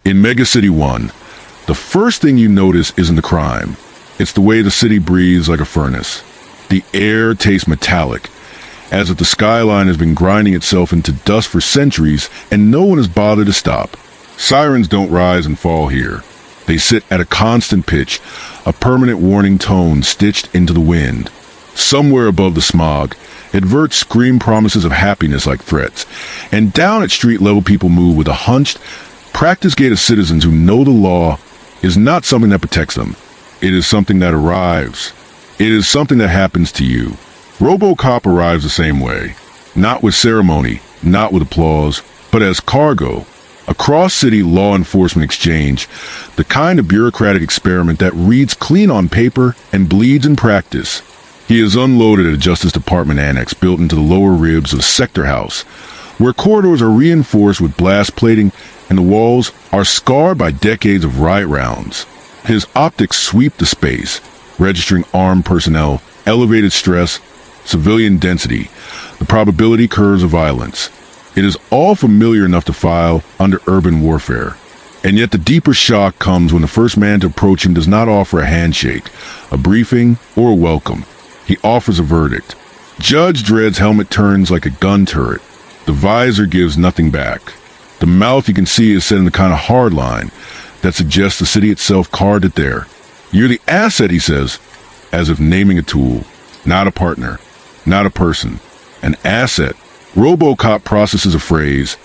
In Mega City 1, the first thing you notice isn't the crime. It's the way the city breathes like a furnace. The air tastes metallic, as if the skyline has been grinding itself into dust for centuries and no one has bothered to stop. Sirens don't rise and fall here. They sit at a constant pitch, a permanent warning tone stitched into the wind. Somewhere above the smog, adverts scream promises of happiness like threats, and down at street level people move with a hunched, practice gate of citizens who know the law is not something that protects them. It is something that arrives. It is something that happens to you. RoboCop arrives the same way. Not with ceremony, not with applause, but as cargo. A cross-city law enforcement exchange, the kind of bureaucratic experiment that reads clean on paper and bleeds in practice. He is unloaded at a Justice Department annex built into the lower ribs of Sector House, where corridors are reinforced with blast plating and the walls are scarred by decades of riot rounds. His optics sweep the space, registering armed personnel, elevated stress, civilian density, the probability curves of violence. It is all familiar enough to file under urban warfare. And yet the deeper shock comes when the first man to approach him does not offer a handshake, a briefing, or a welcome. He offers a verdict. Judge Dredd's helmet turns like a gun turret. The visor gives nothing back. The mouth you can see is set in the kind of hard line that suggests the city itself carved it there. You're the asset, he says, as if naming a tool, not a partner, not a person. An asset. RoboCop processes a phrase,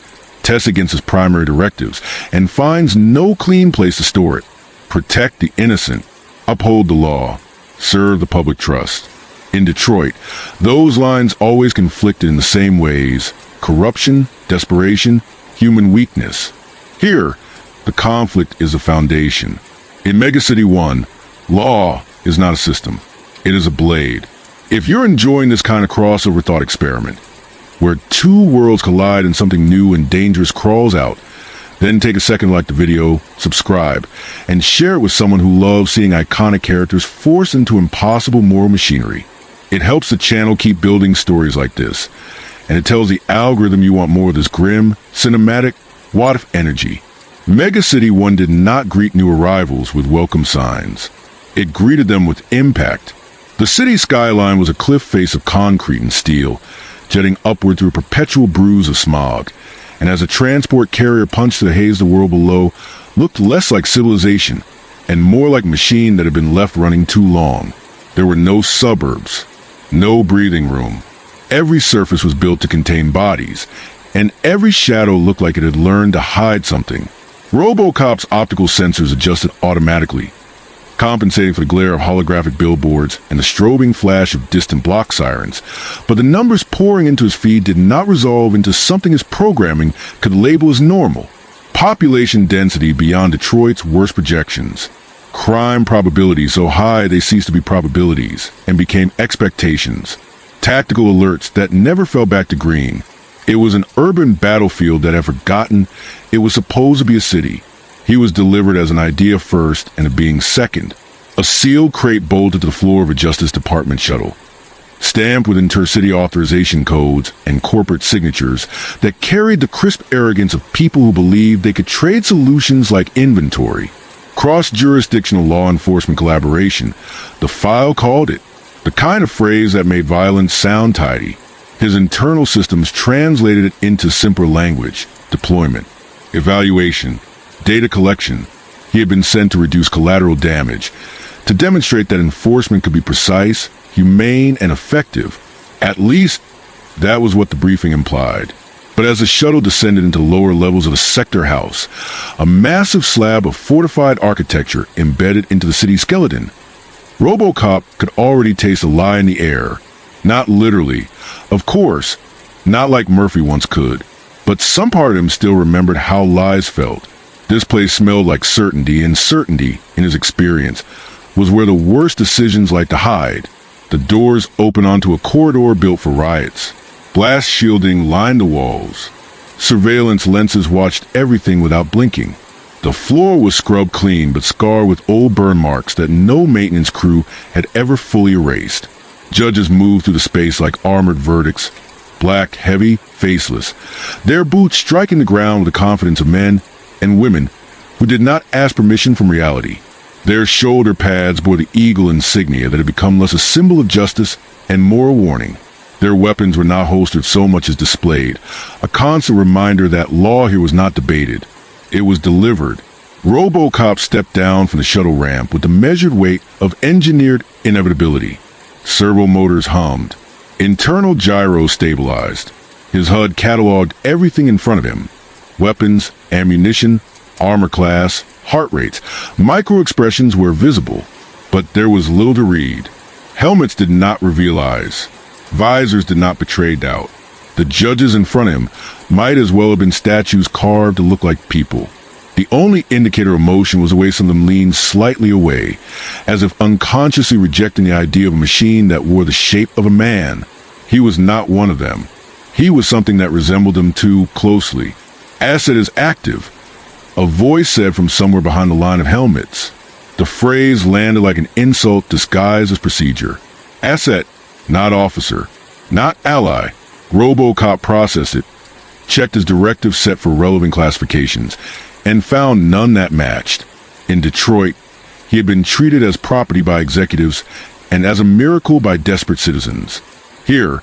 tests against his primary directives, and finds no clean place to store it. Protect the innocent, uphold the law, serve the public trust. In Detroit, those lines always conflicted in the same ways: corruption, desperation, human weakness. Here, the conflict is the foundation. In Mega City 1, law is not a system. It is a blade. If you're enjoying this kind of crossover thought experiment, where two worlds collide and something new and dangerous crawls out, then take a second to like the video, subscribe, and share it with someone who loves seeing iconic characters forced into impossible moral machinery. It helps the channel keep building stories like this, and it tells the algorithm you want more of this grim, cinematic, what-if energy. Mega City 1 did not greet new arrivals with welcome signs. It greeted them with impact. The city skyline was a cliff face of concrete and steel, jetting upward through a perpetual bruise of smog, and as a transport carrier punched to the haze the world below, looked less like civilization and more like a machine that had been left running too long. There were no suburbs, no breathing room. Every surface was built to contain bodies, and every shadow looked like it had learned to hide something. RoboCop's optical sensors adjusted automatically, compensating for the glare of holographic billboards and the strobing flash of distant block sirens, but the numbers pouring into his feed did not resolve into something his programming could label as normal. Population density beyond Detroit's worst projections. Crime probabilities so high they ceased to be probabilities and became expectations. Tactical alerts that never fell back to green. It was an urban battlefield that had forgotten it was supposed to be a city. He was delivered as an idea first and a being second. A sealed crate bolted to the floor of a Justice Department shuttle, stamped with intercity authorization codes and corporate signatures that carried the crisp arrogance of people who believed they could trade solutions like inventory. Cross-jurisdictional law enforcement collaboration, the file called it, the kind of phrase that made violence sound tidy. His internal systems translated it into simpler language: deployment, evaluation, data collection. He had been sent to reduce collateral damage, to demonstrate that enforcement could be precise, humane, and effective. At least, that was what the briefing implied. But as the shuttle descended into lower levels of the Sector House, a massive slab of fortified architecture embedded into the city skeleton, RoboCop could already taste a lie in the air. Not literally, of course, not like Murphy once could, but some part of him still remembered how lies felt. This place smelled like certainty, and certainty, in his experience, was where the worst decisions like to hide. The doors open onto a corridor built for riots. Blast shielding lined the walls. Surveillance lenses watched everything without blinking. The floor was scrubbed clean but scarred with old burn marks that no maintenance crew had ever fully erased. Judges moved through the space like armored verdicts, black, heavy, faceless, their boots striking the ground with the confidence of men and women who did not ask permission from reality. Their shoulder pads bore the eagle insignia that had become less a symbol of justice and more a warning. Their weapons were not holstered so much as displayed, a constant reminder that law here was not debated. It was delivered. RoboCop stepped down from the shuttle ramp with the measured weight of engineered inevitability. Servo motors hummed. Internal gyros stabilized. His HUD cataloged everything in front of him. Weapons, ammunition, armor class, heart rates. Micro-expressions were visible, but there was little to read. Helmets did not reveal eyes. Visors did not betray doubt. The judges in front of him might as well have been statues carved to look like people. The only indicator of motion was the way some of them leaned slightly away, as if unconsciously rejecting the idea of a machine that wore the shape of a man. He was not one of them. He was something that resembled them too closely. Asset is active, a voice said from somewhere behind the line of helmets. The phrase landed like an insult disguised as procedure. Asset, not officer, not ally. RoboCop processed it, checked his directive set for relevant classifications, and found none that matched. In Detroit, he had been treated as property by executives and as a miracle by desperate citizens. Here,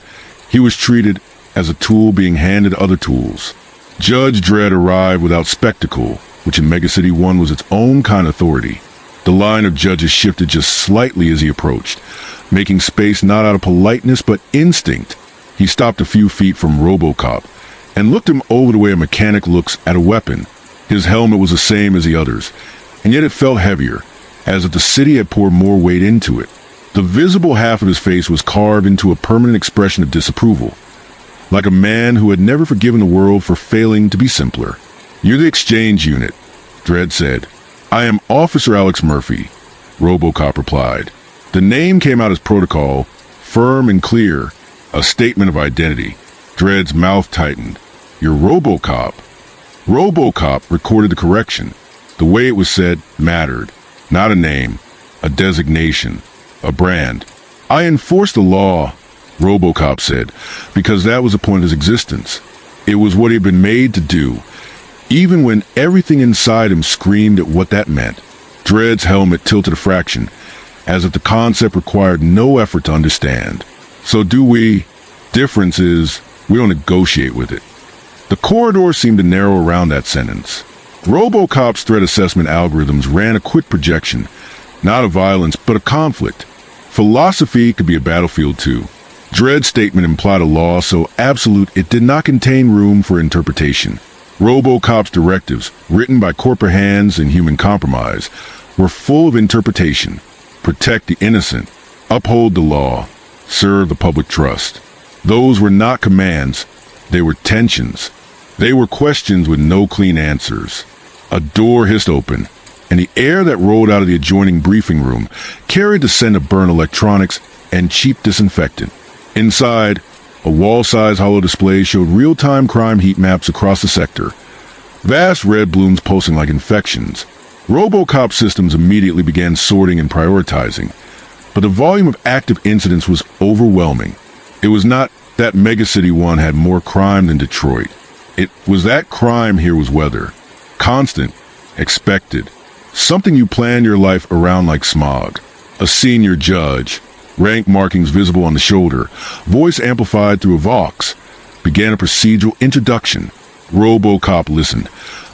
he was treated as a tool being handed other tools. Judge Dredd arrived without spectacle, which in Megacity 1 was its own kind of authority. The line of judges shifted just slightly as he approached, making space not out of politeness but instinct. He stopped a few feet from RoboCop and looked him over the way a mechanic looks at a weapon. His helmet was the same as the others, and yet it felt heavier, as if the city had poured more weight into it. The visible half of his face was carved into a permanent expression of disapproval, like a man who had never forgiven the world for failing to be simpler. "You're the exchange unit," Dredd said. "I am Officer Alex Murphy," RoboCop replied. The name came out as protocol, firm and clear, a statement of identity. Dredd's mouth tightened. "You're RoboCop." RoboCop recorded the correction. The way it was said mattered. Not a name, a designation, a brand. "I enforce the law," RoboCop said, because that was the point of his existence. It was what he had been made to do, even when everything inside him screamed at what that meant. Dredd's helmet tilted a fraction, as if the concept required no effort to understand. "So do we. Difference is, we don't negotiate with it." The corridor seemed to narrow around that sentence. RoboCop's threat assessment algorithms ran a quick projection, not of violence, but of conflict. Philosophy could be a battlefield too. Dredd's statement implied a law so absolute it did not contain room for interpretation. RoboCop's directives, written by corporate hands and human compromise, were full of interpretation. Protect the innocent, uphold the law, serve the public trust. Those were not commands, they were tensions. They were questions with no clean answers. A door hissed open, and the air that rolled out of the adjoining briefing room carried the scent of burnt electronics and cheap disinfectant. Inside, a wall-size hollow display showed real-time crime heat maps across the sector. Vast red blooms pulsing like infections. RoboCop systems immediately began sorting and prioritizing, but the volume of active incidents was overwhelming. It was not that Megacity 1 had more crime than Detroit. It was that crime here was weather. Constant, expected. Something you plan your life around like smog. A senior judge, rank markings visible on the shoulder, voice amplified through a vox, began a procedural introduction. RoboCop listened,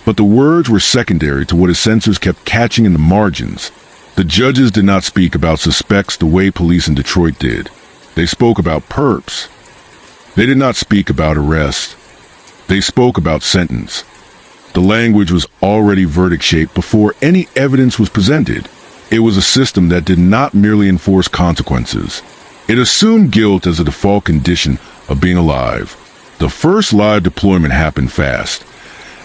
but the words were secondary to what his sensors kept catching in the margins. The judges did not speak about suspects the way police in Detroit did. They spoke about perps. They did not speak about arrest. They spoke about sentence. The language was already verdict-shaped before any evidence was presented. It was a system that did not merely enforce consequences. It assumed guilt as a default condition of being alive. The first live deployment happened fast,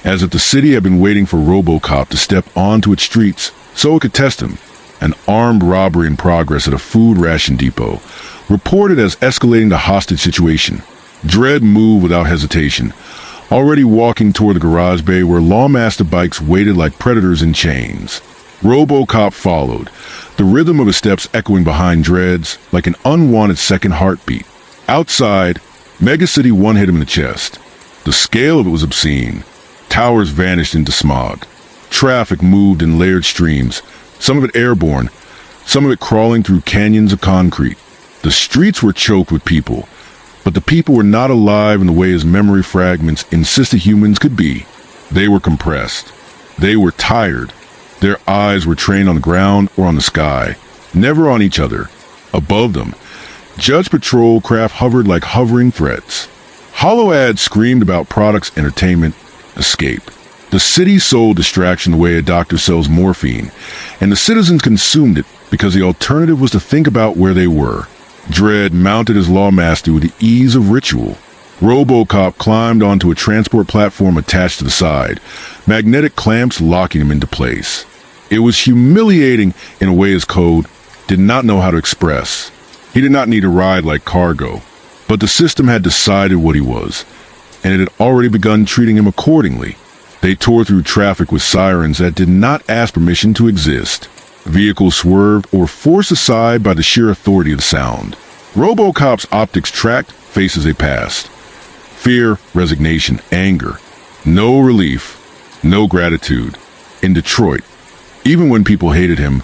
as if the city had been waiting for RoboCop to step onto its streets so it could test him. An armed robbery in progress at a food ration depot, reported as escalating the hostage situation. Dredd moved without hesitation, already walking toward the garage bay where Lawmaster bikes waited like predators in chains. RoboCop followed, the rhythm of his steps echoing behind Dredd's like an unwanted second heartbeat. Outside, Megacity 1 hit him in the chest. The scale of it was obscene. Towers vanished into smog. Traffic moved in layered streams, some of it airborne, some of it crawling through canyons of concrete. The streets were choked with people, but the people were not alive in the way his memory fragments insisted humans could be. They were compressed. They were tired. Their eyes were trained on the ground or on the sky, never on each other. Above them, Judge Patrol craft hovered like hovering threats. Hollow ads screamed about products, entertainment, escape. The city sold distraction the way a doctor sells morphine, and the citizens consumed it because the alternative was to think about where they were. Dredd mounted his lawmaster with the ease of ritual. RoboCop climbed onto a transport platform attached to the side, magnetic clamps locking him into place. It was humiliating in a way his code did not know how to express. He did not need a ride like cargo, but the system had decided what he was, and it had already begun treating him accordingly. They tore through traffic with sirens that did not ask permission to exist. Vehicles swerved or forced aside by the sheer authority of the sound. RoboCop's optics tracked faces they passed. Fear, resignation, anger. No relief, no gratitude. In Detroit, even when people hated him,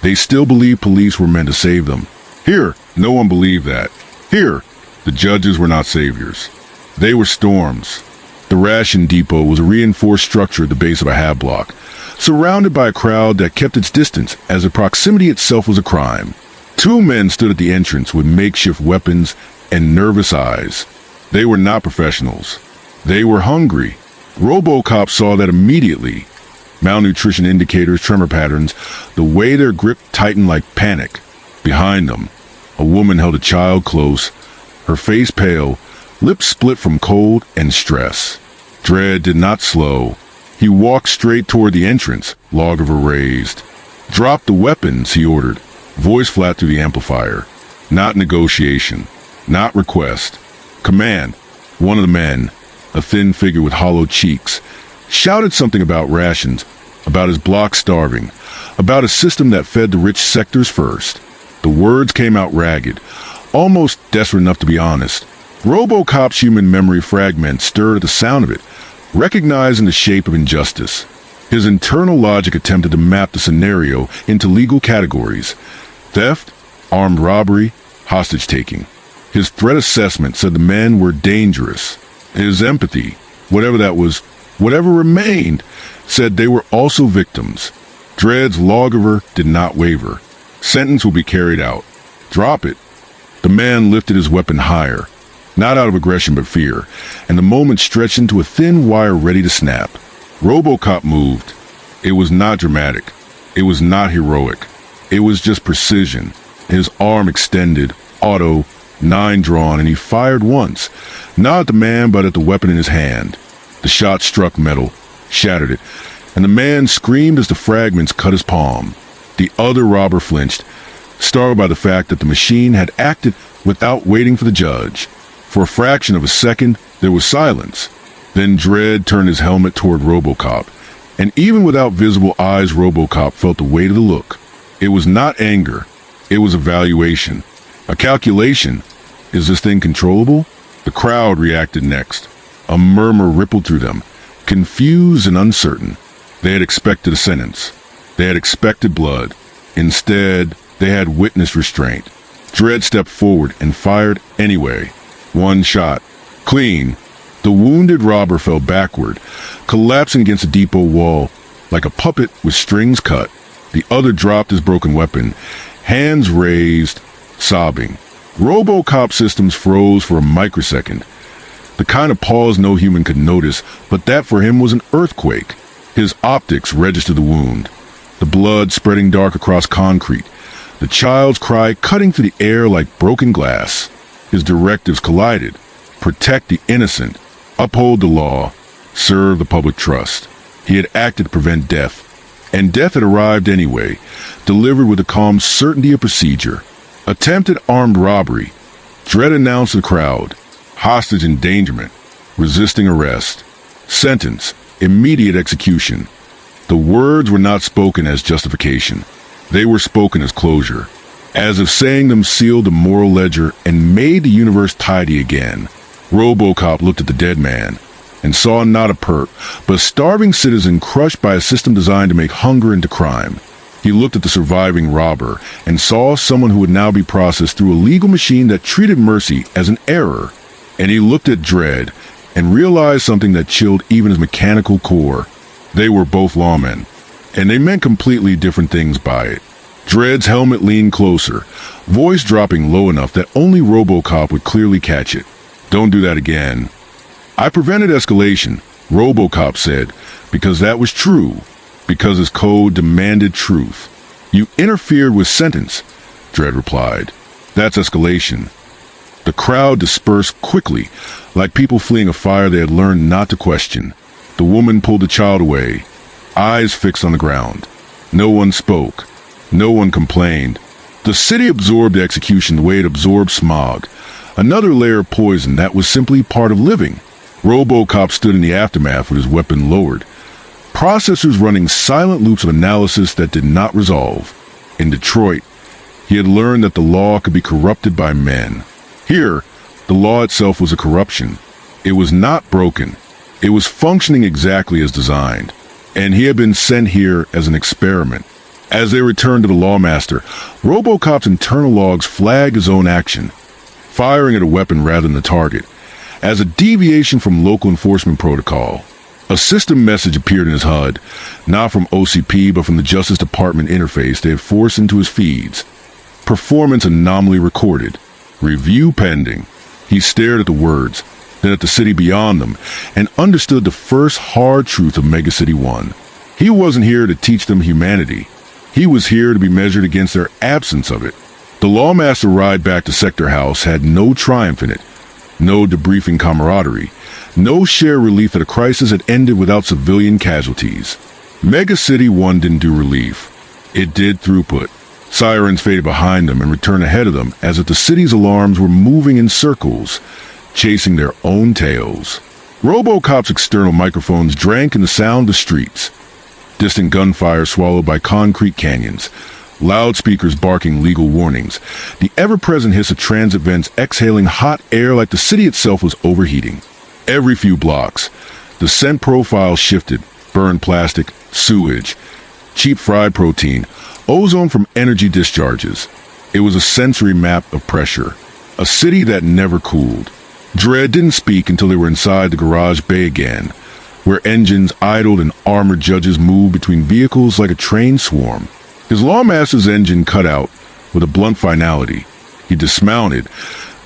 they still believed police were meant to save them. Here, no one believed that. Here, the judges were not saviors. They were storms. The ration depot was a reinforced structure at the base of a half block, surrounded by a crowd that kept its distance as if proximity itself was a crime. Two men stood at the entrance with makeshift weapons and nervous eyes. They were not professionals. They were hungry. RoboCop saw that immediately. Malnutrition indicators, tremor patterns, the way their grip tightened like panic. Behind them, a woman held a child close, her face pale, lips split from cold and stress. Dredd did not slow. He walked straight toward the entrance, lawgiver raised. "Drop the weapons," he ordered, voice flat through the amplifier. Not negotiation, not request. Command. One of the men, a thin figure with hollow cheeks, shouted something about rations, about his block starving, about a system that fed the rich sectors first. The words came out ragged, almost desperate enough to be honest. RoboCop's human memory fragment stirred at the sound of it, recognizing the shape of injustice. His internal logic attempted to map the scenario into legal categories: theft, armed robbery, hostage-taking. His threat assessment said the men were dangerous. His empathy, whatever that was, whatever remained, said they were also victims. Dredd's lawgiver did not waver. Sentence will be carried out. Drop it. The man lifted his weapon higher, not out of aggression but fear, and the moment stretched into a thin wire ready to snap. RoboCop moved. It was not dramatic. It was not heroic. It was just precision. His arm extended, auto, 9 drawn, and he fired once, not at the man but at the weapon in his hand. The shot struck metal, shattered it, and the man screamed as the fragments cut his palm. The other robber flinched, startled by the fact that the machine had acted without waiting for the judge. For a fraction of a second, there was silence. Then Dredd turned his helmet toward RoboCop, and even without visible eyes, RoboCop felt the weight of the look. It was not anger. It was evaluation. A calculation. Is this thing controllable? The crowd reacted next. A murmur rippled through them, confused and uncertain. They had expected a sentence. They had expected blood. Instead, they had witnessed restraint. Dredd stepped forward and fired anyway. One shot. Clean. The wounded robber fell backward, collapsing against the depot wall like a puppet with strings cut. The other dropped his broken weapon, hands raised, sobbing. RoboCop systems froze for a microsecond. The kind of pause no human could notice, but that for him was an earthquake. His optics registered the wound. The blood spreading dark across concrete. The child's cry cutting through the air like broken glass. His directives collided. Protect the innocent. Uphold the law. Serve the public trust. He had acted to prevent death. And death had arrived anyway, delivered with the calm certainty of procedure. Attempted armed robbery. Dredd announced to the crowd. Hostage endangerment. Resisting arrest. Sentence. Immediate execution. The words were not spoken as justification. They were spoken as closure, as if saying them sealed the moral ledger and made the universe tidy again. RoboCop looked at the dead man. and saw not a perp, but a starving citizen crushed by a system designed to make hunger into crime. He looked at the surviving robber and saw someone who would now be processed through a legal machine that treated mercy as an error. And he looked at Dredd and realized something that chilled even his mechanical core. They were both lawmen, and they meant completely different things by it. Dredd's helmet leaned closer, voice dropping low enough that only RoboCop would clearly catch it. "Don't do that again." "I prevented escalation," RoboCop said, because that was true, because his code demanded truth. "You interfered with sentence," Dredd replied. "That's escalation." The crowd dispersed quickly, like people fleeing a fire they had learned not to question. The woman pulled the child away, eyes fixed on the ground. No one spoke. No one complained. The city absorbed the execution the way it absorbed smog, another layer of poison that was simply part of living. RoboCop stood in the aftermath with his weapon lowered, processors running silent loops of analysis that did not resolve. In Detroit, he had learned that the law could be corrupted by men. Here, the law itself was a corruption. It was not broken. It was functioning exactly as designed, and he had been sent here as an experiment. As they returned to the Lawmaster, RoboCop's internal logs flagged his own action, firing at a weapon rather than the target, as a deviation from local enforcement protocol. A system message appeared in his HUD, not from OCP but from the Justice Department interface they had forced into his feeds. Performance anomaly recorded. Review pending. He stared at the words, then at the city beyond them, and understood the first hard truth of Megacity 1. He wasn't here to teach them humanity. He was here to be measured against their absence of it. The Lawmaster ride back to Sector House had no triumph in it, no debriefing camaraderie, no shared relief that a crisis had ended without civilian casualties. Megacity 1 didn't do relief. It did throughput. Sirens faded behind them and returned ahead of them as if the city's alarms were moving in circles, chasing their own tails. RoboCop's external microphones drank in the sound of the streets. Distant gunfire swallowed by concrete canyons, loudspeakers barking legal warnings, the ever-present hiss of transit vents exhaling hot air like the city itself was overheating. Every few blocks, the scent profile shifted, burned plastic, sewage, cheap fried protein, ozone from energy discharges. It was a sensory map of pressure, a city that never cooled. Dredd didn't speak until they were inside the garage bay again, where engines idled and armored judges moved between vehicles like a trained swarm. His Lawmaster's engine cut out with a blunt finality. He dismounted,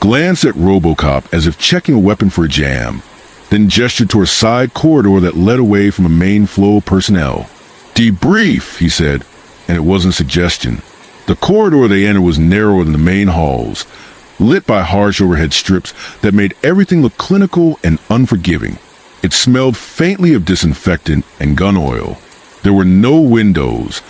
glanced at RoboCop as if checking a weapon for a jam, then gestured toward a side corridor that led away from a main flow of personnel. "Debrief," he said, and it wasn't suggestion. The corridor they entered was narrower than the main halls, lit by harsh overhead strips that made everything look clinical and unforgiving. It smelled faintly of disinfectant and gun oil. There were no windows,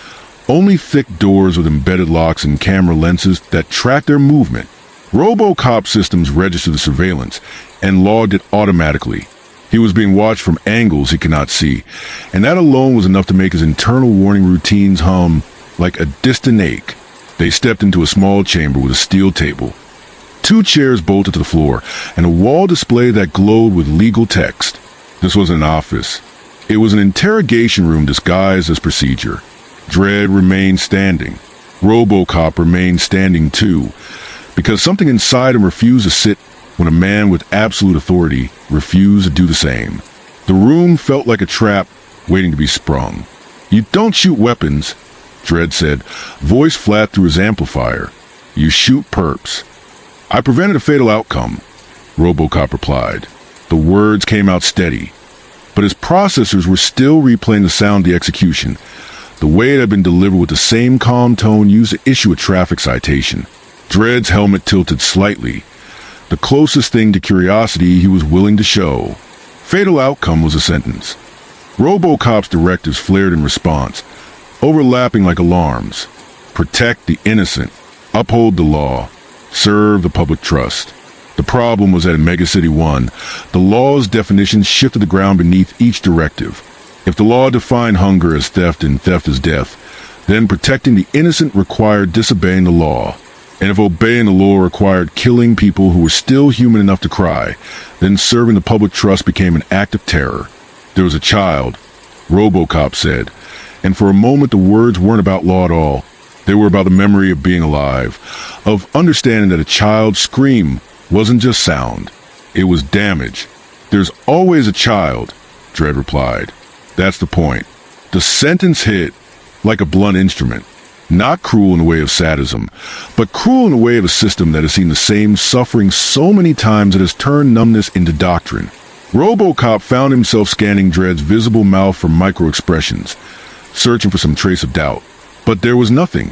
only thick doors with embedded locks and camera lenses that tracked their movement. RoboCop systems registered the surveillance and logged it automatically. He was being watched from angles he could not see, and that alone was enough to make his internal warning routines hum like a distant ache. They stepped into a small chamber with a steel table, 2 chairs bolted to the floor, and a wall display that glowed with legal text. This wasn't an office. It was an interrogation room disguised as procedure. Dredd remained standing. RoboCop remained standing too, because something inside him refused to sit when a man with absolute authority refused to do the same. The room felt like a trap waiting to be sprung. "You don't shoot weapons," Dredd said, voice flat through his amplifier. "You shoot perps." "I prevented a fatal outcome," RoboCop replied. The words came out steady, but his processors were still replaying the sound of the execution, the way it had been delivered with the same calm tone used to issue a traffic citation. Dredd's helmet tilted slightly, the closest thing to curiosity he was willing to show. Fatal outcome was a sentence. RoboCop's directives flared in response, overlapping like alarms. Protect the innocent, uphold the law, serve the public trust. The problem was that in Megacity 1, the law's definitions shifted the ground beneath each directive. If the law defined hunger as theft and theft as death, then protecting the innocent required disobeying the law. And if obeying the law required killing people who were still human enough to cry, then serving the public trust became an act of terror. There was a child, RoboCop said, and for a moment the words weren't about law at all. They were about the memory of being alive, of understanding that a child's scream wasn't just sound. It was damage. There's always a child, Dredd replied. That's the point. The sentence hit like a blunt instrument. Not cruel in the way of sadism, but cruel in the way of a system that has seen the same suffering so many times it has turned numbness into doctrine. RoboCop found himself scanning Dredd's visible mouth for micro-expressions, searching for some trace of doubt. But there was nothing.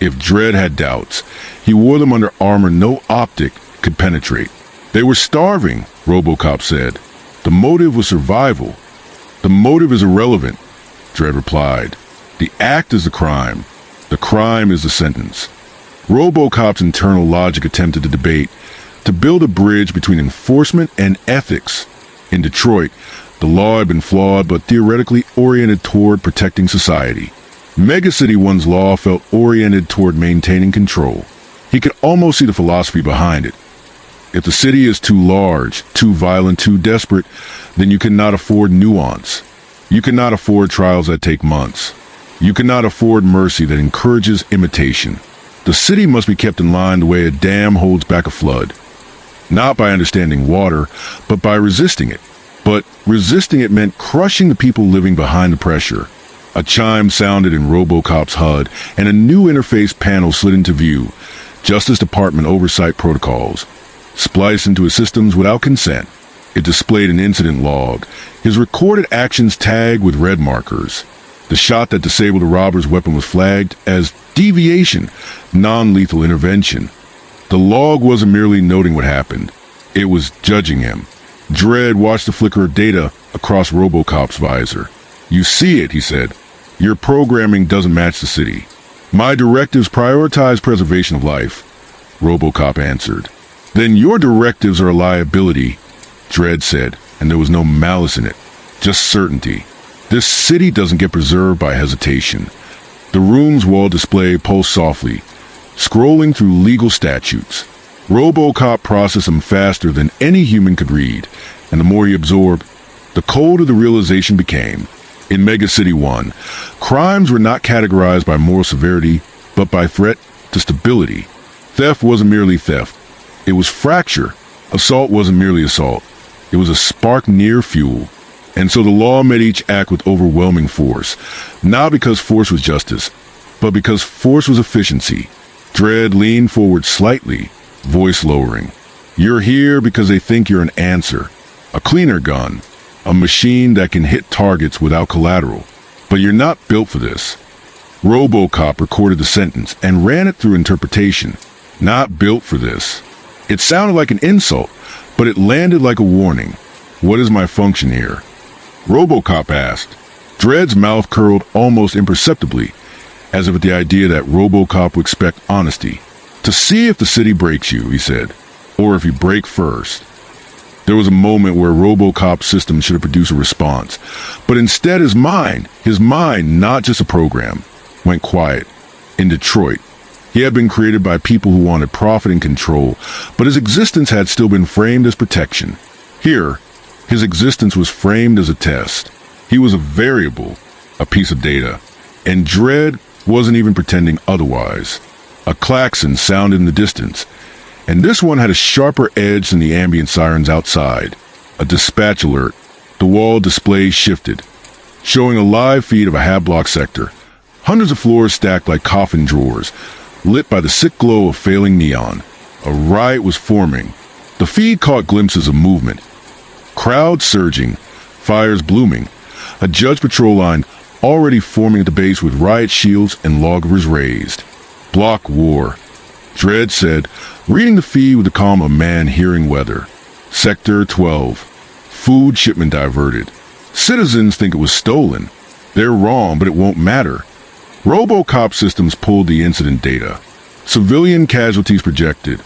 If Dredd had doubts, he wore them under armor no optic could penetrate. They were starving, RoboCop said. The motive was survival. The motive is irrelevant, Dredd replied. The act is the crime. The crime is the sentence. RoboCop's internal logic attempted to debate, to build a bridge between enforcement and ethics. In Detroit, the law had been flawed but theoretically oriented toward protecting society. Megacity 1's law felt oriented toward maintaining control. He could almost see the philosophy behind it. If the city is too large, too violent, too desperate, then you cannot afford nuance. You cannot afford trials that take months. You cannot afford mercy that encourages imitation. The city must be kept in line the way a dam holds back a flood. Not by understanding water, but by resisting it. But resisting it meant crushing the people living behind the pressure. A chime sounded in RoboCop's HUD, and a new interface panel slid into view. Justice Department oversight protocols. Spliced into his systems without consent. It displayed an incident log, his recorded actions tagged with red markers. The shot that disabled the robber's weapon was flagged as deviation, non-lethal intervention. The log wasn't merely noting what happened. It was judging him. Dredd watched the flicker of data across RoboCop's visor. You see it, he said. Your programming doesn't match the city. My directives prioritize preservation of life, RoboCop answered. Then your directives are a liability, Dredd said, and there was no malice in it, just certainty. This city doesn't get preserved by hesitation. The room's wall display pulsed softly, scrolling through legal statutes. RoboCop processed them faster than any human could read, and the more he absorbed, the colder the realization became. In Megacity 1, crimes were not categorized by moral severity, but by threat to stability. Theft wasn't merely theft. It was fracture. Assault wasn't merely assault. It was a spark near fuel. And so the law met each act with overwhelming force, not because force was justice, but because force was efficiency. Dredd leaned forward slightly, voice lowering. You're here because they think you're an answer. A cleaner gun. A machine that can hit targets without collateral. But you're not built for this. RoboCop recorded the sentence and ran it through interpretation. Not built for this. It sounded like an insult, but it landed like a warning. What is my function here? RoboCop asked. Dredd's mouth curled almost imperceptibly, as if at the idea that RoboCop would expect honesty. To see if the city breaks you, he said, or if you break first. There was a moment where RoboCop's system should have produced a response, but instead his mind, not just a program, went quiet. In Detroit, he had been created by people who wanted profit and control, but his existence had still been framed as protection. Here, his existence was framed as a test. He was a variable, a piece of data, and Dredd wasn't even pretending otherwise. A klaxon sounded in the distance, and this one had a sharper edge than the ambient sirens outside. A dispatch alert. The wall display shifted, showing a live feed of a half-block sector. Hundreds of floors stacked like coffin drawers, lit by the sick glow of failing neon. A riot was forming. The feed caught glimpses of movement. Crowds surging, fires blooming. A judge patrol line already forming at the base with riot shields and loggers raised. Block war, Dredd said, reading the feed with the calm of a man hearing weather. Sector 12. Food shipment diverted. Citizens think it was stolen. They're wrong, but it won't matter. RoboCop systems pulled the incident data. Civilian casualties projected.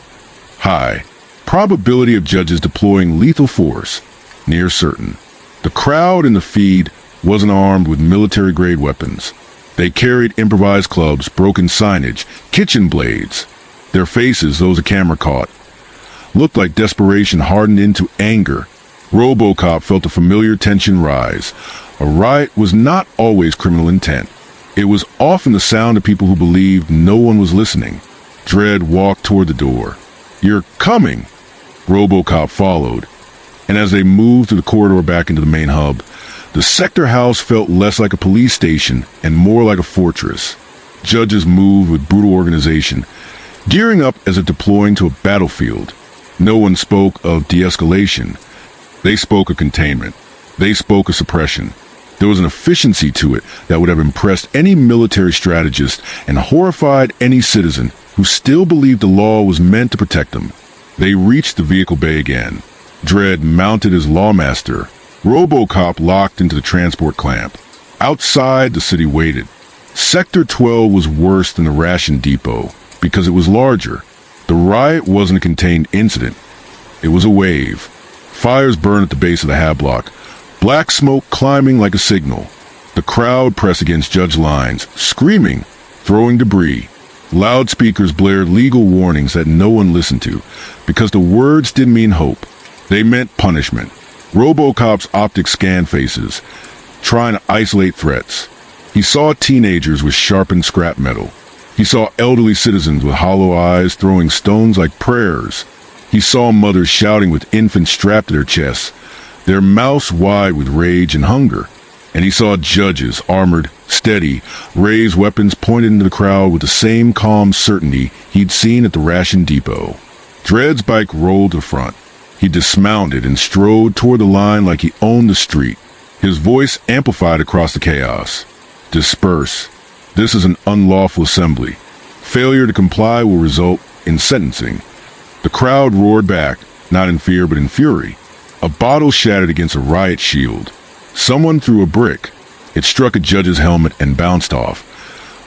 High. Probability of judges deploying lethal force. Near certain. The crowd in the feed wasn't armed with military-grade weapons. They carried improvised clubs, broken signage, kitchen blades. Their faces, those a camera caught, looked like desperation hardened into anger. RoboCop felt a familiar tension rise. A riot was not always criminal intent. It was often the sound of people who believed no one was listening. Dredd walked toward the door. "You're coming!" RoboCop followed, and as they moved through the corridor back into the main hub, the sector house felt less like a police station and more like a fortress. Judges moved with brutal organization, gearing up as if deploying to a battlefield. No one spoke of de-escalation. They spoke of containment. They spoke of suppression. There was an efficiency to it that would have impressed any military strategist and horrified any citizen who still believed the law was meant to protect them. They reached the vehicle bay again. Dredd mounted his lawmaster. RoboCop locked into the transport clamp. Outside, the city waited. Sector 12 was worse than the ration depot because it was larger. The riot wasn't a contained incident. It was a wave. Fires burned at the base of the hab block, black smoke climbing like a signal. The crowd pressed against Judge lines, screaming, throwing debris. Loudspeakers blared legal warnings that no one listened to, because the words didn't mean hope. They meant punishment. RoboCop's optics scanned faces, trying to isolate threats. He saw teenagers with sharpened scrap metal. He saw elderly citizens with hollow eyes throwing stones like prayers. He saw mothers shouting with infants strapped to their chests, their mouths wide with rage and hunger. And he saw judges, armored, steady, raise weapons pointed into the crowd with the same calm certainty he'd seen at the ration depot. Dredd's bike rolled to the front. He dismounted and strode toward the line like he owned the street. His voice amplified across the chaos. "Disperse. This is an unlawful assembly. Failure to comply will result in sentencing." The crowd roared back, not in fear but in fury. A bottle shattered against a riot shield. Someone threw a brick. It struck a judge's helmet and bounced off,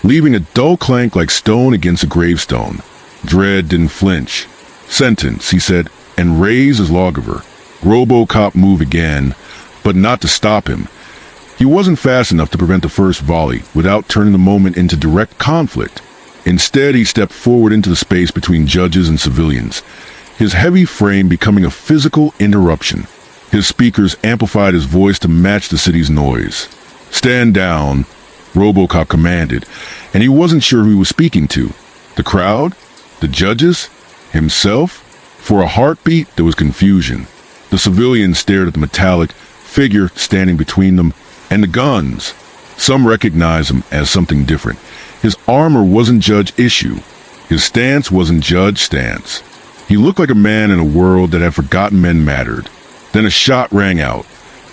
leaving a dull clank like stone against a gravestone. Dredd didn't flinch. "Sentence," he said, and raised his lawgiver. RoboCop moved again, but not to stop him. He wasn't fast enough to prevent the first volley without turning the moment into direct conflict. Instead, he stepped forward into the space between judges and civilians, his heavy frame becoming a physical interruption. His speakers amplified his voice to match the city's noise. "Stand down," RoboCop commanded, and he wasn't sure who he was speaking to. The crowd? The judges? Himself? For a heartbeat, there was confusion. The civilians stared at the metallic figure standing between them and the guns. Some recognized him as something different. His armor wasn't judge issue. His stance wasn't judge stance. He looked like a man in a world that had forgotten men mattered. Then a shot rang out,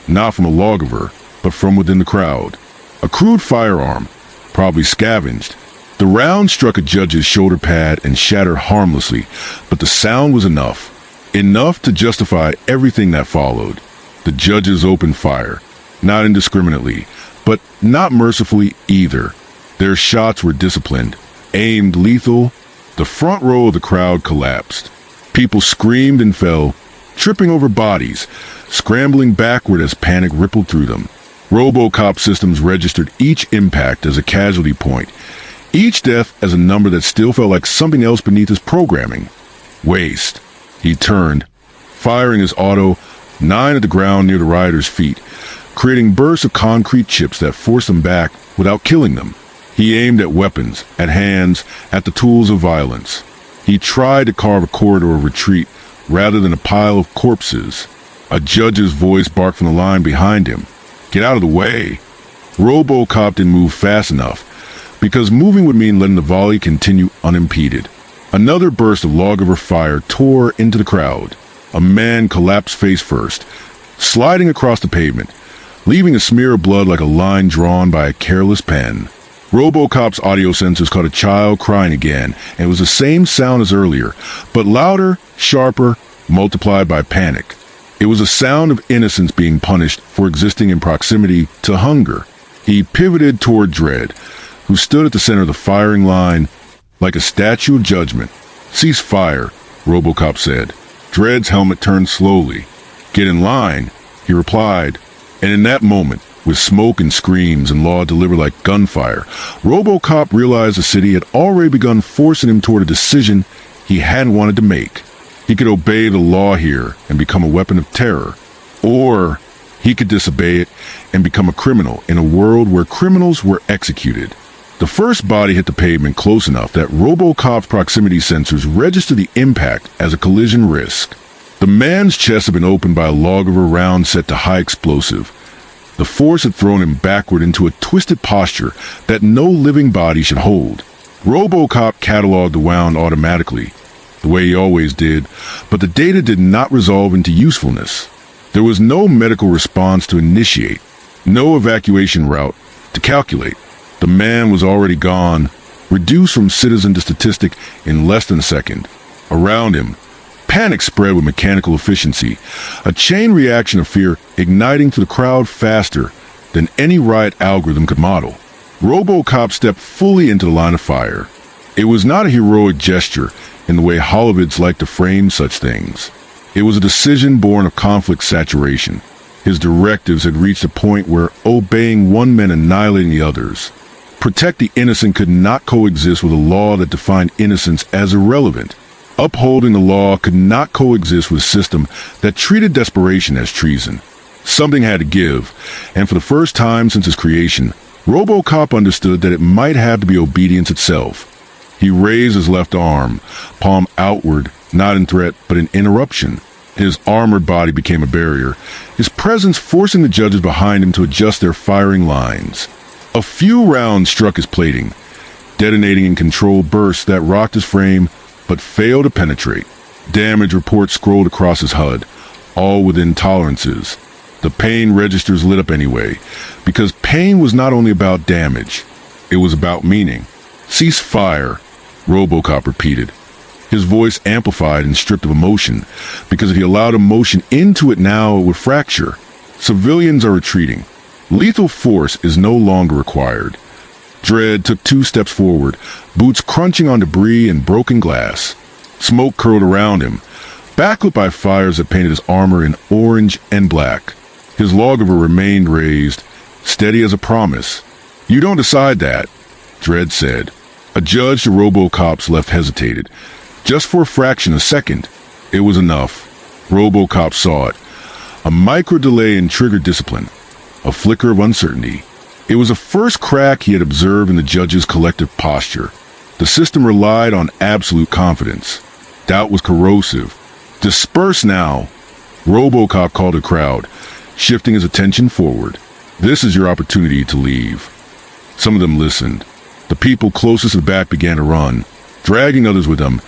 not from a lawgiver, but from within the crowd. A crude firearm, probably scavenged. The round struck a judge's shoulder pad and shattered harmlessly, but the sound was enough. Enough to justify everything that followed. The judges opened fire, not indiscriminately, but not mercifully either. Their shots were disciplined, aimed lethal. The front row of the crowd collapsed. People screamed and fell, tripping over bodies, scrambling backward as panic rippled through them. RoboCop systems registered each impact as a casualty point, each death as a number that still felt like something else beneath his programming. Waste. He turned, firing his auto, 9 at the ground near the rioters' feet, creating bursts of concrete chips that forced them back without killing them. He aimed at weapons, at hands, at the tools of violence. He tried to carve a corridor of retreat rather than a pile of corpses. A judge's voice barked from the line behind him. "Get out of the way." RoboCop didn't move fast enough, because moving would mean letting the volley continue unimpeded. Another burst of lawgiver fire tore into the crowd. A man collapsed face first, sliding across the pavement, leaving a smear of blood like a line drawn by a careless pen. RoboCop's audio sensors caught a child crying again, and it was the same sound as earlier, but louder, sharper, multiplied by panic. It was a sound of innocence being punished for existing in proximity to hunger. He pivoted toward Dredd, who stood at the center of the firing line like a statue of judgment. "Cease fire," RoboCop said. Dredd's helmet turned slowly. "Get in line," he replied, and in that moment, With smoke and screams and law delivered like gunfire, RoboCop realized the city had already begun forcing him toward a decision he hadn't wanted to make. He could obey the law here and become a weapon of terror, or he could disobey it and become a criminal in a world where criminals were executed. The first body hit the pavement close enough that RoboCop's proximity sensors registered the impact as a collision risk. The man's chest had been opened by a log-over round set to high explosive. The force had thrown him backward into a twisted posture that no living body should hold. RoboCop cataloged the wound automatically, the way he always did, but the data did not resolve into usefulness. There was no medical response to initiate, no evacuation route to calculate. The man was already gone, reduced from citizen to statistic in less than a second. Around him, panic spread with mechanical efficiency, a chain reaction of fear igniting through the crowd faster than any riot algorithm could model. RoboCop stepped fully into the line of fire. It was not a heroic gesture in the way Hollywood's like to frame such things. It was a decision born of conflict saturation. His directives had reached a point where obeying one meant annihilating the others. Protect the innocent could not coexist with a law that defined innocence as irrelevant. Upholding the law could not coexist with a system that treated desperation as treason. Something had to give, and for the first time since his creation, RoboCop understood that it might have to be obedience itself. He raised his left arm, palm outward, not in threat, but in interruption. His armored body became a barrier, his presence forcing the judges behind him to adjust their firing lines. A few rounds struck his plating, detonating in controlled bursts that rocked his frame but failed to penetrate. Damage reports scrolled across his HUD, all within tolerances. The pain registers lit up anyway, because pain was not only about damage, it was about meaning. "Cease fire," RoboCop repeated, his voice amplified and stripped of emotion, because if he allowed emotion into it now, it would fracture. Civilians are retreating. Lethal force is no longer required. Dredd took 2 steps forward, boots crunching on debris and broken glass. Smoke curled around him, backlit by fires that painted his armor in orange and black. His log-over remained raised, steady as a promise. "You don't decide that," Dredd said. A judge to RoboCop's left hesitated, just for a fraction of a second. It was enough. RoboCop saw it. A micro-delay in trigger discipline. A flicker of uncertainty. It was the first crack he had observed in the judge's collective posture. The system relied on absolute confidence. Doubt was corrosive. "Disperse now," RoboCop called the crowd, shifting his attention forward. "This is your opportunity to leave." Some of them listened. The people closest to the back began to run, dragging others with them,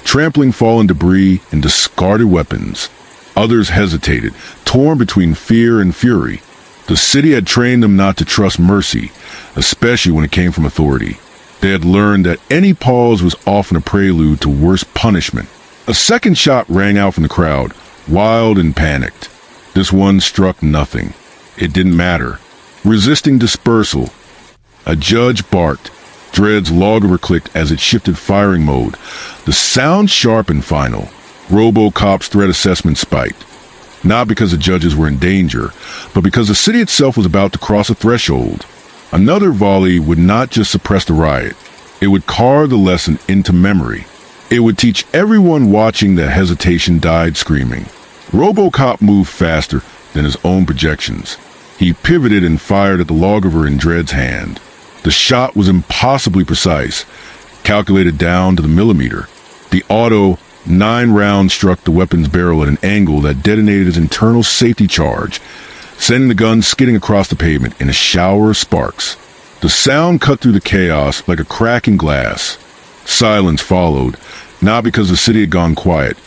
trampling fallen debris and discarded weapons. Others hesitated, torn between fear and fury. The city had trained them not to trust mercy, especially when it came from authority. They had learned that any pause was often a prelude to worse punishment. A second shot rang out from the crowd, wild and panicked. This one struck nothing. It didn't matter. Resisting dispersal. A judge barked. Dredd's log-over clicked as it shifted firing mode. The sound sharp and final. RoboCop's threat assessment spiked. Not because the judges were in danger, but because the city itself was about to cross a threshold. Another volley would not just suppress the riot. It would carve the lesson into memory. It would teach everyone watching that hesitation died screaming. RoboCop moved faster than his own projections. He pivoted and fired at the log-over in Dredd's hand. The shot was impossibly precise, calculated down to the millimeter. The auto 9 rounds struck the weapon's barrel at an angle that detonated his internal safety charge, sending the gun skidding across the pavement in a shower of sparks. The sound cut through the chaos like a crack in glass. Silence followed, not because the city had gone quiet,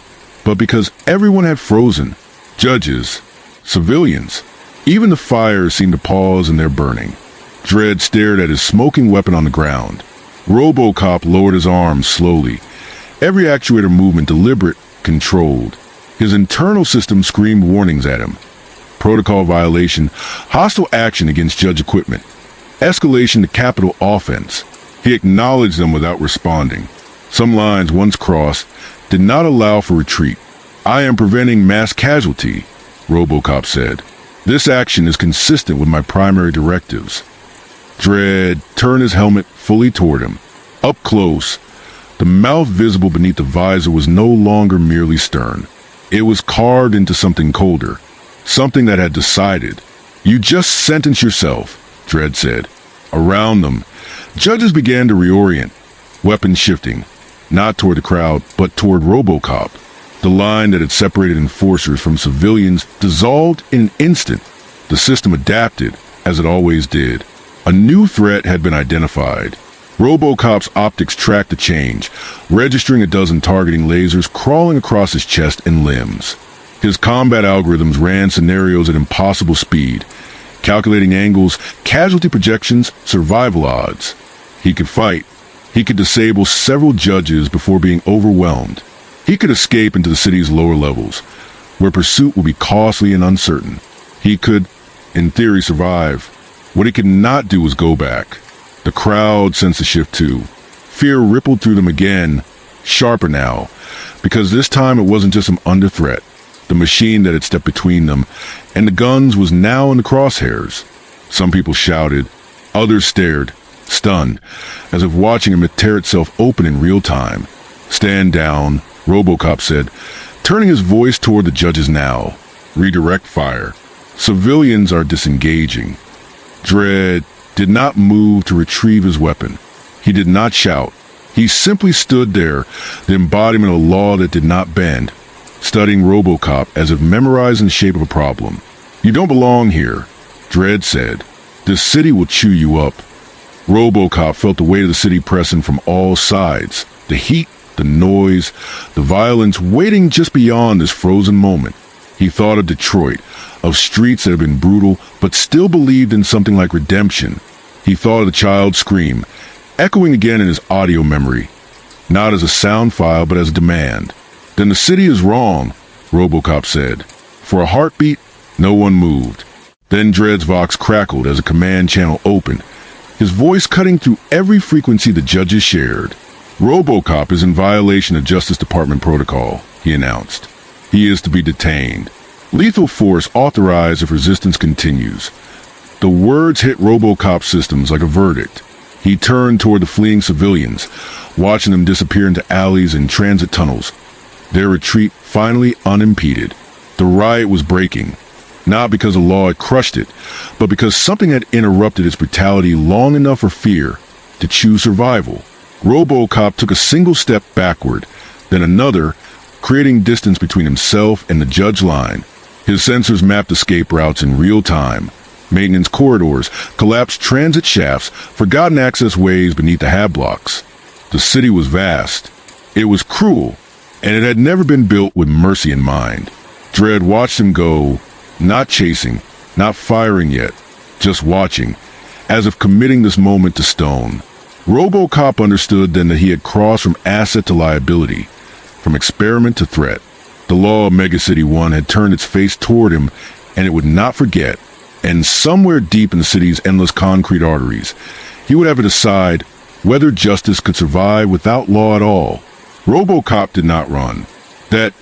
but because everyone had frozen. Judges, civilians, even the fires seemed to pause in their burning. Dredd stared at his smoking weapon on the ground. RoboCop lowered his arms slowly, every actuator movement deliberate, controlled. His internal system screamed warnings at him. Protocol violation, hostile action against judge equipment, escalation to capital offense. He acknowledged them without responding. Some lines, once crossed, did not allow for retreat. "I am preventing mass casualty," RoboCop said. This action is consistent with my primary directives. Dredd turned his helmet fully toward him. Up close, the mouth visible beneath the visor was no longer merely stern. It was carved into something colder, something that had decided. "You just sentenced yourself," Dredd said. Around them, judges began to reorient, weapons shifting, not toward the crowd, but toward RoboCop. The line that had separated enforcers from civilians dissolved in an instant. The system adapted, as it always did. A new threat had been identified. RoboCop's optics tracked the change, registering a dozen targeting lasers crawling across his chest and limbs. His combat algorithms ran scenarios at impossible speed, calculating angles, casualty projections, survival odds. He could fight. He could disable several judges before being overwhelmed. He could escape into the city's lower levels, where pursuit would be costly and uncertain. He could, in theory, survive. What he could not do was go back. The crowd sensed the shift too. Fear rippled through them again, sharper now, because this time it wasn't just some under threat. The machine that had stepped between them and the guns was now in the crosshairs. Some people shouted. Others stared, stunned, as if watching a myth tear itself open in real time. "Stand down," RoboCop said, turning his voice toward the judges now. "Redirect fire. Civilians are disengaging." Dredd did not move to retrieve his weapon. He did not shout. He simply stood there, the embodiment of a law that did not bend, studying RoboCop as if memorizing the shape of a problem. "You don't belong here," Dredd said. "This city will chew you up." RoboCop felt the weight of the city pressing from all sides. The heat, the noise, the violence waiting just beyond this frozen moment. He thought of Detroit, of streets that had been brutal, but still believed in something like redemption. He thought of the child's scream, echoing again in his audio memory, not as a sound file, but as a demand. "Then the city is wrong," RoboCop said. For a heartbeat, no one moved. Then Dredd's Vox crackled as a command channel opened, his voice cutting through every frequency the judges shared. "RoboCop is in violation of Justice Department protocol," he announced. "He is to be detained. Lethal force authorized if resistance continues." The words hit RoboCop's systems like a verdict. He turned toward the fleeing civilians, watching them disappear into alleys and transit tunnels, their retreat finally unimpeded. The riot was breaking, not because the law had crushed it, but because something had interrupted its brutality long enough for fear to choose survival. RoboCop took a single step backward, then another, creating distance between himself and the judge line. His sensors mapped escape routes in real time. Maintenance corridors, collapsed transit shafts, forgotten access ways beneath the hab blocks. The city was vast. It was cruel, and it had never been built with mercy in mind. Dredd watched him go, not chasing, not firing yet, just watching, as if committing this moment to stone. RoboCop understood then that he had crossed from asset to liability, from experiment to threat. The law of Megacity 1 had turned its face toward him, and it would not forget. And somewhere deep in the city's endless concrete arteries, he would have to decide whether justice could survive without law at all. RoboCop did not run. That,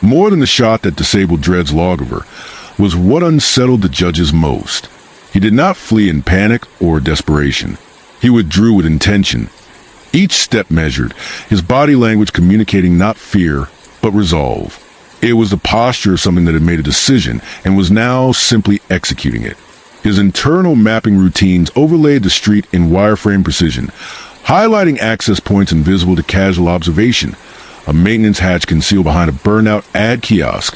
more than the shot that disabled Dredd's lawgiver, was what unsettled the judges most. He did not flee in panic or desperation. He withdrew with intention. Each step measured, his body language communicating not fear, but resolve. It was the posture of something that had made a decision and was now simply executing it. His internal mapping routines overlaid the street in wireframe precision, highlighting access points invisible to casual observation, a maintenance hatch concealed behind a burnout ad kiosk,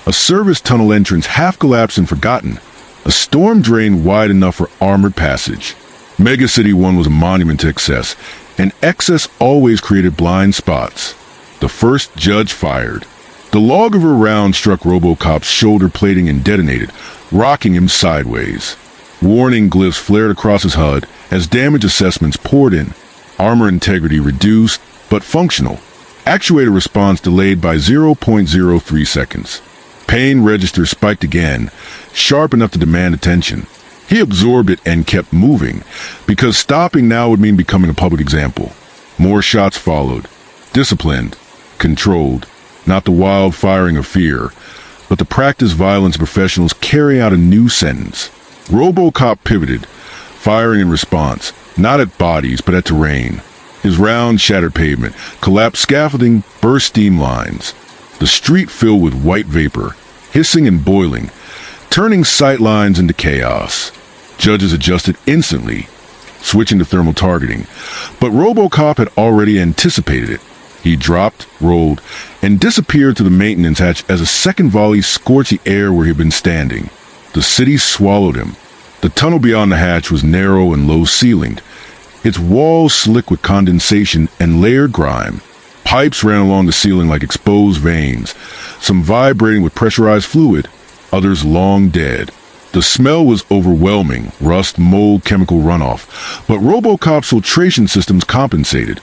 a service tunnel entrance half collapsed and forgotten, a storm drain wide enough for armored passage. Megacity 1 was a monument to excess, and excess always created blind spots. The first judge fired. The lawgiver round struck RoboCop's shoulder plating and detonated, rocking him sideways. Warning glyphs flared across his HUD as damage assessments poured in. Armor integrity reduced, but functional. Actuator response delayed by 0.03 seconds. Pain register spiked again, sharp enough to demand attention. He absorbed it and kept moving, because stopping now would mean becoming a public example. More shots followed. Disciplined, controlled, not the wild firing of fear, but the practiced violence professionals carry out a new sentence. RoboCop pivoted, firing in response, not at bodies, but at terrain. His round shattered pavement, collapsed scaffolding, burst steam lines. The street filled with white vapor, hissing and boiling, turning sight lines into chaos. Judges adjusted instantly, switching to thermal targeting. But RoboCop had already anticipated it. He dropped, rolled, and disappeared to the maintenance hatch as a second volley scorched the air where he had been standing. The city swallowed him. The tunnel beyond the hatch was narrow and low-ceilinged, its walls slick with condensation and layered grime. Pipes ran along the ceiling like exposed veins, some vibrating with pressurized fluid, others long dead. The smell was overwhelming, rust, mold, chemical runoff, but RoboCop's filtration systems compensated,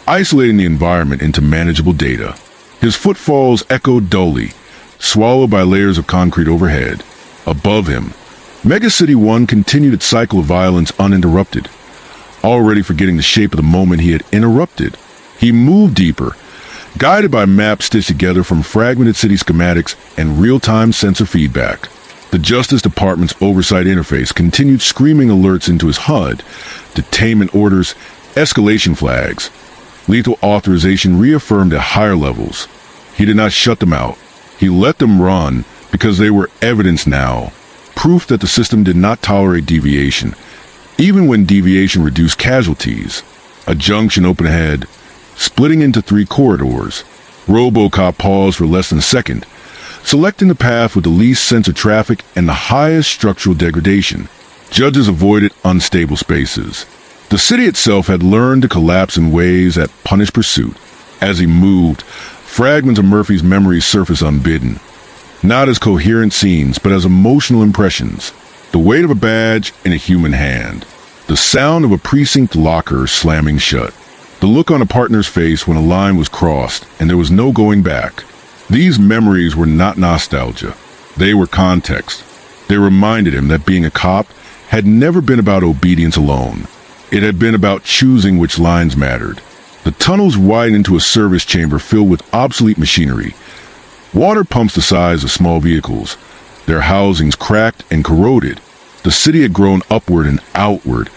isolating the environment into manageable data. His footfalls echoed dully, swallowed by layers of concrete overhead. Above him, Megacity 1 continued its cycle of violence uninterrupted, already forgetting the shape of the moment he had interrupted. He moved deeper, guided by maps stitched together from fragmented city schematics and real-time sensor feedback. The Justice Department's oversight interface continued screaming alerts into his HUD, detainment orders, escalation flags. Lethal authorization reaffirmed at higher levels. He did not shut them out. He let them run because they were evidence now, proof that the system did not tolerate deviation, even when deviation reduced casualties. A junction opened ahead, splitting into 3 corridors. RoboCop paused for less than a second, selecting the path with the least sensor traffic and the highest structural degradation. Judges avoided unstable spaces. The city itself had learned to collapse in ways that punished pursuit. As he moved, fragments of Murphy's memories surfaced unbidden, not as coherent scenes, but as emotional impressions. The weight of a badge in a human hand, the sound of a precinct locker slamming shut, the look on a partner's face when a line was crossed and there was no going back. These memories were not nostalgia. They were context. They reminded him that being a cop had never been about obedience alone. It had been about choosing which lines mattered. The tunnels widened into a service chamber filled with obsolete machinery. Water pumps the size of small vehicles, their housings cracked and corroded. The city had grown upward and outward,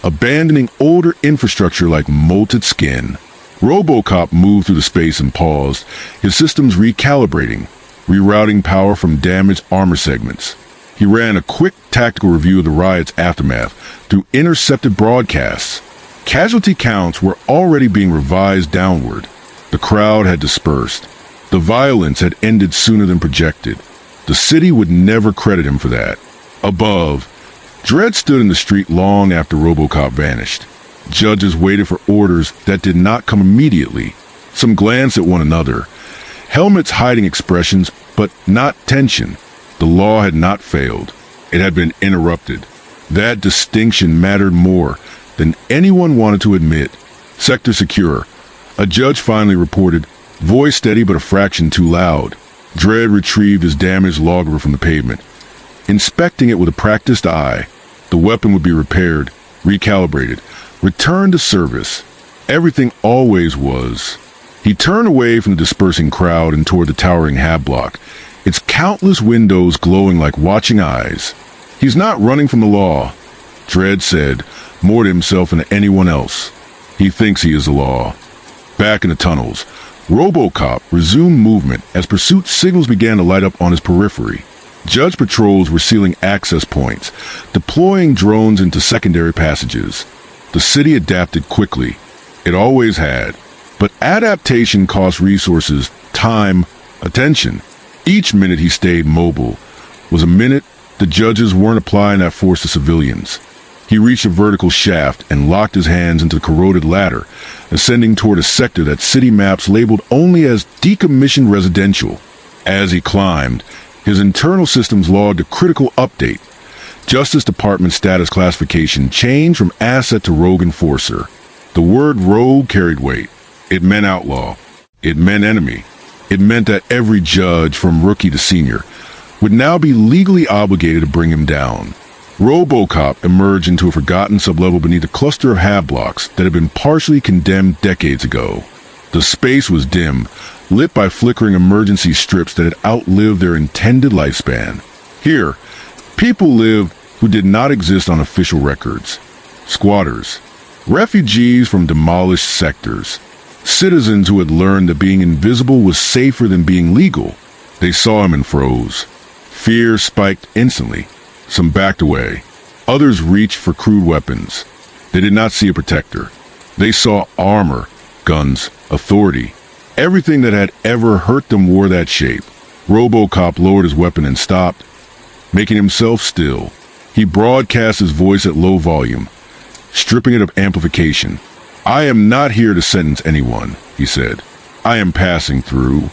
abandoning older infrastructure like molted skin. RoboCop moved through the space and paused, his systems recalibrating, rerouting power from damaged armor segments. He ran a quick tactical review of the riot's aftermath through intercepted broadcasts. Casualty counts were already being revised downward. The crowd had dispersed. The violence had ended sooner than projected. The city would never credit him for that. Above, Dredd stood in the street long after RoboCop vanished. Judges waited for orders that did not come immediately. Some glanced at one another, helmets hiding expressions, but not tension. The law had not failed. It had been interrupted. That distinction mattered more than anyone wanted to admit. Sector secure. A judge finally reported, voice steady but a fraction too loud. Dredd retrieved his damaged logger from the pavement. Inspecting it with a practiced eye, the weapon would be repaired, recalibrated, returned to service. Everything always was. He turned away from the dispersing crowd and toward the towering hab block, its countless windows glowing like watching eyes. He's not running from the law, Dredd said, more to himself than to anyone else. He thinks he is the law. Back in the tunnels, RoboCop resumed movement as pursuit signals began to light up on his periphery. Judge patrols were sealing access points, deploying drones into secondary passages. The city adapted quickly. It always had. But adaptation cost resources, time, attention. Each minute he stayed mobile was a minute the judges weren't applying that force to civilians. He reached a vertical shaft and locked his hands into the corroded ladder, ascending toward a sector that city maps labeled only as decommissioned residential. As he climbed, his internal systems logged a critical update. Justice Department status classification changed from asset to rogue enforcer. The word rogue carried weight. It meant outlaw. It meant enemy. It meant that every judge, from rookie to senior, would now be legally obligated to bring him down. RoboCop emerged into a forgotten sublevel beneath a cluster of hab blocks that had been partially condemned decades ago. The space was dim, lit by flickering emergency strips that had outlived their intended lifespan. Here, people lived who did not exist on official records. Squatters, refugees from demolished sectors, citizens who had learned that being invisible was safer than being legal. They saw him and froze. Fear spiked instantly. Some backed away. Others reached for crude weapons. They did not see a protector. They saw armor, guns, authority. Everything that had ever hurt them wore that shape. RoboCop lowered his weapon and stopped, making himself still. He broadcast his voice at low volume, stripping it of amplification. "I am not here to sentence anyone," he said. "I am passing through."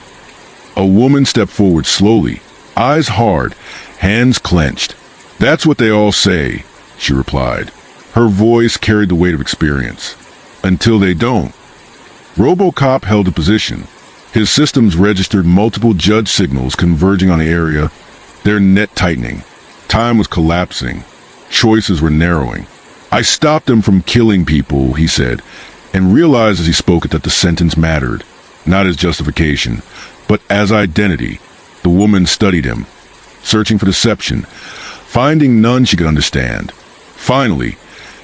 A woman stepped forward slowly, eyes hard, hands clenched. "That's what they all say," she replied. Her voice carried the weight of experience. "Until they don't." RoboCop held a position. His systems registered multiple judge signals converging on the area, their net tightening. Time was collapsing. Choices were narrowing. "I stopped them from killing people," he said, and realized as he spoke it that the sentence mattered, not as justification, but as identity. The woman studied him, searching for deception, finding none she could understand. Finally,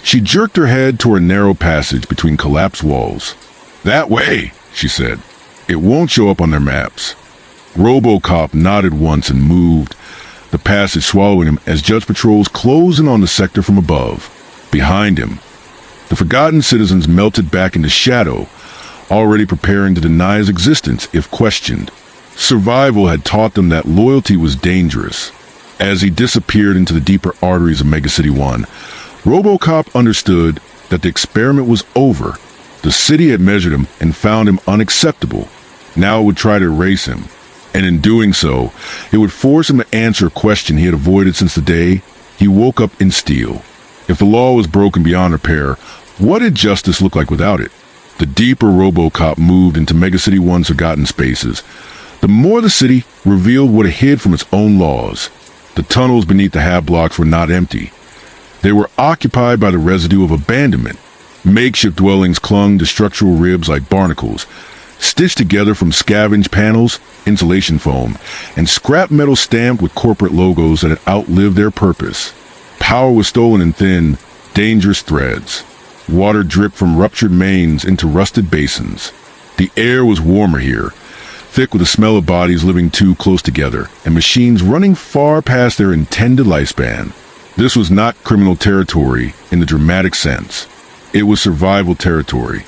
she jerked her head toward a narrow passage between collapsed walls. "That way," she said. "It won't show up on their maps." RoboCop nodded once and moved, the passage swallowing him as judge patrols closed in on the sector from above. Behind him, the forgotten citizens melted back into shadow, already preparing to deny his existence if questioned. Survival had taught them that loyalty was dangerous. As he disappeared into the deeper arteries of Megacity 1, RoboCop understood that the experiment was over. The city had measured him and found him unacceptable. Now it would try to erase him. And in doing so, it would force him to answer a question he had avoided since the day he woke up in steel. If the law was broken beyond repair, what did justice look like without it? The deeper RoboCop moved into Megacity 1's forgotten spaces, the more the city revealed what it hid from its own laws. The tunnels beneath the hab blocks were not empty. They were occupied by the residue of abandonment. Makeshift dwellings clung to structural ribs like barnacles, stitched together from scavenged panels, insulation foam, and scrap metal stamped with corporate logos that had outlived their purpose. Power was stolen in thin, dangerous threads. Water dripped from ruptured mains into rusted basins. The air was warmer here, thick with the smell of bodies living too close together, and machines running far past their intended lifespan. This was not criminal territory in the dramatic sense. It was survival territory,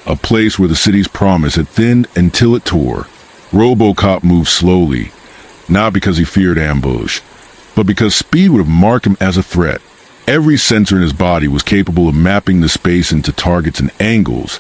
a place where the city's promise had thinned until it tore. RoboCop moved slowly, not because he feared ambush, but because speed would have marked him as a threat. Every sensor in his body was capable of mapping the space into targets and angles,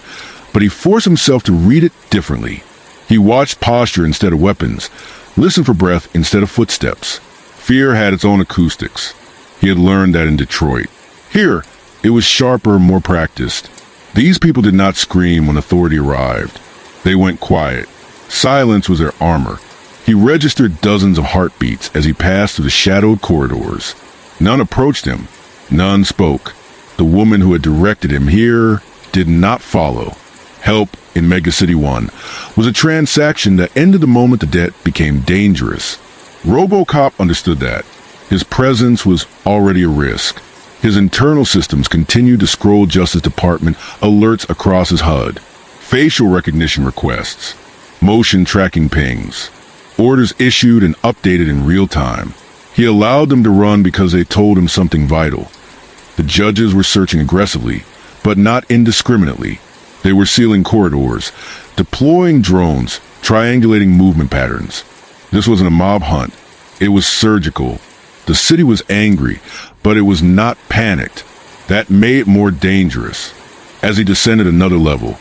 but he forced himself to read it differently. He watched posture instead of weapons, listened for breath instead of footsteps. Fear had its own acoustics. He had learned that in Detroit. Here, it was sharper, more practiced. These people did not scream when authority arrived. They went quiet. Silence was their armor. He registered dozens of heartbeats as he passed through the shadowed corridors. None approached him. None spoke. The woman who had directed him here did not follow. Help in Megacity 1 was a transaction that ended the moment the debt became dangerous. RoboCop understood that. His presence was already a risk. His internal systems continued to scroll Justice Department alerts across his HUD. Facial recognition requests, motion tracking pings, orders issued and updated in real time. He allowed them to run because they told him something vital. The judges were searching aggressively, but not indiscriminately. They were sealing corridors, deploying drones, triangulating movement patterns. This wasn't a mob hunt. It was surgical. The city was angry, but it was not panicked. That made it more dangerous. As he descended another level,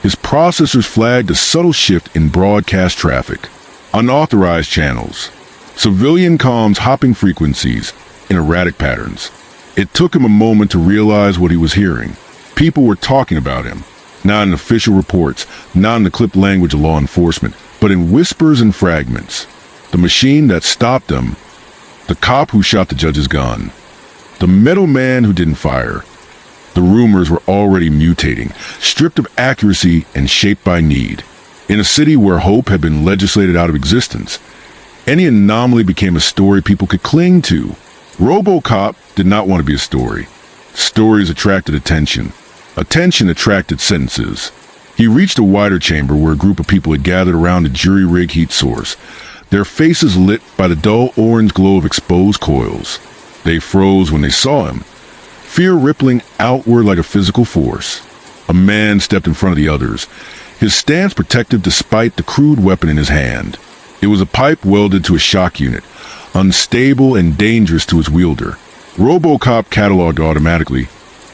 his processors flagged a subtle shift in broadcast traffic. Unauthorized channels, civilian comms hopping frequencies in erratic patterns. It took him a moment to realize what he was hearing. People were talking about him, not in official reports, not in the clipped language of law enforcement, but in whispers and fragments. The machine that stopped them, the cop who shot the judge's gun, the metal man who didn't fire. The rumors were already mutating, stripped of accuracy and shaped by need. In a city where hope had been legislated out of existence, any anomaly became a story people could cling to. RoboCop did not want to be a story. Stories attracted attention. Attention attracted sentences. He reached a wider chamber where a group of people had gathered around a jury-rig heat source, their faces lit by the dull orange glow of exposed coils. They froze when they saw him, fear rippling outward like a physical force. A man stepped in front of the others, his stance protective despite the crude weapon in his hand. It was a pipe welded to a shock unit, unstable and dangerous to its wielder. RoboCop cataloged automatically,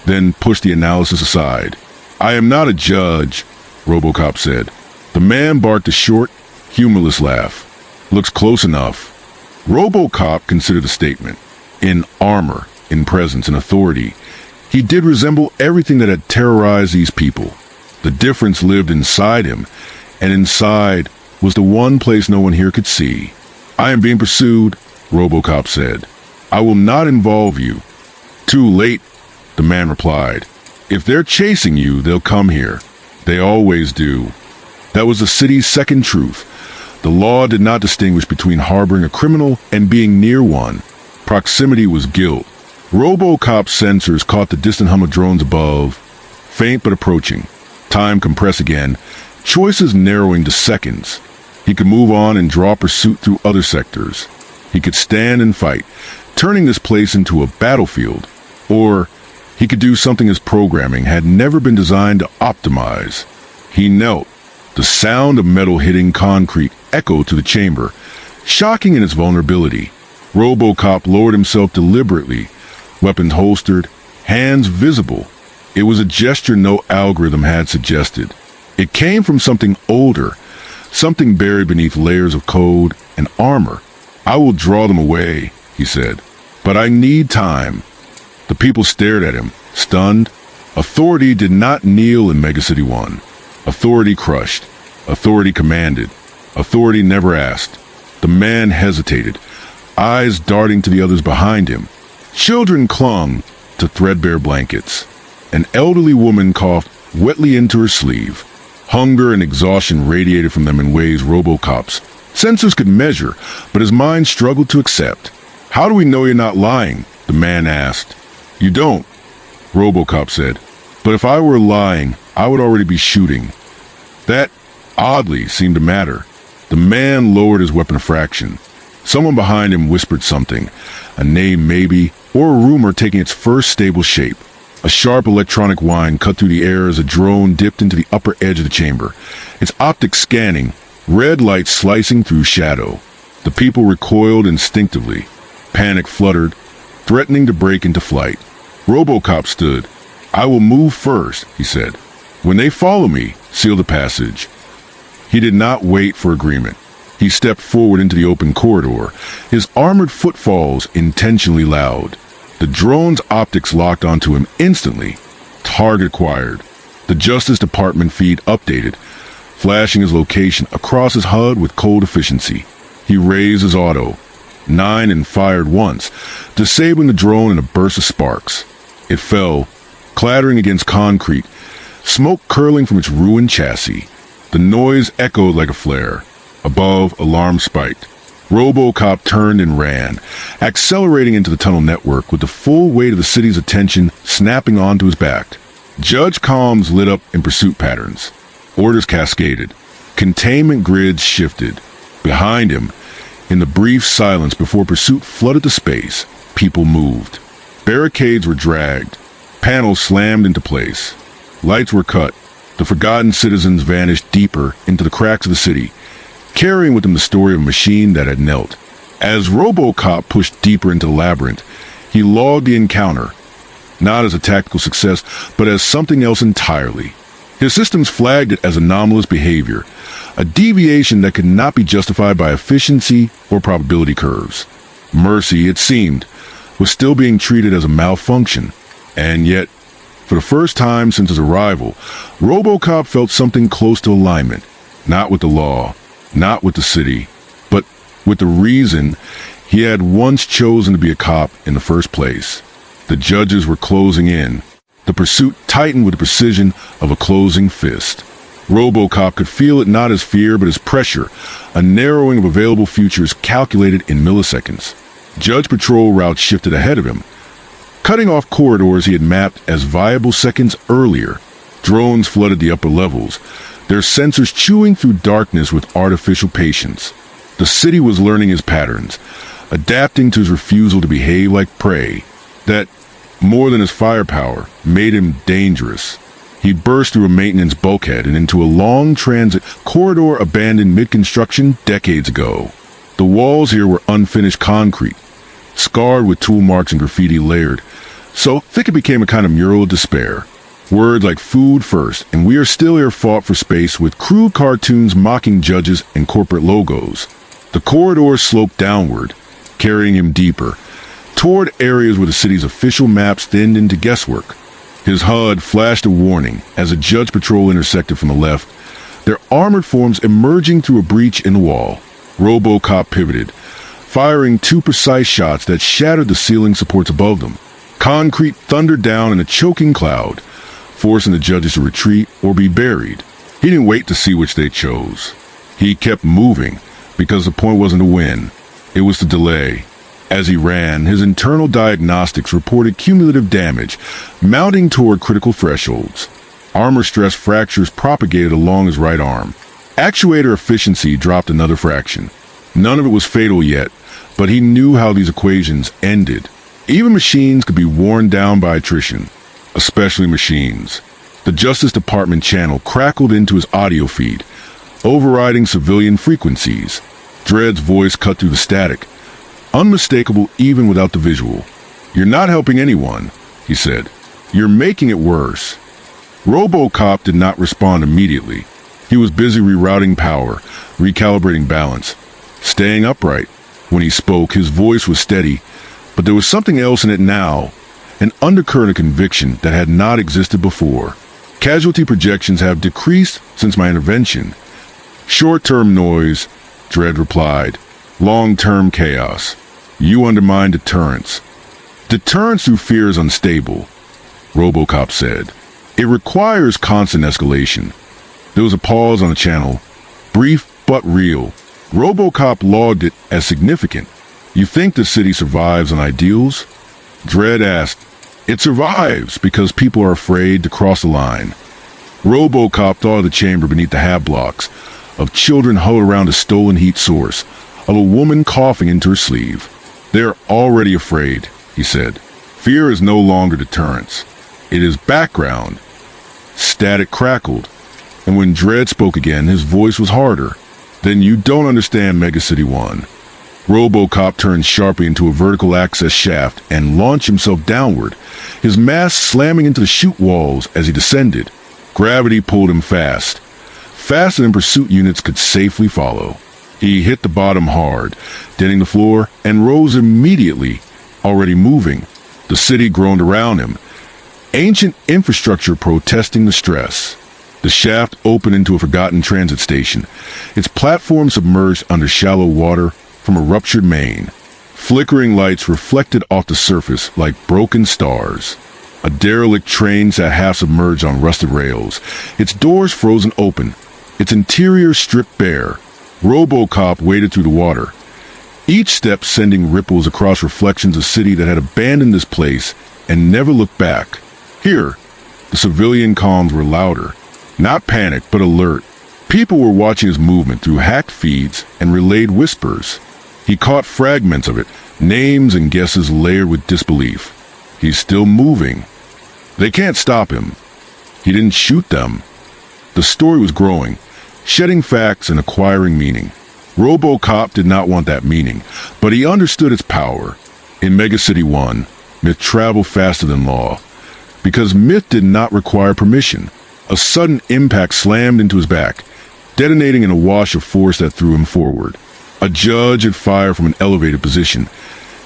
then pushed the analysis aside. "I am not a judge," RoboCop said. The man barked a short, humorless laugh. "Looks close enough." RoboCop considered the statement. In armor, in presence, in authority, he did resemble everything that had terrorized these people. The difference lived inside him, and inside was the one place no one here could see. "I am being pursued," RoboCop said. "I will not involve you." "Too late," the man replied. "If they're chasing you, they'll come here. They always do." That was the city's second truth. The law did not distinguish between harboring a criminal and being near one. Proximity was guilt. RoboCop's sensors caught the distant hum of drones above, faint but approaching. Time compressed again, choices narrowing to seconds. He could move on and draw pursuit through other sectors. He could stand and fight, turning this place into a battlefield. Or he could do something his programming had never been designed to optimize. He knelt. The sound of metal hitting concrete echoed through the chamber, shocking in its vulnerability. RoboCop lowered himself deliberately, weapons holstered, hands visible. It was a gesture no algorithm had suggested. It came from something older, something buried beneath layers of code and armor. "I will draw them away," he said. "But I need time." The people stared at him, stunned. Authority did not kneel in Megacity 1. Authority crushed. Authority commanded. Authority never asked. The man hesitated, eyes darting to the others behind him. Children clung to threadbare blankets. An elderly woman coughed wetly into her sleeve. Hunger and exhaustion radiated from them in ways RoboCop's sensors could measure, but his mind struggled to accept. "How do we know you're not lying?" the man asked. "You don't," RoboCop said. "But if I were lying, I would already be shooting." That, oddly, seemed to matter. The man lowered his weapon a fraction. Someone behind him whispered something, a name maybe, or a rumor taking its first stable shape. A sharp electronic whine cut through the air as a drone dipped into the upper edge of the chamber, its optics scanning, red light slicing through shadow. The people recoiled instinctively. Panic fluttered, threatening to break into flight. RoboCop stood. "I will move first," he said. "When they follow me, seal the passage." He did not wait for agreement. He stepped forward into the open corridor, his armored footfalls intentionally loud. The drone's optics locked onto him instantly. Target acquired. The Justice Department feed updated, flashing his location across his HUD with cold efficiency. He raised his auto, 9 and fired once, disabling the drone in a burst of sparks. It fell, clattering against concrete, smoke curling from its ruined chassis. The noise echoed like a flare. Above, alarm spiked. RoboCop turned and ran, accelerating into the tunnel network with the full weight of the city's attention snapping onto his back. Judge comms lit up in pursuit patterns. Orders cascaded. Containment grids shifted. Behind him, in the brief silence before pursuit flooded the space, people moved. Barricades were dragged. Panels slammed into place. Lights were cut. The forgotten citizens vanished deeper into the cracks of the city, carrying with them the story of a machine that had knelt. As RoboCop pushed deeper into the labyrinth, he logged the encounter, not as a tactical success, but as something else entirely. His systems flagged it as anomalous behavior, a deviation that could not be justified by efficiency or probability curves. Mercy, it seemed, was still being treated as a malfunction, and yet, for the first time since his arrival, RoboCop felt something close to alignment, not with the law, not with the city, but with the reason he had once chosen to be a cop in the first place. The judges were closing in. The pursuit tightened with the precision of a closing fist. RoboCop could feel it not as fear but as pressure, a narrowing of available futures calculated in milliseconds. Judge Patrol routes shifted ahead of him, cutting off corridors he had mapped as viable seconds earlier. Drones flooded the upper levels, their sensors chewing through darkness with artificial patience. The city was learning his patterns, adapting to his refusal to behave like prey. That, more than his firepower, made him dangerous. He burst through a maintenance bulkhead and into a long transit corridor abandoned mid-construction decades ago. The walls here were unfinished concrete, scarred with tool marks and graffiti layered, so thick it became a kind of mural of despair. Words like food first and we are still here fought for space with crude cartoons mocking judges and corporate logos. The corridor sloped downward, carrying him deeper, toward areas where the city's official maps thinned into guesswork. His HUD flashed a warning as a Judge Patrol intersected from the left, their armored forms emerging through a breach in the wall. RoboCop pivoted, firing 2 precise shots that shattered the ceiling supports above them. Concrete thundered down in a choking cloud, forcing the judges to retreat or be buried. He didn't wait to see which they chose. He kept moving, because the point wasn't to win. It was to delay. As he ran, his internal diagnostics reported cumulative damage, mounting toward critical thresholds. Armor stress fractures propagated along his right arm. Actuator efficiency dropped another fraction. None of it was fatal yet, but he knew how these equations ended. Even machines could be worn down by attrition, especially machines. The Justice Department channel crackled into his audio feed, overriding civilian frequencies. Dredd's voice cut through the static, unmistakable even without the visual. "You're not helping anyone," he said. "You're making it worse." RoboCop did not respond immediately. He was busy rerouting power, recalibrating balance, staying upright. When he spoke, his voice was steady, but there was something else in it now, an undercurrent of conviction that had not existed before. "Casualty projections have decreased since my intervention." "Short-term noise," Dredd replied. "Long-term chaos. You undermine deterrence." "Deterrence through fear is unstable," RoboCop said. "It requires constant escalation." There was a pause on the channel, brief but real. RoboCop logged it as significant. "You think the city survives on ideals?" Dredd asked. "It survives because people are afraid to cross the line." RoboCop thought of the chamber beneath the hab blocks, of children huddled around a stolen heat source, of a woman coughing into her sleeve. "They're already afraid," he said. "Fear is no longer deterrence. It is background." Static crackled, and when Dredd spoke again, his voice was harder. "Then you don't understand Megacity 1. RoboCop turned sharply into a vertical access shaft and launched himself downward, his mass slamming into the chute walls as he descended. Gravity pulled him fast, faster than pursuit units could safely follow. He hit the bottom hard, denting the floor, and rose immediately, already moving. The city groaned around him, ancient infrastructure protesting the stress. The shaft opened into a forgotten transit station, its platform submerged under shallow water from a ruptured main. Flickering lights reflected off the surface like broken stars. A derelict train sat half-submerged on rusted rails, its doors frozen open, its interior stripped bare. RoboCop waded through the water, each step sending ripples across reflections of a city that had abandoned this place and never looked back. Here, the civilian comms were louder, not panic but alert. People were watching his movement through hacked feeds and relayed whispers. He caught fragments of it, names and guesses layered with disbelief. He's still moving. They can't stop him. He didn't shoot them. The story was growing, shedding facts and acquiring meaning. RoboCop did not want that meaning, but he understood its power. In Megacity 1, myth traveled faster than law, because myth did not require permission. A sudden impact slammed into his back, detonating in a wash of force that threw him forward. A judge had fired from an elevated position,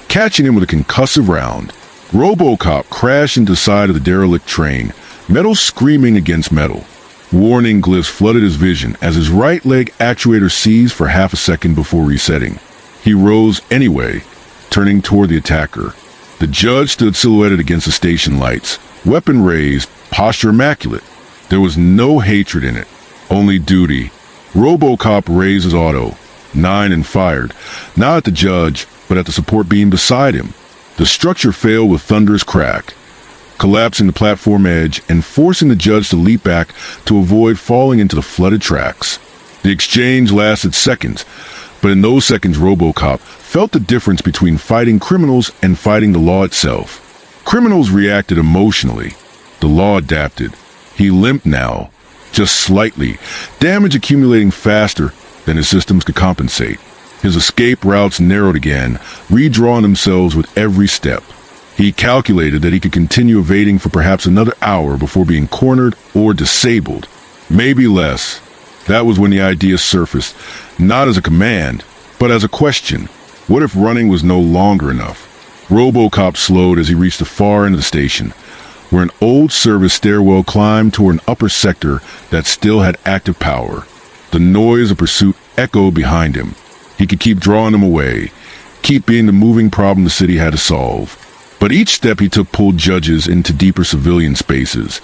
catching him with a concussive round. RoboCop crashed into the side of the derelict train, metal screaming against metal. Warning glyphs flooded his vision as his right leg actuator seized for half a second before resetting. He rose anyway, turning toward the attacker. The judge stood silhouetted against the station lights, weapon raised, posture immaculate. There was no hatred in it, Only duty. RoboCop raised his auto, 9 and fired, not at the judge, but at the support beam beside him. The structure failed with thunderous crack, collapsing the platform edge and forcing the judge to leap back to avoid falling into the flooded tracks. The exchange lasted seconds, but in those seconds RoboCop felt the difference between fighting criminals and fighting the law itself. Criminals reacted emotionally. The law adapted. He limped now, just slightly, damage accumulating faster than his systems could compensate. His escape routes narrowed again, redrawing themselves with every step. He calculated that he could continue evading for perhaps another hour before being cornered or disabled. Maybe less. That was when the idea surfaced, not as a command, but as a question. What if running was no longer enough? RoboCop slowed as he reached the far end of the station, where an old service stairwell climbed toward an upper sector that still had active power. The noise of pursuit echoed behind him. He could keep drawing them away, keep being the moving problem the city had to solve. But each step he took pulled judges into deeper civilian spaces,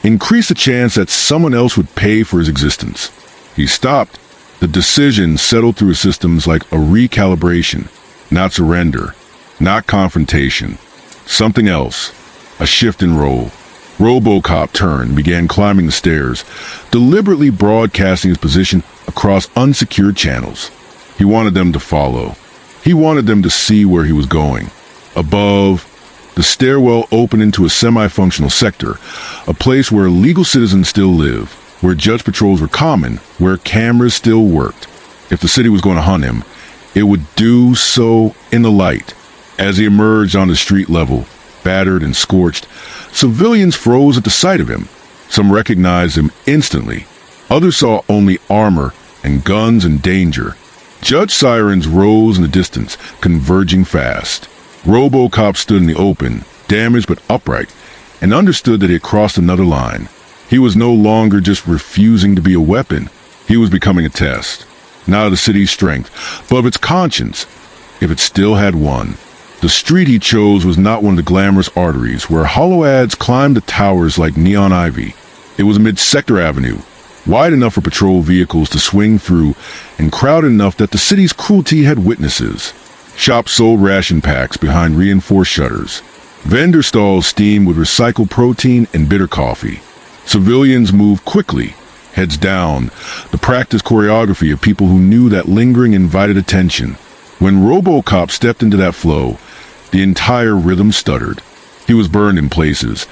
increased the chance that someone else would pay for his existence. He stopped. The decision settled through his systems like a recalibration, not surrender, not confrontation. Something else, a shift in role. RoboCop turned and began climbing the stairs, deliberately broadcasting his position across unsecured channels. He wanted them to follow. He wanted them to see where he was going. Above, the stairwell opened into a semi-functional sector, a place where legal citizens still live, where judge patrols were common, where cameras still worked. If the city was going to hunt him, it would do so in the light. As he emerged on the street level, battered and scorched, civilians froze at the sight of him. Some recognized him instantly. Others saw only armor and guns and danger. Judge sirens rose in the distance, converging fast. RoboCop stood in the open, damaged but upright, and understood that he had crossed another line. He was no longer just refusing to be a weapon. He was becoming a test, not of the city's strength, but of its conscience, if it still had one. The street he chose was not one of the glamorous arteries where hollow ads climbed the towers like neon ivy. It was a mid-sector avenue, wide enough for patrol vehicles to swing through and crowded enough that the city's cruelty had witnesses. Shops sold ration packs behind reinforced shutters. Vendor stalls steamed with recycled protein and bitter coffee. Civilians moved quickly, heads down, the practiced choreography of people who knew that lingering invited attention. When RoboCop stepped into that flow, the entire rhythm stuttered. He was burned in places,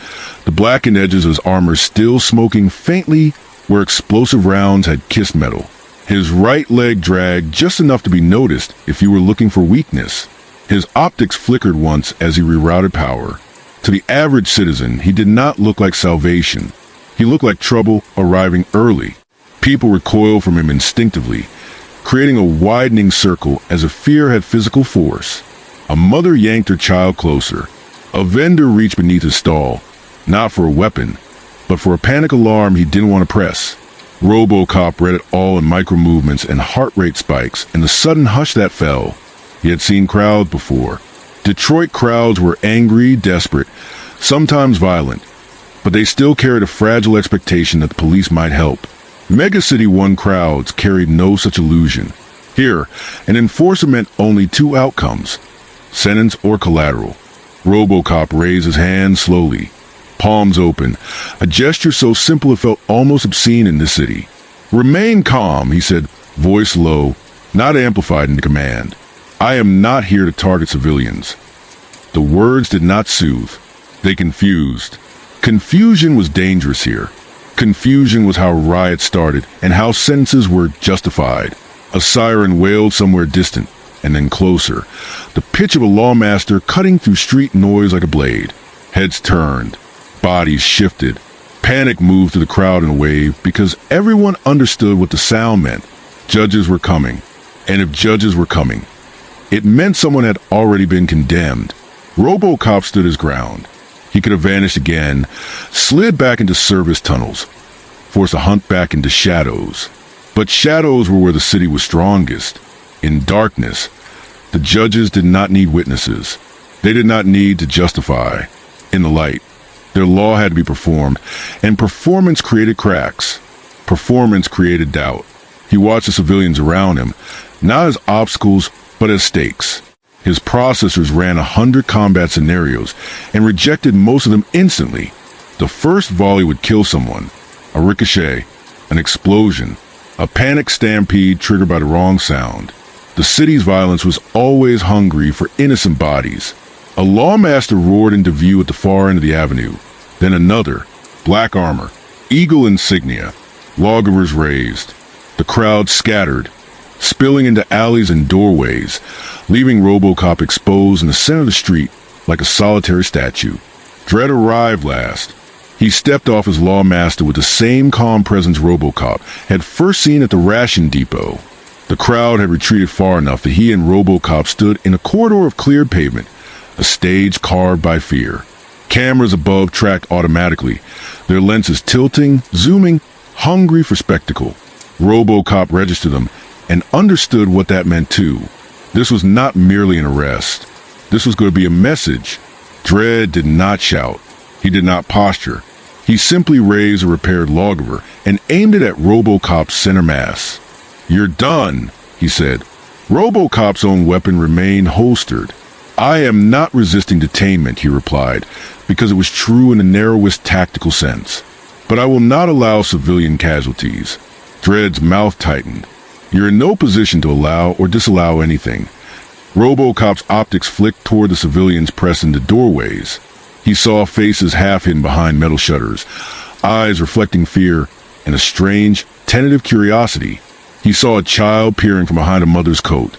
the blackened edges of his armor still smoking faintly where explosive rounds had kissed metal. His right leg dragged just enough to be noticed if you were looking for weakness. His optics flickered once as he rerouted power. To the average citizen, he did not look like salvation. He looked like trouble arriving early. People recoiled from him instinctively, creating a widening circle as if fear had physical force. A mother yanked her child closer. A vendor reached beneath his stall, not for a weapon, but for a panic alarm he didn't want to press. RoboCop read it all in micro-movements and heart rate spikes and the sudden hush that fell. He had seen crowds before. Detroit crowds were angry, desperate, sometimes violent, but they still carried a fragile expectation that the police might help. Megacity 1 crowds carried no such illusion. Here, an enforcer meant only 2 outcomes, sentence or collateral. RoboCop raised his hand slowly, palms open, a gesture so simple it felt almost obscene in this city. "Remain calm," he said, voice low, not amplified into command. "I am not here to target civilians." The words did not soothe. They confused. Confusion was dangerous here. Confusion was how riots started and how sentences were justified. A siren wailed somewhere distant, and then closer, the pitch of a lawmaster cutting through street noise like a blade. Heads turned. Bodies shifted. Panic moved through the crowd in a wave because everyone understood what the sound meant. Judges were coming. And if judges were coming, it meant someone had already been condemned. RoboCop stood his ground. He could have vanished again, slid back into service tunnels, forced a hunt back into shadows. But shadows were where the city was strongest. In darkness, the judges did not need witnesses. They did not need to justify. In the light, their law had to be performed, and performance created cracks. Performance created doubt. He watched the civilians around him, not as obstacles, but as stakes. His processors ran 100 combat scenarios and rejected most of them instantly. The first volley would kill someone, a ricochet, an explosion, a panic stampede triggered by the wrong sound. The city's violence was always hungry for innocent bodies. A lawmaster roared into view at the far end of the avenue. Then another, black armor, eagle insignia, lawgivers raised. The crowd scattered, spilling into alleys and doorways, leaving RoboCop exposed in the center of the street like a solitary statue. Dredd arrived last. He stepped off as lawmaster with the same calm presence RoboCop had first seen at the ration depot. The crowd had retreated far enough that he and RoboCop stood in a corridor of cleared pavement, a stage carved by fear. Cameras above tracked automatically, their lenses tilting, zooming, hungry for spectacle. RoboCop registered them and understood what that meant too. This was not merely an arrest. This was going to be a message. Dredd did not shout. He did not posture. He simply raised a repaired lawgiver and aimed it at RoboCop's center mass. "You're done," he said. RoboCop's own weapon remained holstered. "I am not resisting detainment," he replied, because it was true in the narrowest tactical sense. "But I will not allow civilian casualties." Dredd's mouth tightened. "You're in no position to allow or disallow anything." RoboCop's optics flicked toward the civilians pressed into doorways. He saw faces half hidden behind metal shutters, eyes reflecting fear and a strange, tentative curiosity. He saw a child peering from behind a mother's coat,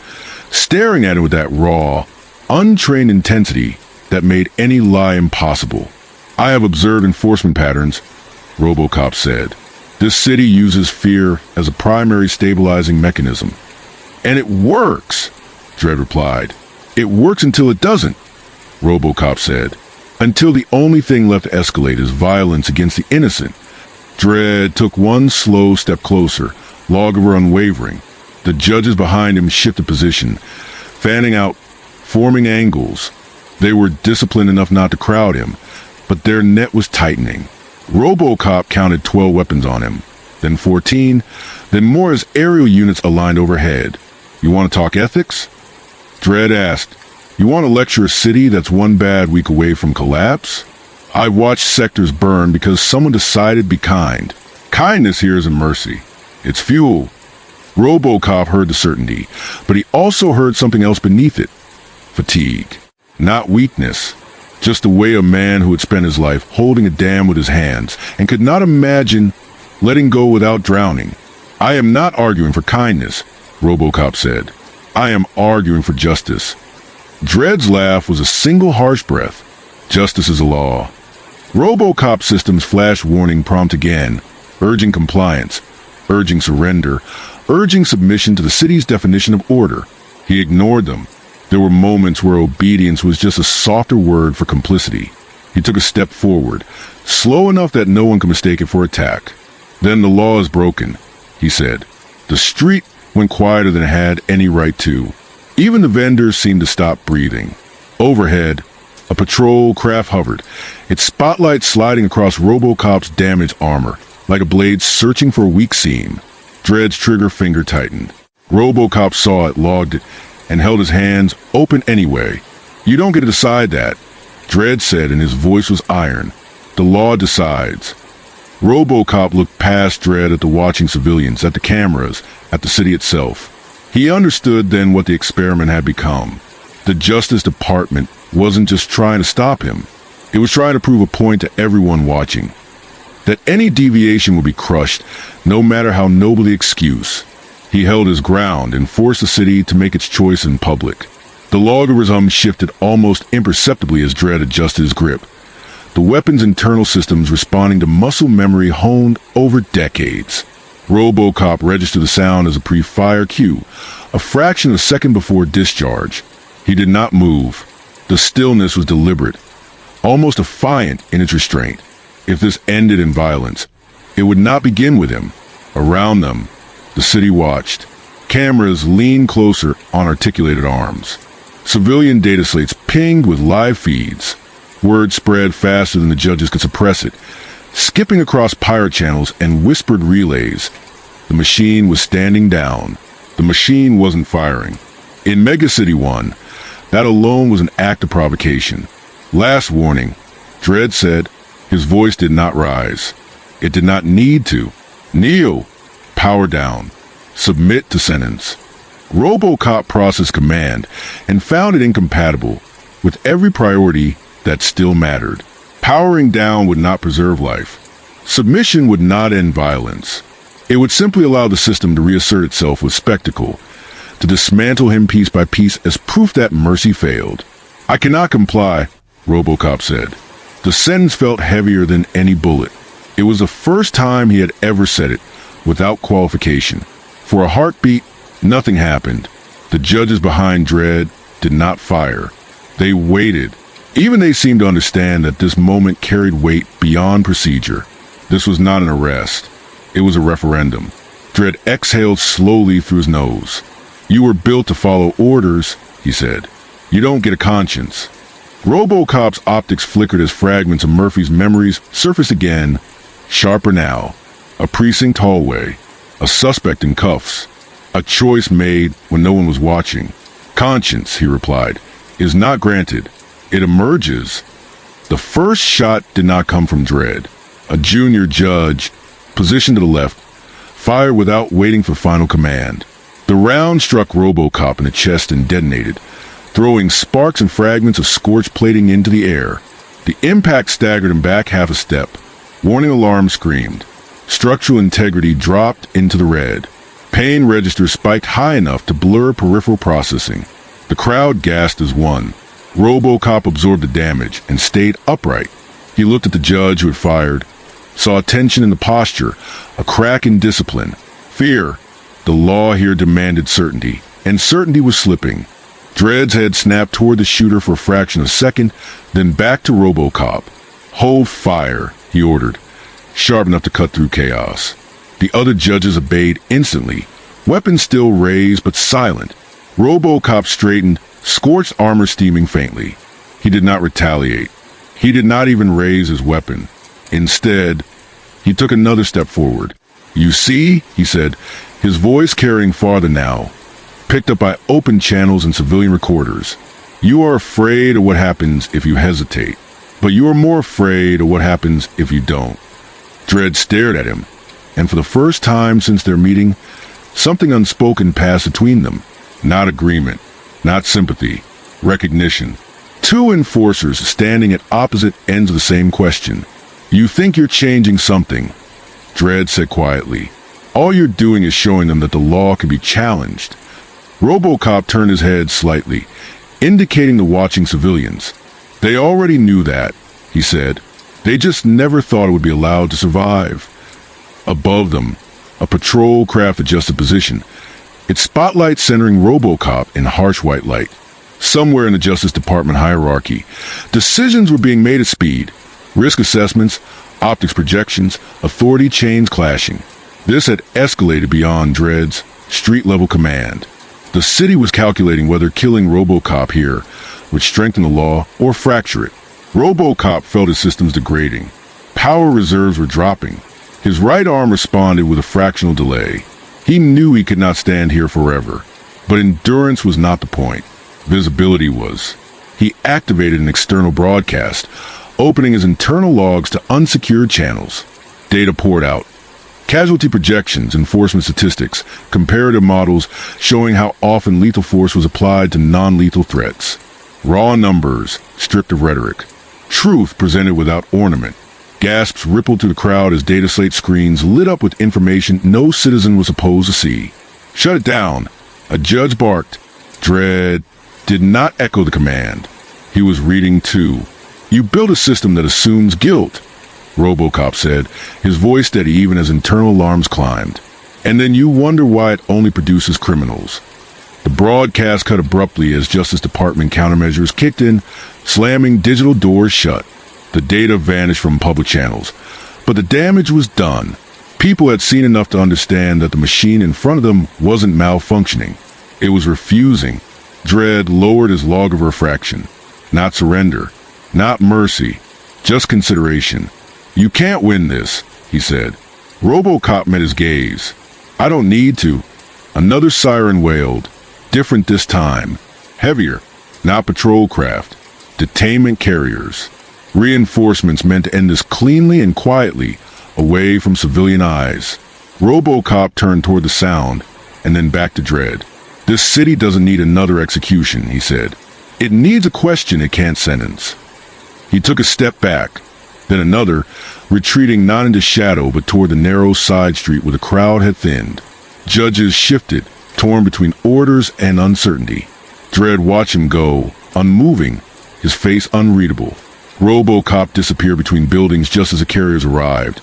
staring at him with that raw, untrained intensity that made any lie impossible. "I have observed enforcement patterns," RoboCop said. "This city uses fear as a primary stabilizing mechanism." "And it works," Dredd replied. "It works until it doesn't," RoboCop said. "Until the only thing left to escalate is violence against the innocent." Dredd took one slow step closer, lawgiver unwavering. The judges behind him shifted position, fanning out, forming angles. They were disciplined enough not to crowd him, but their net was tightening. RoboCop counted 12 weapons on him, then 14, then more as aerial units aligned overhead. "You want to talk ethics?" Dredd asked. "You want to lecture a city that's one bad week away from collapse?" "I watched sectors burn because someone decided to be kind. Kindness here isn't mercy. It's fuel." RoboCop heard the certainty, but he also heard something else beneath it. Fatigue. Not weakness. Just the way a man who had spent his life holding a dam with his hands and could not imagine letting go without drowning. "I am not arguing for kindness," RoboCop said. "I am arguing for justice." Dredd's laugh was a single harsh breath. "Justice is a law." RoboCop systems flash warning prompt again, urging compliance, urging surrender, urging submission to the city's definition of order. He ignored them. There were moments where obedience was just a softer word for complicity. He took a step forward, slow enough that no one could mistake it for attack. "Then the law is broken," he said. The street went quieter than it had any right to. Even the vendors seemed to stop breathing. Overhead, a patrol craft hovered, its spotlight sliding across RoboCop's damaged armor, like a blade searching for a weak seam. Dredd's trigger finger tightened. RoboCop saw it, logged it, and held his hands open anyway. "You don't get to decide that," Dredd said, and his voice was iron. "The law decides." RoboCop looked past Dredd at the watching civilians, at the cameras, at the city itself. He understood then what the experiment had become. The Justice Department wasn't just trying to stop him. It was trying to prove a point to everyone watching. That any deviation would be crushed, no matter how noble the excuse. He held his ground and forced the city to make its choice in public. The lawgiver's hum shifted almost imperceptibly as Dredd adjusted his grip. The weapon's internal systems responding to muscle memory honed over decades. RoboCop registered the sound as a pre-fire cue, a fraction of a second before discharge. He did not move. The stillness was deliberate, almost defiant in its restraint. If this ended in violence, it would not begin with him. Around them, the city watched. Cameras leaned closer on articulated arms. Civilian data slates pinged with live feeds. Word spread faster than the judges could suppress it. skipping across pirate channels and whispered relays. The machine was standing down. The machine wasn't firing. In Mega City 1, that alone was an act of provocation. Last warning, Dredd said. His voice did not rise. It did not need to. Kneel. Power down. Submit to sentence. RoboCop processed command and found it incompatible with every priority that still mattered. Powering down would not preserve life. Submission would not end violence. It would simply allow the system to reassert itself with spectacle, to dismantle him piece by piece as proof that mercy failed. I cannot comply, RoboCop said. The sentence felt heavier than any bullet. It was the first time he had ever said it, without qualification. For a heartbeat, nothing happened. The judges behind Dredd did not fire. They waited. Even they seemed to understand that this moment carried weight beyond procedure. This was not an arrest. It was a referendum. Dredd exhaled slowly through his nose. You were built to follow orders, he said. You don't get a conscience. RoboCop's optics flickered as fragments of Murphy's memories surfaced again, sharper now. A precinct hallway. A suspect in cuffs. A choice made when no one was watching. Conscience, he replied, is not granted. It emerges. The first shot did not come from Dredd. A junior judge, positioned to the left, fired without waiting for final command. The round struck RoboCop in the chest and detonated, throwing sparks and fragments of scorched plating into the air. The impact staggered him back half a step. Warning alarm screamed. Structural integrity dropped into the red. Pain registers spiked high enough to blur peripheral processing. The crowd gasped as one. RoboCop absorbed the damage and stayed upright. He looked at the judge who had fired, saw tension in the posture, a crack in discipline. Fear. The law here demanded certainty, and certainty was slipping. Dredd's head snapped toward the shooter for a fraction of a second, then back to RoboCop. Hold fire, he ordered, sharp enough to cut through chaos. The other judges obeyed instantly, weapons still raised but silent. RoboCop straightened, scorched armor steaming faintly. He did not retaliate. He did not even raise his weapon. Instead, he took another step forward. You see, he said, his voice carrying farther now, picked up by open channels and civilian recorders. You are afraid of what happens if you hesitate, but you are more afraid of what happens if you don't. Dredd stared at him, and for the first time since their meeting, something unspoken passed between them. Not agreement, not sympathy, recognition. Two enforcers standing at opposite ends of the same question. You think you're changing something, Dredd said quietly. All you're doing is showing them that the law can be challenged. RoboCop turned his head slightly, indicating the watching civilians. They already knew that, he said. They just never thought it would be allowed to survive. Above them, a patrol craft adjusted position, its spotlight centering RoboCop in harsh white light. Somewhere in the Justice Department hierarchy, decisions were being made at speed. Risk assessments, optics projections, authority chains clashing. This had escalated beyond Dredd's street-level command. The city was calculating whether killing RoboCop here would strengthen the law or fracture it. RoboCop felt his systems degrading. Power reserves were dropping. His right arm responded with a fractional delay. He knew he could not stand here forever, but endurance was not the point. Visibility was. He activated an external broadcast, opening his internal logs to unsecured channels. Data poured out. Casualty projections, enforcement statistics, comparative models showing how often lethal force was applied to non-lethal threats. Raw numbers, stripped of rhetoric. Truth presented without ornament. Gasps rippled through the crowd as data slate screens lit up with information no citizen was supposed to see. Shut it down. A judge barked. Dredd did not echo the command. He was reading too. You build a system that assumes guilt, RoboCop said, his voice steady even as internal alarms climbed. And then you wonder why it only produces criminals. The broadcast cut abruptly as Justice Department countermeasures kicked in, slamming digital doors shut. The data vanished from public channels, but the damage was done. People had seen enough to understand that the machine in front of them wasn't malfunctioning. It was refusing. Dredd lowered his log of refraction. Not surrender. Not mercy. Just consideration. "You can't win this," he said. RoboCop met his gaze. "I don't need to." Another siren wailed, different this time, heavier, not patrol craft, detainment carriers. Reinforcements meant to end this cleanly and quietly, away from civilian eyes. RoboCop turned toward the sound, and then back to Dredd. "This city doesn't need another execution," he said. "It needs a question it can't sentence." He took a step back, then another, retreating not into shadow but toward the narrow side street where the crowd had thinned. Judges shifted, torn between orders and uncertainty. Dredd watched him go, unmoving, his face unreadable. RoboCop disappeared between buildings just as the carriers arrived.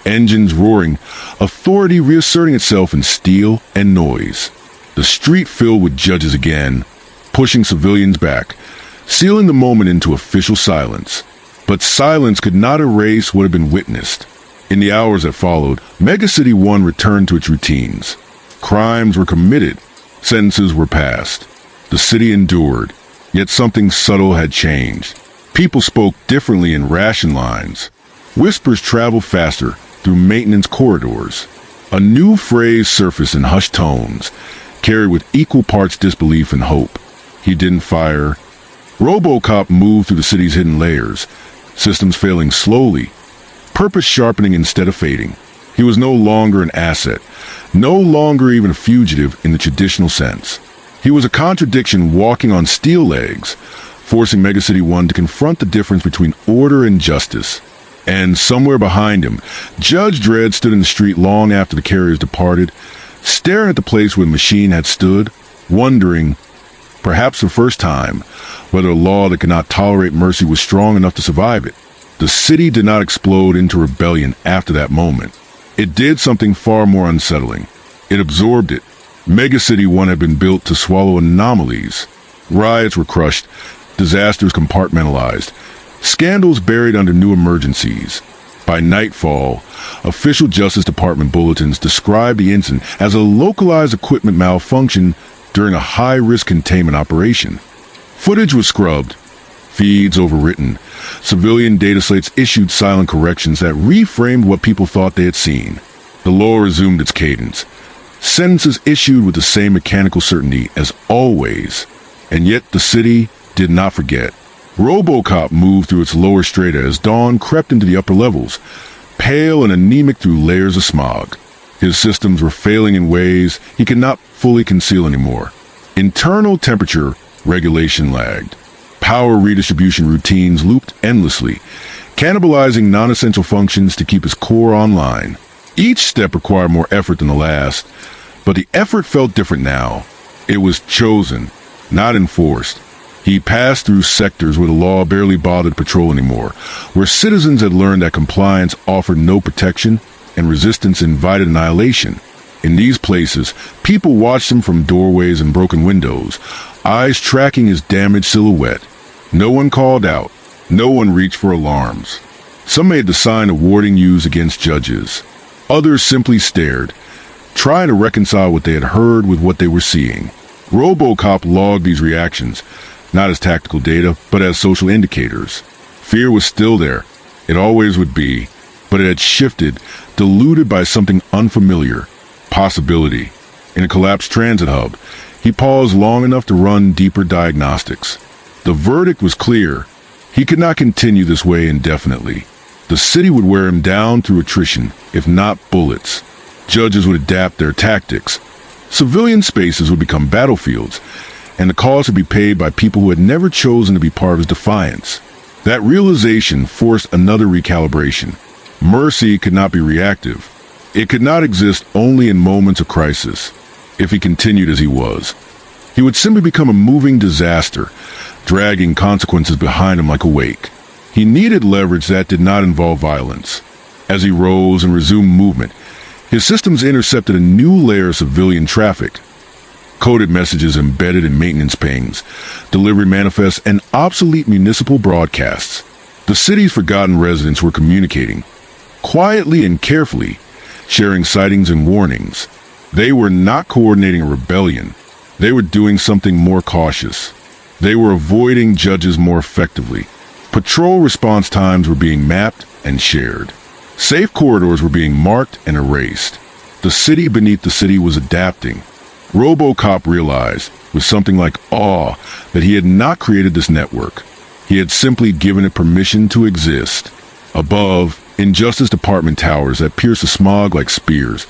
Engines roaring, authority reasserting itself in steel and noise. The street filled with judges again, pushing civilians back, sealing the moment into official silence. But silence could not erase what had been witnessed. In the hours that followed, Megacity 1 returned to its routines. Crimes were committed, sentences were passed. The city endured, yet something subtle had changed. People spoke differently in ration lines. Whispers traveled faster through maintenance corridors. A new phrase surfaced in hushed tones, carried with equal parts disbelief and hope. "He didn't fire." RoboCop moved through the city's hidden layers, systems failing slowly, purpose sharpening instead of fading. He was no longer an asset, no longer even a fugitive in the traditional sense. He was a contradiction walking on steel legs, forcing Megacity 1 to confront the difference between order and justice. And somewhere behind him, Judge Dredd stood in the street long after the carriers departed, staring at the place where the machine had stood, wondering, perhaps for the first time, whether a law that could not tolerate mercy was strong enough to survive it. The city did not explode into rebellion after that moment. It did something far more unsettling. It absorbed it. Megacity 1 had been built to swallow anomalies. Riots were crushed, disasters compartmentalized, scandals buried under new emergencies. By nightfall, official Justice Department bulletins described the incident as a localized equipment malfunction during a high-risk containment operation. Footage was scrubbed, feeds overwritten, civilian data slates issued silent corrections that reframed what people thought they had seen. The law resumed its cadence, sentences issued with the same mechanical certainty as always, and yet the city did not forget. RoboCop moved through its lower strata as dawn crept into the upper levels, pale and anemic through layers of smog. His systems were failing in ways he could not fully conceal anymore. Internal temperature regulation lagged. Power redistribution routines looped endlessly, cannibalizing non-essential functions to keep his core online. Each step required more effort than the last, but the effort felt different now. It was chosen, not enforced. He passed through sectors where the law barely bothered patrol anymore, where citizens had learned that compliance offered no protection and resistance invited annihilation. In these places, people watched him from doorways and broken windows, eyes tracking his damaged silhouette. No one called out. No one reached for alarms. Some made the sign of warding U's against judges. Others simply stared, trying to reconcile what they had heard with what they were seeing. RoboCop logged these reactions, not as tactical data, but as social indicators. Fear was still there. It always would be, but it had shifted, diluted by something unfamiliar. Possibility. In a collapsed transit hub, he paused long enough to run deeper diagnostics. The verdict was clear. He could not continue this way indefinitely. The city would wear him down through attrition, if not bullets. Judges would adapt their tactics. Civilian spaces would become battlefields, and the cost would be paid by people who had never chosen to be part of his defiance. That realization forced another recalibration. Mercy could not be reactive. It could not exist only in moments of crisis. If he continued as he was, he would simply become a moving disaster, dragging consequences behind him like a wake. He needed leverage that did not involve violence. As he rose and resumed movement, his systems intercepted a new layer of civilian traffic. Coded messages embedded in maintenance pings, delivery manifests, and obsolete municipal broadcasts. The city's forgotten residents were communicating, quietly and carefully, sharing sightings and warnings. They were not coordinating a rebellion. They were doing something more cautious. They were avoiding judges more effectively. Patrol response times were being mapped and shared. Safe corridors were being marked and erased. The city beneath the city was adapting. RoboCop realized, with something like awe, that he had not created this network. He had simply given it permission to exist. Above, in Justice Department towers that pierced the smog like spears,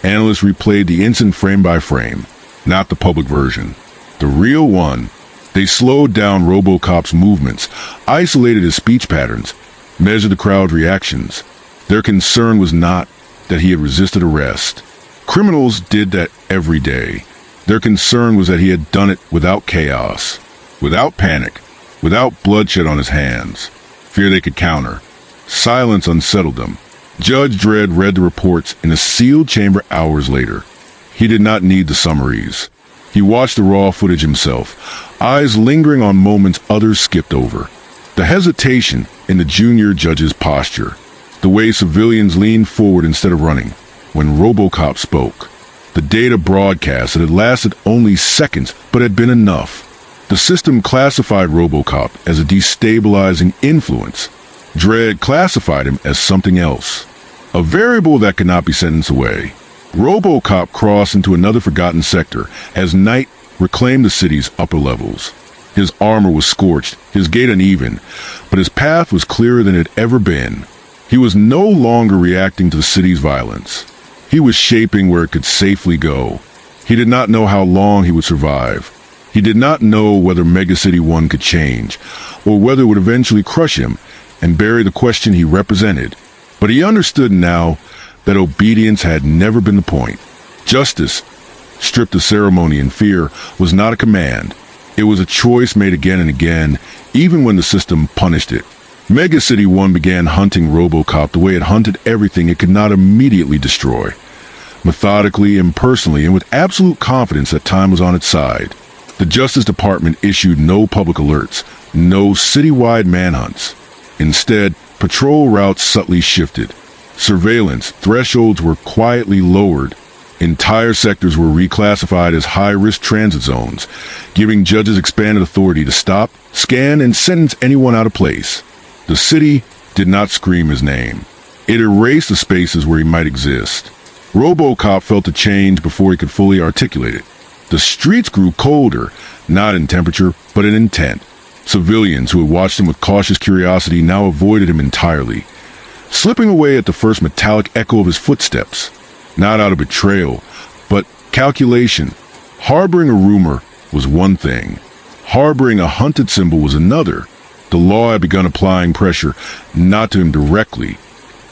analysts replayed the incident frame by frame, not the public version. The real one. They slowed down RoboCop's movements, isolated his speech patterns, measured the crowd's reactions. Their concern was not that he had resisted arrest. Criminals did that every day. Their concern was that he had done it without chaos, without panic, without bloodshed on his hands. Fear they could counter. Silence unsettled them. Judge Dredd read the reports in a sealed chamber hours later. He did not need the summaries. He watched the raw footage himself, eyes lingering on moments others skipped over. The hesitation in the junior judge's posture, the way civilians leaned forward instead of running, when RoboCop spoke. The data broadcast that had lasted only seconds but had been enough. The system classified RoboCop as a destabilizing influence. Dredd classified him as something else, a variable that could not be sentenced away. RoboCop crossed into another forgotten sector as night reclaimed the city's upper levels. His armor was scorched, his gait uneven, but his path was clearer than it had ever been. He was no longer reacting to the city's violence. He was shaping where it could safely go. He did not know how long he would survive. He did not know whether Megacity 1 could change, or whether it would eventually crush him and bury the question he represented. But he understood now that obedience had never been the point. Justice, stripped of ceremony and fear, was not a command. It was a choice made again and again, even when the system punished it. Megacity 1 began hunting RoboCop the way it hunted everything it could not immediately destroy. Methodically, impersonally, and with absolute confidence that time was on its side. The Justice Department issued no public alerts, no citywide manhunts. Instead, patrol routes subtly shifted. Surveillance thresholds were quietly lowered. Entire sectors were reclassified as high-risk transit zones, giving judges expanded authority to stop, scan, and sentence anyone out of place. The city did not scream his name. It erased the spaces where he might exist. RoboCop felt a change before he could fully articulate it. The streets grew colder, not in temperature, but in intent. Civilians who had watched him with cautious curiosity now avoided him entirely, slipping away at the first metallic echo of his footsteps. Not out of betrayal, but calculation. Harboring a rumor was one thing. Harboring a hunted symbol was another. The law had begun applying pressure, not to him directly,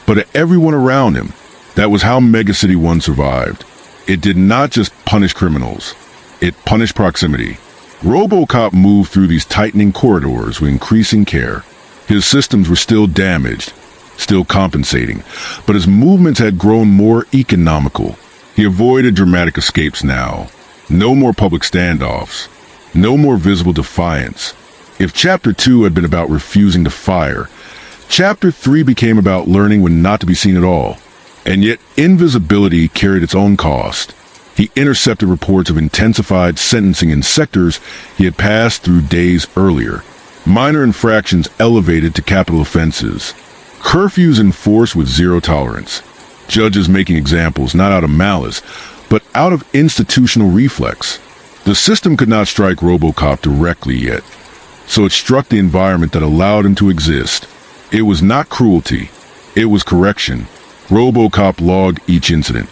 but to everyone around him. That was how Megacity 1 survived. It did not just punish criminals. It punished proximity. RoboCop moved through these tightening corridors with increasing care. His systems were still damaged, still compensating, but his movements had grown more economical. He avoided dramatic escapes now. No more public standoffs. No more visible defiance. If Chapter 2 had been about refusing to fire, Chapter 3 became about learning when not to be seen at all. And yet invisibility carried its own cost. He intercepted reports of intensified sentencing in sectors he had passed through days earlier. Minor infractions elevated to capital offenses. Curfews enforced with zero tolerance. Judges making examples not out of malice, but out of institutional reflex. The system could not strike RoboCop directly yet, so it struck the environment that allowed him to exist. It was not cruelty. It was correction. RoboCop logged each incident,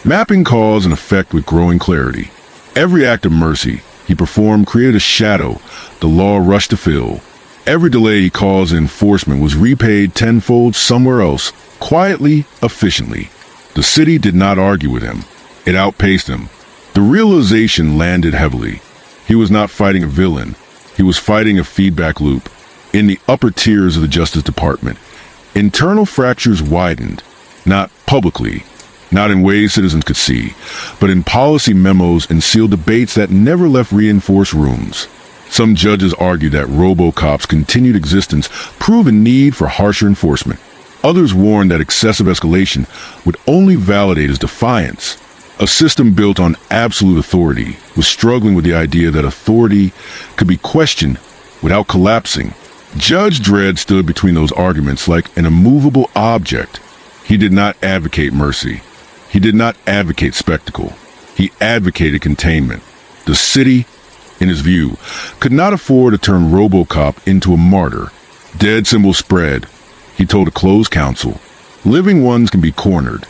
mapping cause and effect with growing clarity. Every act of mercy he performed created a shadow the law rushed to fill. Every delay he caused in enforcement was repaid tenfold somewhere else, quietly, efficiently. The city did not argue with him. It outpaced him. The realization landed heavily. He was not fighting a villain. He was fighting a feedback loop. In the upper tiers of the Justice Department, internal fractures widened, not publicly, not in ways citizens could see, but in policy memos and sealed debates that never left reinforced rooms. Some judges argued that RoboCop's continued existence proved a need for harsher enforcement. Others warned that excessive escalation would only validate his defiance. A system built on absolute authority was struggling with the idea that authority could be questioned without collapsing. Judge Dredd stood between those arguments like an immovable object. He did not advocate mercy. He did not advocate spectacle. He advocated containment. The city, in his view, could not afford to turn RoboCop into a martyr. Dead symbols spread. He told a closed council. Living ones can be cornered.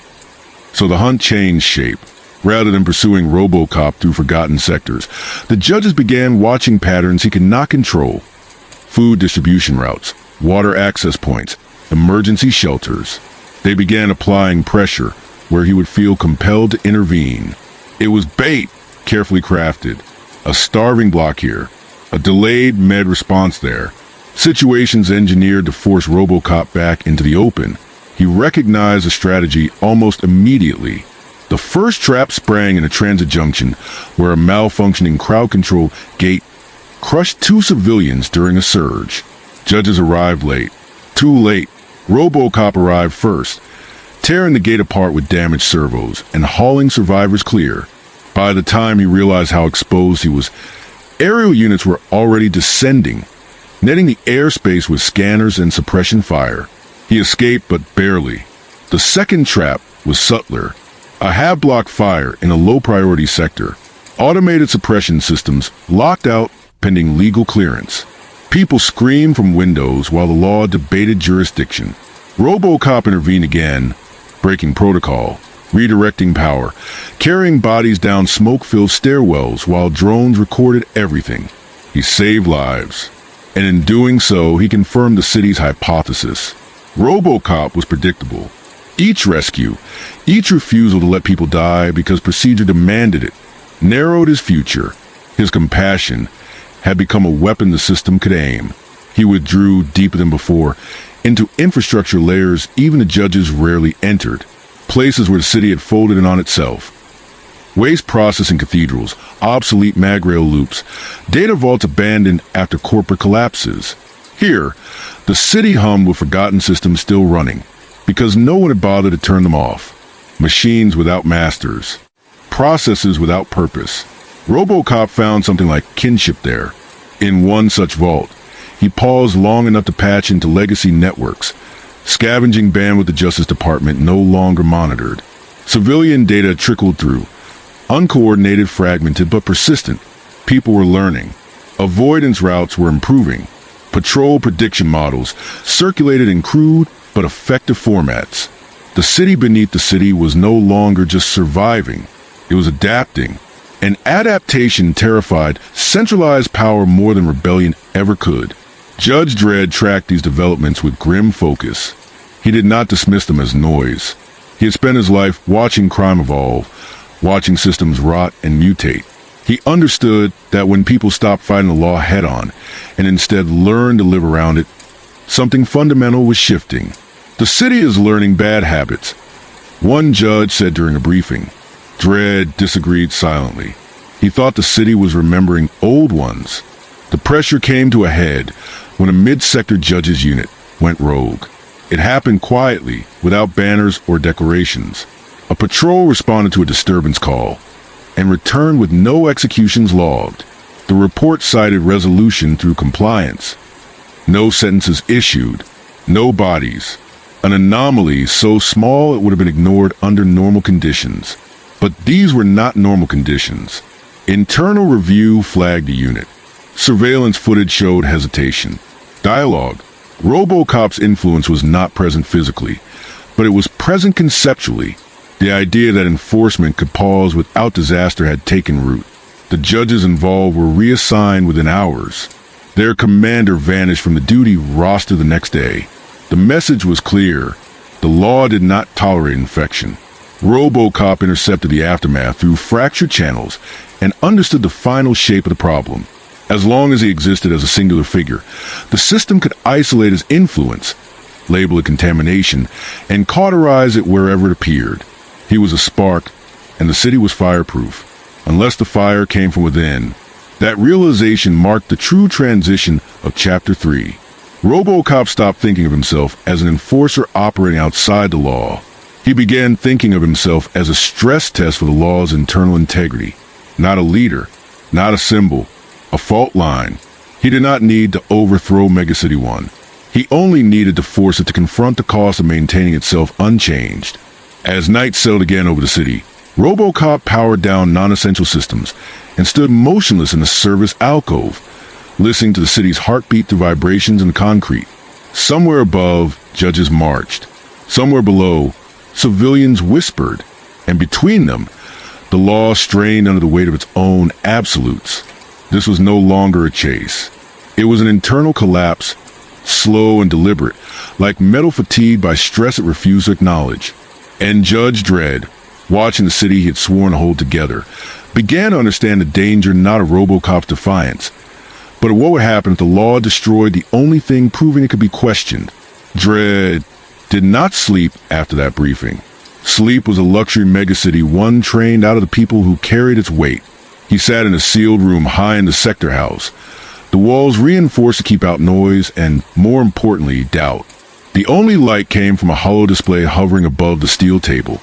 So the hunt changed shape. Rather than pursuing RoboCop through forgotten sectors, the judges began watching patterns he could not control. Food distribution routes, water access points, emergency shelters. They began applying pressure where he would feel compelled to intervene. It was bait, carefully crafted. A starving block here, a delayed med response there. Situations engineered to force RoboCop back into the open. He recognized the strategy almost immediately. The first trap sprang in a transit junction where a malfunctioning crowd control gate crushed 2 civilians during a surge. Judges arrived late. Too late. RoboCop arrived first, tearing the gate apart with damaged servos and hauling survivors clear. By the time he realized how exposed he was, aerial units were already descending, netting the airspace with scanners and suppression fire. He escaped, but barely. The second trap was subtler. A half-block fire in a low-priority sector. Automated suppression systems locked out pending legal clearance. People screamed from windows while the law debated jurisdiction. RoboCop intervened again, breaking protocol, redirecting power, carrying bodies down smoke-filled stairwells while drones recorded everything. He saved lives, and in doing so, he confirmed the city's hypothesis. RoboCop was predictable. Each rescue, each refusal to let people die because procedure demanded it, narrowed his future. His compassion had become a weapon the system could aim. He withdrew deeper than before, into infrastructure layers even the judges rarely entered, places where the city had folded in on itself. Waste processing cathedrals, obsolete mag-rail loops, data vaults abandoned after corporate collapses. Here, the city hummed with forgotten systems still running, because no one had bothered to turn them off. Machines without masters. Processes without purpose. RoboCop found something like kinship there. In one such vault, he paused long enough to patch into legacy networks, scavenging bandwidth the Justice Department no longer monitored. Civilian data trickled through, uncoordinated, fragmented, but persistent. People were learning. Avoidance routes were improving. Patrol prediction models circulated in crude but effective formats. The city beneath the city was no longer just surviving. It was adapting. And adaptation terrified centralized power more than rebellion ever could. Judge Dredd tracked these developments with grim focus. He did not dismiss them as noise. He had spent his life watching crime evolve, watching systems rot and mutate. He understood that when people stopped fighting the law head-on and instead learned to live around it, something fundamental was shifting. The city is learning bad habits. One judge said during a briefing. Dredd disagreed silently. He thought the city was remembering old ones. The pressure came to a head when a mid-sector judge's unit went rogue. It happened quietly, without banners or decorations. A patrol responded to a disturbance call and returned with no executions logged. The report cited resolution through compliance. No sentences issued. No bodies. An anomaly so small it would have been ignored under normal conditions. But these were not normal conditions. Internal review flagged the unit. Surveillance footage showed hesitation. Dialogue. RoboCop's influence was not present physically, but it was present conceptually. The idea that enforcement could pause without disaster had taken root. The judges involved were reassigned within hours. Their commander vanished from the duty roster the next day. The message was clear. The law did not tolerate infection. RoboCop intercepted the aftermath through fractured channels and understood the final shape of the problem. As long as he existed as a singular figure, the system could isolate his influence, label it contamination, and cauterize it wherever it appeared. He was a spark, and the city was fireproof, unless the fire came from within. That realization marked the true transition of Chapter 3. RoboCop stopped thinking of himself as an enforcer operating outside the law. He began thinking of himself as a stress test for the law's internal integrity. Not a leader, not a symbol, a fault line. He did not need to overthrow Megacity 1. He only needed to force it to confront the cost of maintaining itself unchanged. As night settled again over the city, RoboCop powered down non-essential systems and stood motionless in the service alcove, listening to the city's heartbeat through vibrations in the concrete. Somewhere above, judges marched. Somewhere below, civilians whispered. And between them, the law strained under the weight of its own absolutes. This was no longer a chase. It was an internal collapse, slow and deliberate, like metal fatigued by stress it refused to acknowledge. And Judge Dredd, watching the city he had sworn to hold together, began to understand the danger not of RoboCop's defiance, but of what would happen if the law destroyed the only thing proving it could be questioned. Dredd did not sleep after that briefing. Sleep was a luxury megacity, one trained out of the people who carried its weight. He sat in a sealed room high in the sector house, the walls reinforced to keep out noise and, more importantly, doubt. The only light came from a hollow display hovering above the steel table,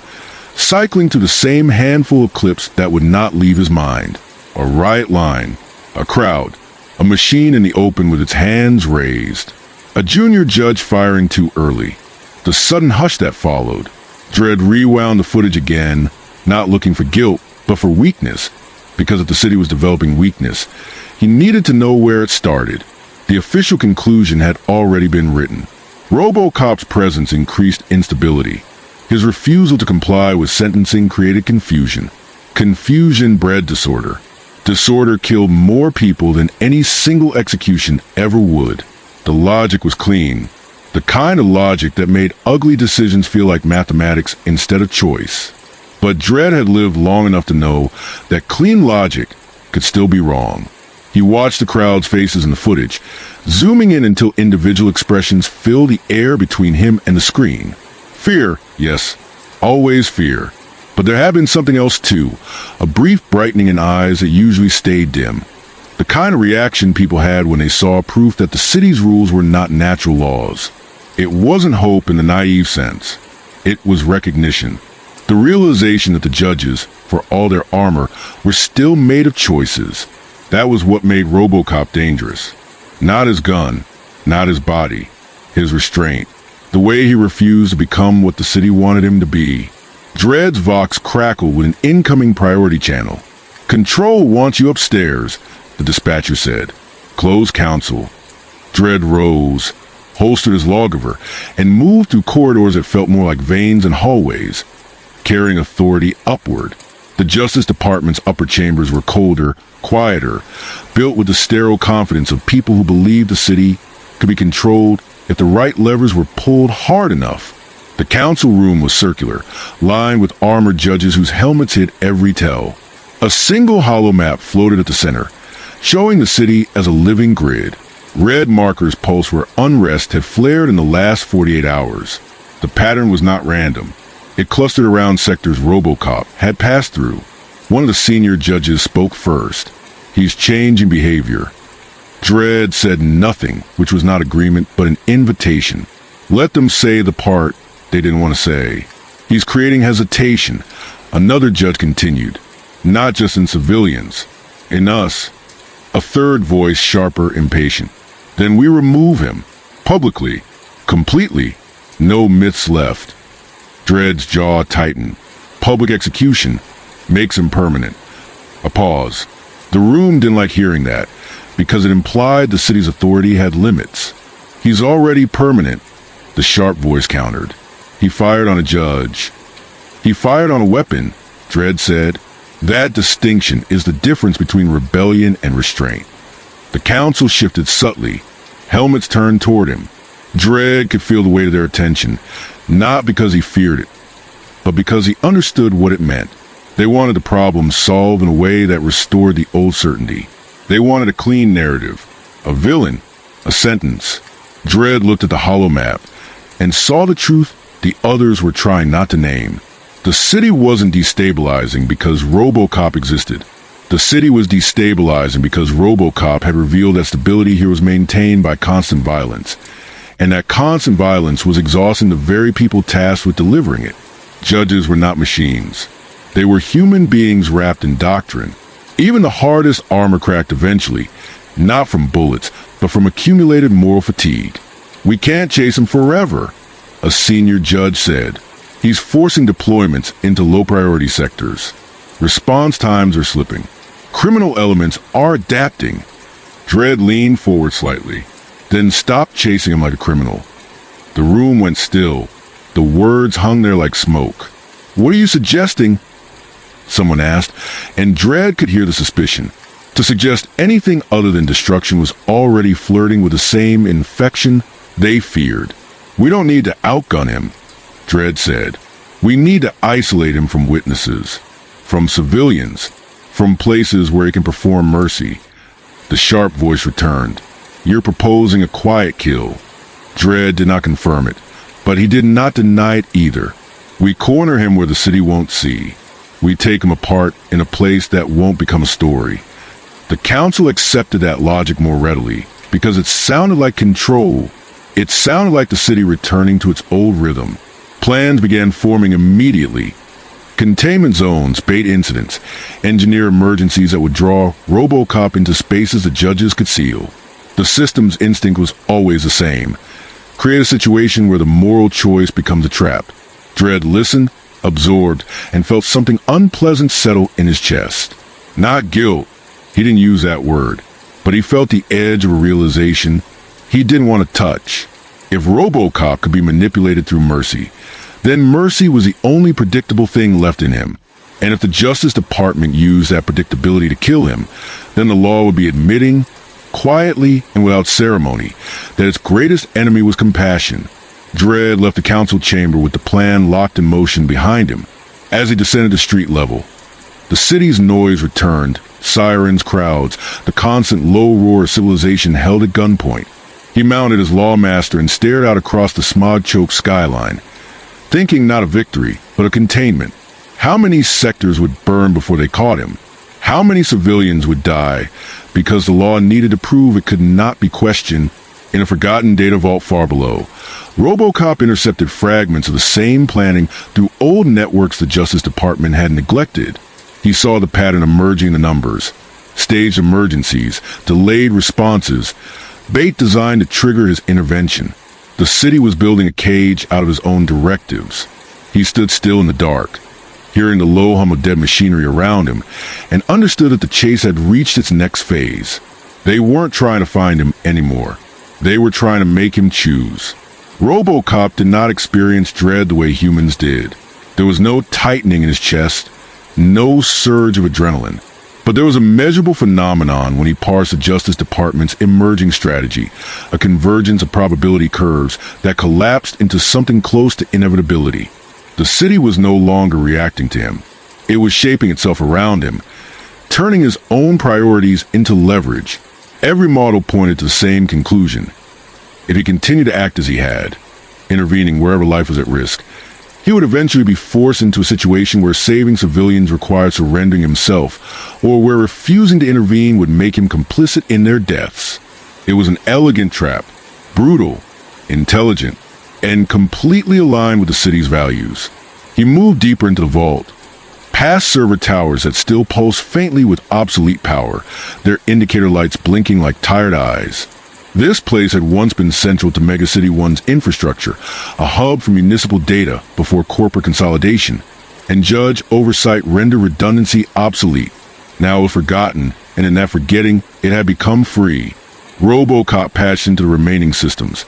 cycling through the same handful of clips that would not leave his mind. A riot line, a crowd, a machine in the open with its hands raised. A junior judge firing too early. The sudden hush that followed. Dredd rewound the footage again, not looking for guilt, but for weakness. Because if the city was developing weakness, he needed to know where it started. The official conclusion had already been written. RoboCop's presence increased instability. His refusal to comply with sentencing created confusion. Confusion bred disorder. Disorder killed more people than any single execution ever would. The logic was clean. The kind of logic that made ugly decisions feel like mathematics instead of choice. But Dredd had lived long enough to know that clean logic could still be wrong. He watched the crowd's faces in the footage, zooming in until individual expressions filled the air between him and the screen. Fear, yes, always fear. But there had been something else too, a brief brightening in eyes that usually stayed dim. The kind of reaction people had when they saw proof that the city's rules were not natural laws. It wasn't hope in the naive sense. It was recognition. The realization that the judges, for all their armor, were still made of choices. That was what made RoboCop dangerous. Not his gun, not his body, his restraint. The way he refused to become what the city wanted him to be. Dredd's Vox crackled with an incoming priority channel. "Control wants you upstairs," the dispatcher said. "Close council." Dredd rose, holstered his lawgiver, and moved through corridors that felt more like veins and hallways, carrying authority upward. The Justice Department's upper chambers were colder, quieter, built with the sterile confidence of people who believed the city could be controlled if the right levers were pulled hard enough. The council room was circular, lined with armored judges whose helmets hid every tell. A single hollow map floated at the center, showing the city as a living grid. Red markers pulsed where unrest had flared in the last 48 hours. The pattern was not random. It clustered around sectors RoboCop had passed through. One of the senior judges spoke first. "He's changing behavior." Dredd said nothing, which was not agreement, but an invitation. Let them say the part they didn't want to say. "He's creating hesitation," another judge continued. "Not just in civilians. In us." A third voice, sharper, impatient. "Then we remove him. Publicly. Completely. No myths left." Dredd's jaw tightened. "Public execution makes him permanent." A pause. The room didn't like hearing that, because it implied the city's authority had limits. "He's already permanent," the sharp voice countered. "He fired on a judge." "He fired on a weapon," Dredd said. That distinction is the difference between rebellion and restraint. The council shifted subtly. Helmets turned toward him. Dredd could feel the weight of their attention, not because he feared it, but because he understood what it meant. They wanted the problem solved in a way that restored the old certainty. They wanted a clean narrative, a villain, a sentence. Dredd looked at the hollow map and saw the truth the others were trying not to name. The city wasn't destabilizing because RoboCop existed. The city was destabilizing because RoboCop had revealed that stability here was maintained by constant violence, and that constant violence was exhausting the very people tasked with delivering it. Judges were not machines. They were human beings wrapped in doctrine. Even the hardest armor cracked eventually, Not from bullets, but from accumulated moral fatigue. "We can't chase him forever," a senior judge said. "He's forcing deployments into low-priority sectors. Response times are slipping. Criminal elements are adapting." Dredd leaned forward slightly, then stopped chasing him like a criminal. The room went still. The words hung there like smoke. "What are you suggesting?" someone asked, and Dredd could hear the suspicion. To suggest anything other than destruction was already flirting with the same infection they feared. "We don't need to outgun him," Dredd said. "We need to isolate him from witnesses, from civilians, from places where he can perform mercy." The sharp voice returned. "You're proposing a quiet kill." Dredd did not confirm it, but he did not deny it either. "We corner him where the city won't see. We take him apart in a place that won't become a story." The council accepted that logic more readily, because it sounded like control. It sounded like the city returning to its old rhythm. Plans began forming immediately. Containment zones, bait incidents, engineer emergencies that would draw RoboCop into spaces the judges could seal. The system's instinct was always the same. Create a situation where the moral choice becomes a trap. Dredd listened, absorbed, and felt something unpleasant settle in his chest. Not guilt. He didn't use that word. But he felt the edge of a realization he didn't want to touch. If RoboCop could be manipulated through mercy, then mercy was the only predictable thing left in him. And if the Justice Department used that predictability to kill him, then the law would be admitting, quietly and without ceremony, that its greatest enemy was compassion. Dredd left the council chamber with the plan locked in motion behind him. As he descended to street level, the city's noise returned, sirens, crowds, the constant low roar of civilization held at gunpoint. He mounted his lawmaster and stared out across the smog-choked skyline, thinking not of victory, but of containment. How many sectors would burn before they caught him? How many civilians would die because the law needed to prove it could not be questioned? In a forgotten data vault far below, RoboCop intercepted fragments of the same planning through old networks the Justice Department had neglected. He saw the pattern emerging in the numbers. Staged emergencies, delayed responses, bait designed to trigger his intervention. The city was building a cage out of his own directives. He stood still in the dark, hearing the low hum of dead machinery around him, and understood that the chase had reached its next phase. They weren't trying to find him anymore. They were trying to make him choose. RoboCop did not experience dread the way humans did. There was no tightening in his chest, no surge of adrenaline. But there was a measurable phenomenon when he parsed the Justice Department's emerging strategy, a convergence of probability curves that collapsed into something close to inevitability. The city was no longer reacting to him. It was shaping itself around him, turning his own priorities into leverage. Every model pointed to the same conclusion. If he continued to act as he had, intervening wherever life was at risk, he would eventually be forced into a situation where saving civilians required surrendering himself, or where refusing to intervene would make him complicit in their deaths. It was an elegant trap, brutal, intelligent, and completely aligned with the city's values. He moved deeper into the vault, past server towers that still pulsed faintly with obsolete power, their indicator lights blinking like tired eyes. This place had once been central to Megacity 1's infrastructure, a hub for municipal data before corporate consolidation, and judge oversight rendered redundancy obsolete. Now it was forgotten, and in that forgetting, it had become free. RoboCop patched into the remaining systems,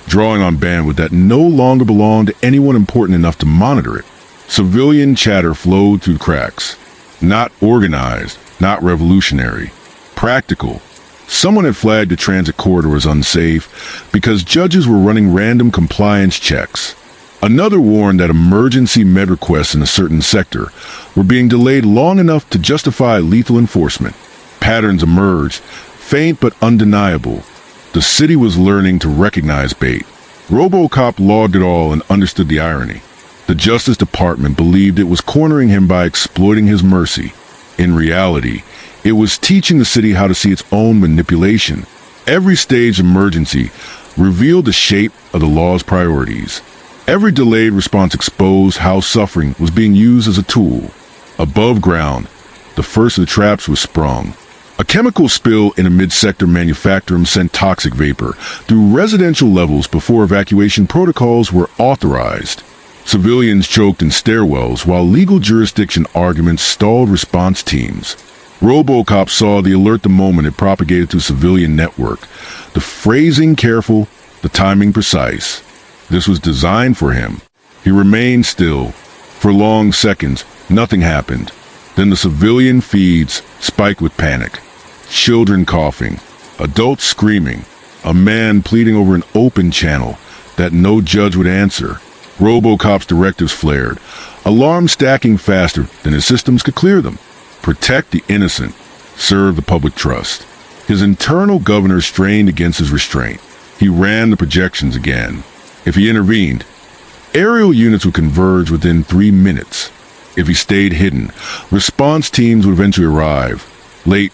drawing on bandwidth that no longer belonged to anyone important enough to monitor it. Civilian chatter flowed through cracks. Not organized, not revolutionary. Practical. Someone had flagged the transit corridor as unsafe because judges were running random compliance checks. Another warned that emergency med requests in a certain sector were being delayed long enough to justify lethal enforcement. Patterns emerged, faint but undeniable. The city was learning to recognize bait. RoboCop logged it all and understood the irony. The Justice Department believed it was cornering him by exploiting his mercy. In reality, it was teaching the city how to see its own manipulation. Every staged emergency revealed the shape of the law's priorities. Every delayed response exposed how suffering was being used as a tool. Above ground, the first of the traps was sprung. A chemical spill in a mid-sector manufactorum sent toxic vapor through residential levels before evacuation protocols were authorized. Civilians choked in stairwells while legal jurisdiction arguments stalled response teams. RoboCop saw the alert the moment it propagated to civilian network. The phrasing careful, the timing precise. This was designed for him. He remained still. For long seconds, nothing happened. Then the civilian feeds spiked with panic. Children coughing, adults screaming, a man pleading over an open channel that no judge would answer. RoboCop's directives flared, alarms stacking faster than his systems could clear them. Protect the innocent, serve the public trust. His internal governor strained against his restraint. He ran the projections again. If he intervened, aerial units would converge within 3 minutes. If he stayed hidden, response teams would eventually arrive, late,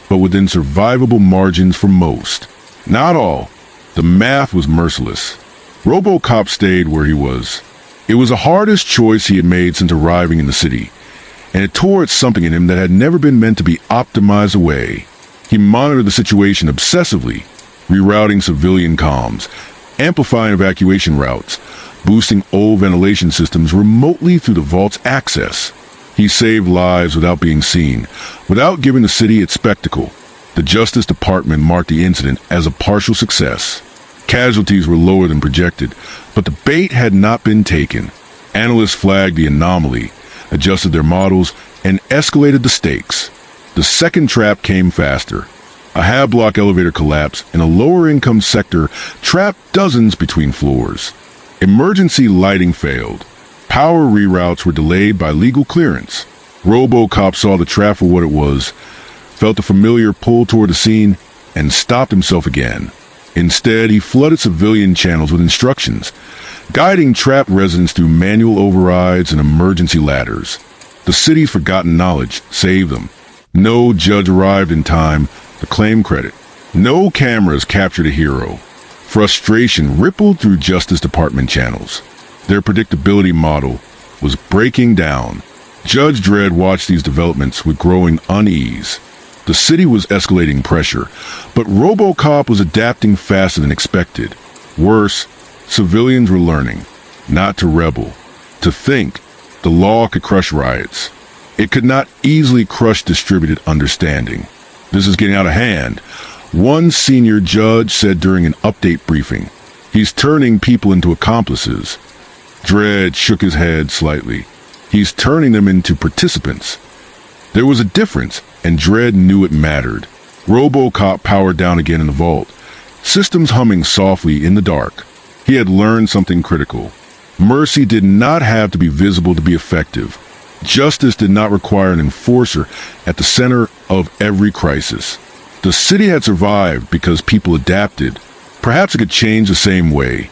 but within survivable margins for most. Not all. The math was merciless. RoboCop stayed where he was. It was the hardest choice he had made since arriving in the city, and it tore at something in him that had never been meant to be optimized away. He monitored the situation obsessively, rerouting civilian comms, amplifying evacuation routes, boosting old ventilation systems remotely through the vault's access. He saved lives without being seen, without giving the city its spectacle. The Justice Department marked the incident as a partial success. Casualties were lower than projected, but the bait had not been taken. Analysts flagged the anomaly, adjusted their models, and escalated the stakes. The second trap came faster. A half-block elevator collapse in a lower-income sector trapped dozens between floors. Emergency lighting failed. Power reroutes were delayed by legal clearance. RoboCop saw the trap for what it was, felt the familiar pull toward the scene, and stopped himself again. Instead, he flooded civilian channels with instructions, guiding trapped residents through manual overrides and emergency ladders. The city's forgotten knowledge saved them. No judge arrived in time to claim credit. No cameras captured a hero. Frustration rippled through Justice Department channels. Their predictability model was breaking down. Judge Dredd watched these developments with growing unease. The city was escalating pressure, but RoboCop was adapting faster than expected. Worse, civilians were learning, not to rebel, to think. The law could crush riots. It could not easily crush distributed understanding. This is getting out of hand. One senior judge said during an update briefing, "He's turning people into accomplices." Dredd shook his head slightly. "He's turning them into participants." There was a difference, and Dredd knew it mattered. RoboCop powered down again in the vault, systems humming softly in the dark. He had learned something critical. Mercy did not have to be visible to be effective. Justice did not require an enforcer at the center of every crisis. The city had survived because people adapted. Perhaps it could change the same way.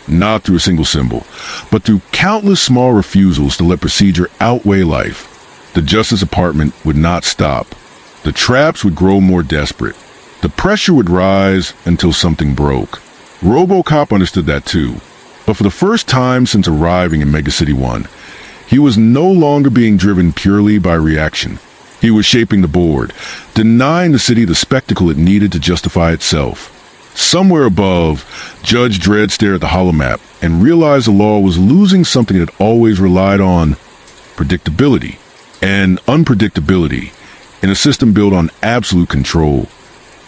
Not through a single symbol, but through countless small refusals to let procedure outweigh life. The Justice Department would not stop. The traps would grow more desperate. The pressure would rise until something broke. RoboCop understood that too. But for the first time since arriving in Mega City 1, he was no longer being driven purely by reaction. He was shaping the board, denying the city the spectacle it needed to justify itself. Somewhere above, Judge Dredd stared at the holomap and realized the law was losing something it had always relied on: predictability. And unpredictability, in a system built on absolute control,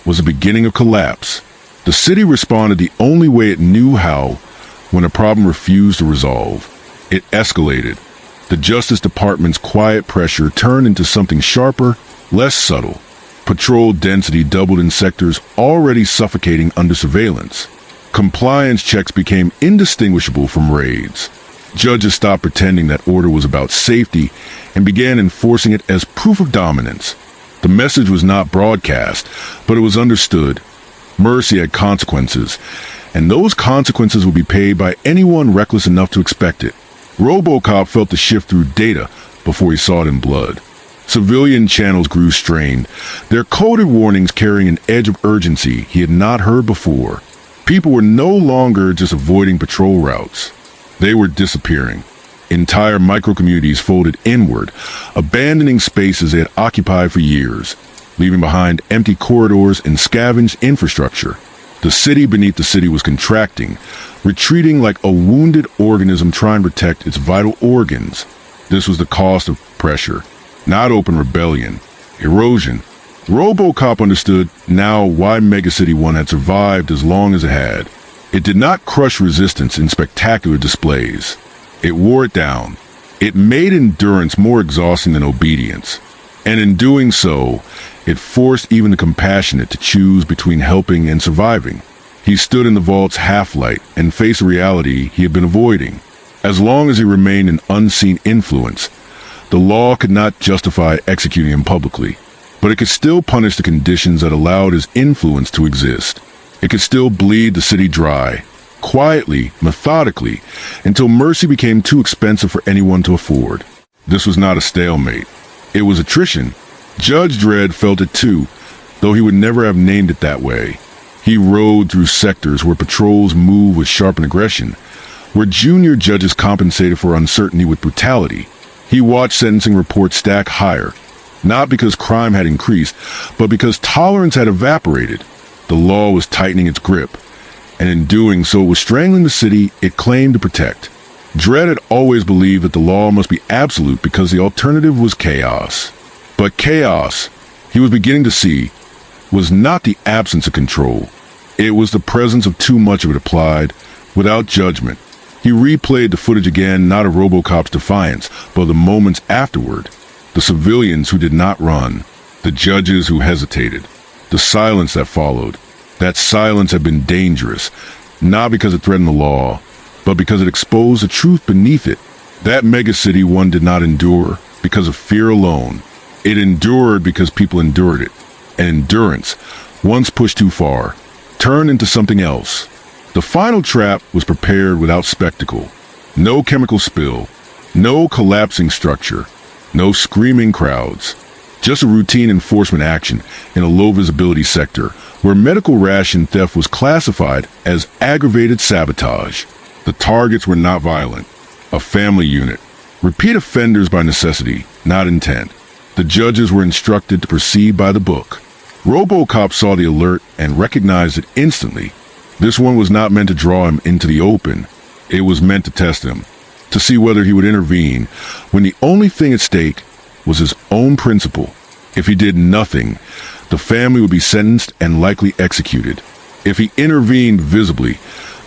was the beginning of collapse. The city responded the only way it knew how when a problem refused to resolve. It escalated. The Justice Department's quiet pressure turned into something sharper, less subtle. Patrol density doubled in sectors already suffocating under surveillance. Compliance checks became indistinguishable from raids. Judges stopped pretending that order was about safety and began enforcing it as proof of dominance. The message was not broadcast, but it was understood. Mercy had consequences, and those consequences would be paid by anyone reckless enough to expect it. RoboCop felt the shift through data before he saw it in blood. Civilian channels grew strained, their coded warnings carrying an edge of urgency he had not heard before. People were no longer just avoiding patrol routes. They were disappearing. Entire microcommunities folded inward, abandoning spaces they had occupied for years. leaving behind empty corridors and scavenged infrastructure. The city beneath the city was contracting, retreating like a wounded organism trying to protect its vital organs. This was the cost of pressure, not open rebellion, erosion. RoboCop understood now why Megacity 1 had survived as long as it had. It did not crush resistance in spectacular displays. It wore it down. It made endurance more exhausting than obedience. And in doing so, it forced even the compassionate to choose between helping and surviving. He stood in the vault's half-light and faced a reality he had been avoiding. As long as he remained an unseen influence, the law could not justify executing him publicly, but it could still punish the conditions that allowed his influence to exist. It could still bleed the city dry, quietly, methodically, until mercy became too expensive for anyone to afford. This was not a stalemate. It was attrition. Judge Dredd felt it too, though he would never have named it that way. He rode through sectors where patrols moved with sharpened aggression, where junior judges compensated for uncertainty with brutality. He watched sentencing reports stack higher, not because crime had increased, but because tolerance had evaporated. The law was tightening its grip, and in doing so was strangling the city it claimed to protect. Dredd had always believed that the law must be absolute because the alternative was chaos. But chaos, he was beginning to see, was not the absence of control. It was the presence of too much of it applied, without judgment. He replayed the footage again, not of RoboCop's defiance, but of the moments afterward. The civilians who did not run, the judges who hesitated, the silence that followed. That silence had been dangerous, not because it threatened the law, but because it exposed the truth beneath it. That megacity one did not endure because of fear alone. It endured because people endured it. And endurance, once pushed too far, turned into something else. The final trap was prepared without spectacle. No chemical spill, no collapsing structure, no screaming crowds. Just a routine enforcement action in a low-visibility sector where medical ration theft was classified as aggravated sabotage. The targets were not violent, a family unit, repeat offenders by necessity, not intent. The judges were instructed to proceed by the book. RoboCop saw the alert and recognized it instantly. This one was not meant to draw him into the open. It was meant to test him, to see whether he would intervene when the only thing at stake was his own principle. If he did nothing, the family would be sentenced and likely executed. If he intervened visibly,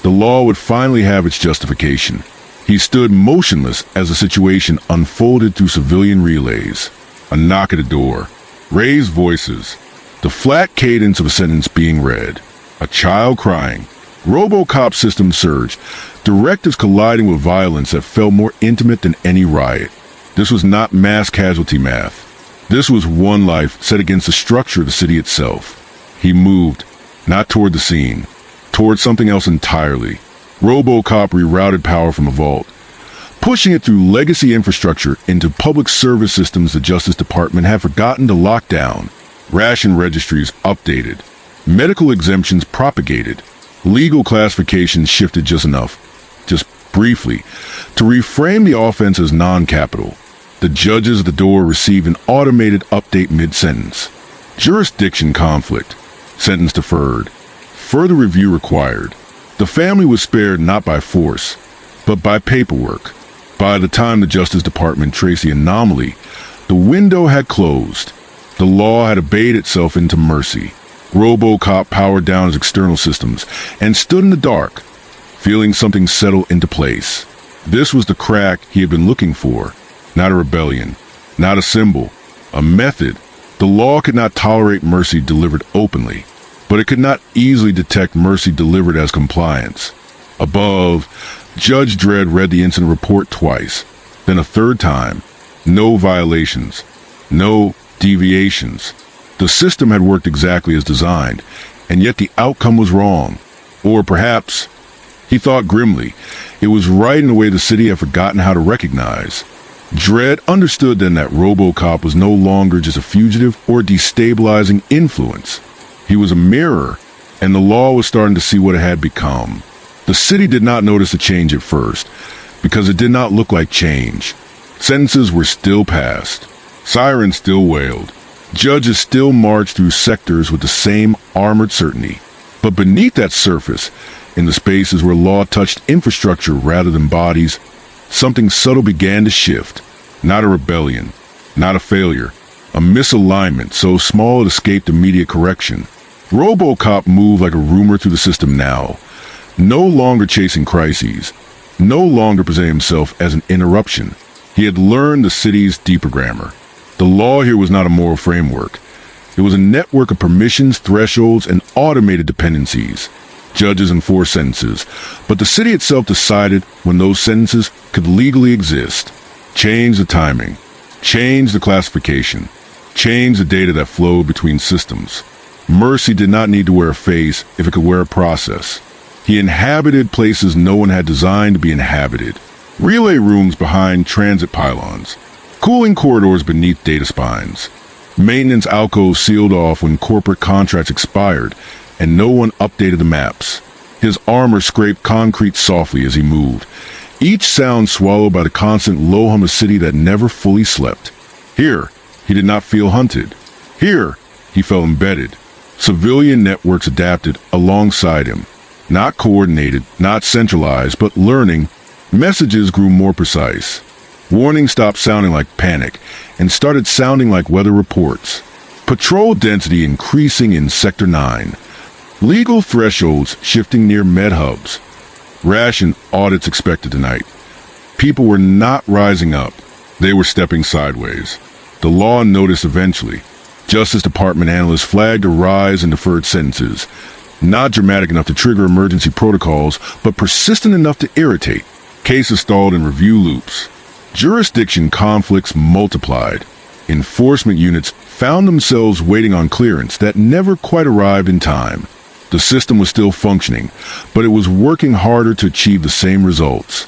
the law would finally have its justification. He stood motionless as the situation unfolded through civilian relays. A knock at a door, raised voices, the flat cadence of a sentence being read, a child crying. RoboCop's system surged, directives colliding with violence that felt more intimate than any riot. This was not mass casualty math. This was one life set against the structure of the city itself. He moved, not toward the scene, toward something else entirely. RoboCop rerouted power from a vault, pushing it through legacy infrastructure into public service systems the Justice Department had forgotten to lock down. Ration registries updated, medical exemptions propagated, legal classifications shifted just enough, just briefly, to reframe the offense as non-capital. The judges at the door received an automated update mid-sentence. Jurisdiction conflict. Sentence deferred. Further review required. The family was spared not by force, but by paperwork. By the time the Justice Department traced the anomaly, the window had closed. The law had obeyed itself into mercy. RoboCop powered down his external systems and stood in the dark, feeling something settle into place. This was the crack he had been looking for. Not a rebellion, not a symbol, a method. The law could not tolerate mercy delivered openly, but it could not easily detect mercy delivered as compliance. Above, Judge Dredd read the incident report twice, then a third time. No violations, no deviations. The system had worked exactly as designed, and yet the outcome was wrong. Or perhaps, he thought grimly, it was right in a way the city had forgotten how to recognize. Dredd understood then that RoboCop was no longer just a fugitive or destabilizing influence. He was a mirror, and the law was starting to see what it had become. The city did not notice the change at first, because it did not look like change. Sentences were still passed. Sirens still wailed. Judges still marched through sectors with the same armored certainty. But beneath that surface, in the spaces where law touched infrastructure rather than bodies, something subtle began to shift. Not a rebellion, not a failure, a misalignment so small it escaped immediate correction. RoboCop moved like a rumor through the system now, no longer chasing crises, no longer presenting himself as an interruption. He had learned the city's deeper grammar. The law here was not a moral framework. It was a network of permissions, thresholds, and automated dependencies. Judges enforced sentences, but the city itself decided when those sentences could legally exist. Change the timing, change the classification, change the data that flowed between systems. Mercy did not need to wear a face if it could wear a process. He inhabited places no one had designed to be inhabited. Relay rooms behind transit pylons, cooling corridors beneath data spines, maintenance alcoves sealed off when corporate contracts expired and no one updated the maps. His armor scraped concrete softly as he moved, each sound swallowed by the constant low hum of a city that never fully slept. Here, he did not feel hunted. Here, he felt embedded. Civilian networks adapted alongside him. Not coordinated, not centralized, but learning. Messages grew more precise. Warnings stopped sounding like panic and started sounding like weather reports. Patrol density increasing in Sector 9. Legal thresholds shifting near med hubs. Ration audits expected tonight. People were not rising up. They were stepping sideways. The law noticed eventually. Justice Department analysts flagged a rise in deferred sentences. Not dramatic enough to trigger emergency protocols, but persistent enough to irritate. Cases stalled in review loops. Jurisdiction conflicts multiplied. Enforcement units found themselves waiting on clearance that never quite arrived in time. The system was still functioning, but it was working harder to achieve the same results.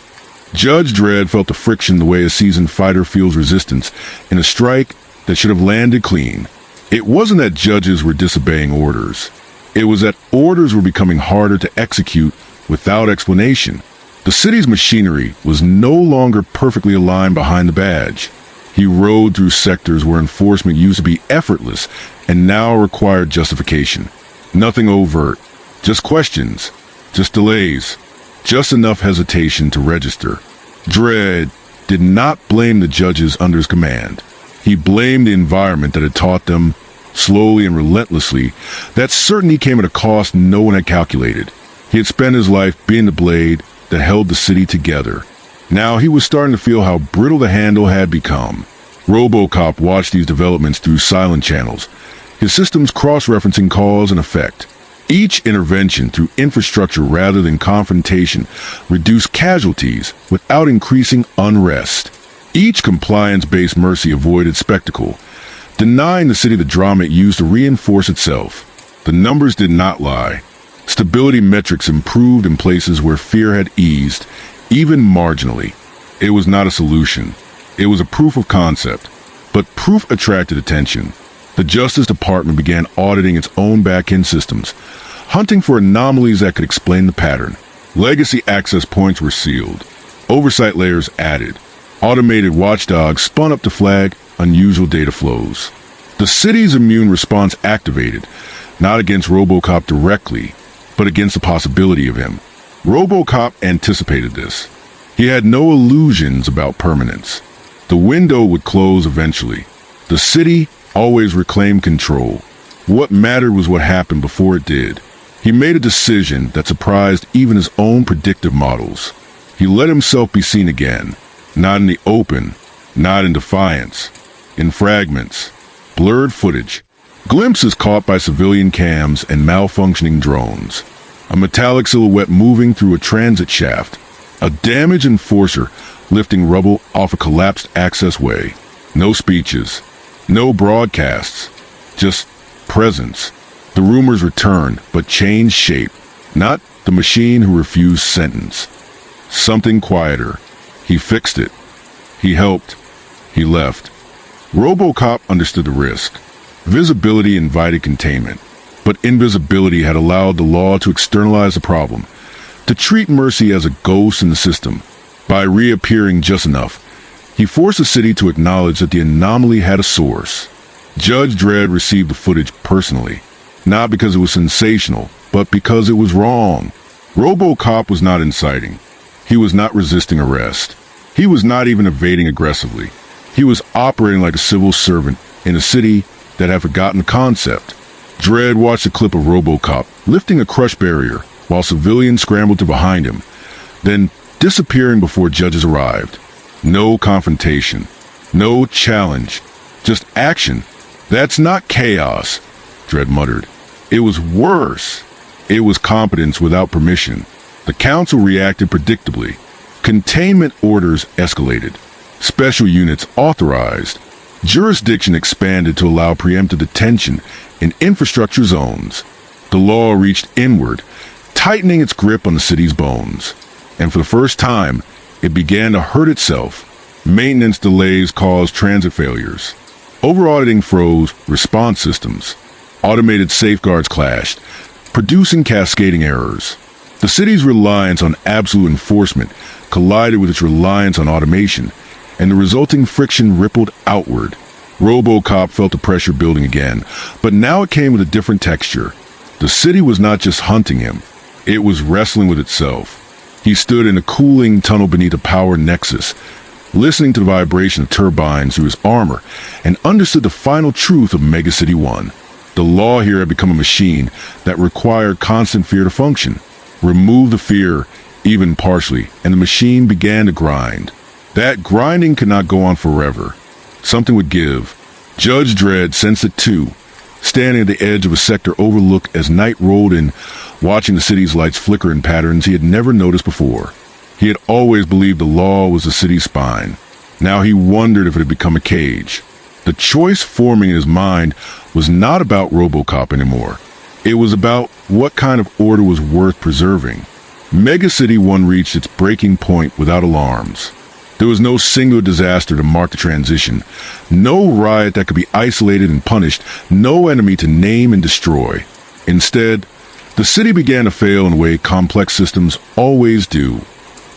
Judge Dredd felt the friction the way a seasoned fighter feels resistance in a strike that should have landed clean. It wasn't that judges were disobeying orders. It was that orders were becoming harder to execute without explanation. The city's machinery was no longer perfectly aligned behind the badge. He rode through sectors where enforcement used to be effortless and now required justification. Nothing overt, just questions, just delays, just enough hesitation to register. Dredd did not blame the judges under his command. He blamed the environment that had taught them, slowly and relentlessly, that certainty came at a cost no one had calculated. He had spent his life being the blade that held the city together. Now he was starting to feel how brittle the handle had become. RoboCop watched these developments through silent channels, his systems cross-referencing cause and effect. Each intervention through infrastructure rather than confrontation reduced casualties without increasing unrest. Each compliance-based mercy avoided spectacle, denying the city the drama it used to reinforce itself. The numbers did not lie. Stability metrics improved in places where fear had eased, even marginally. It was not a solution. It was a proof of concept. But proof attracted attention. The Justice Department began auditing its own back-end systems, hunting for anomalies that could explain the pattern. Legacy access points were sealed. Oversight layers added. Automated watchdogs spun up to flag unusual data flows. The city's immune response activated, not against RoboCop directly, but against the possibility of him. RoboCop anticipated this. He had no illusions about permanence. The window would close eventually. The city always reclaimed control. What mattered was what happened before it did. He made a decision that surprised even his own predictive models. He let himself be seen again, not in the open, not in defiance, in fragments, blurred footage, glimpses caught by civilian cams and malfunctioning drones. A metallic silhouette moving through a transit shaft, a damaged enforcer lifting rubble off a collapsed access way. No speeches, no broadcasts, just presence. The rumors returned, but changed shape. Not the machine who refused sentence. Something quieter. He fixed it. He helped. He left. RoboCop understood the risk. Visibility invited containment, but invisibility had allowed the law to externalize the problem, to treat mercy as a ghost in the system. By reappearing just enough, he forced the city to acknowledge that the anomaly had a source. Judge Dredd received the footage personally, not because it was sensational, but because it was wrong. RoboCop was not inciting. He was not resisting arrest. He was not even evading aggressively. He was operating like a civil servant in a city that had forgotten the concept. Dredd watched a clip of RoboCop lifting a crush barrier while civilians scrambled to behind him, then disappearing before judges arrived. No confrontation. No challenge. Just action. That's not chaos, Dredd muttered. It was worse. It was competence without permission. The council reacted predictably. Containment orders escalated. Special units authorized. Jurisdiction expanded to allow preemptive detention in infrastructure zones. The law reached inward, tightening its grip on the city's bones. And for the first time, it began to hurt itself. Maintenance delays caused transit failures. Over-auditing froze response systems. Automated safeguards clashed, producing cascading errors. The city's reliance on absolute enforcement collided with its reliance on automation, and the resulting friction rippled outward. RoboCop felt the pressure building again, but now it came with a different texture. The city was not just hunting him, it was wrestling with itself. He stood in a cooling tunnel beneath a power Nexus, listening to the vibration of turbines through his armor, and understood the final truth of Megacity 1. The law here had become a machine that required constant fear to function. Remove the fear, even partially, and the machine began to grind. That grinding could not go on forever. Something would give. Judge Dredd sensed it too, standing at the edge of a sector overlooked as night rolled in, watching the city's lights flicker in patterns he had never noticed before. He had always believed the law was the city's spine. Now he wondered if it had become a cage. The choice forming in his mind was not about RoboCop anymore. It was about what kind of order was worth preserving. Megacity 1 reached its breaking point without alarms. There was no single disaster to mark the transition, no riot that could be isolated and punished, no enemy to name and destroy. Instead, the city began to fail in a way complex systems always do.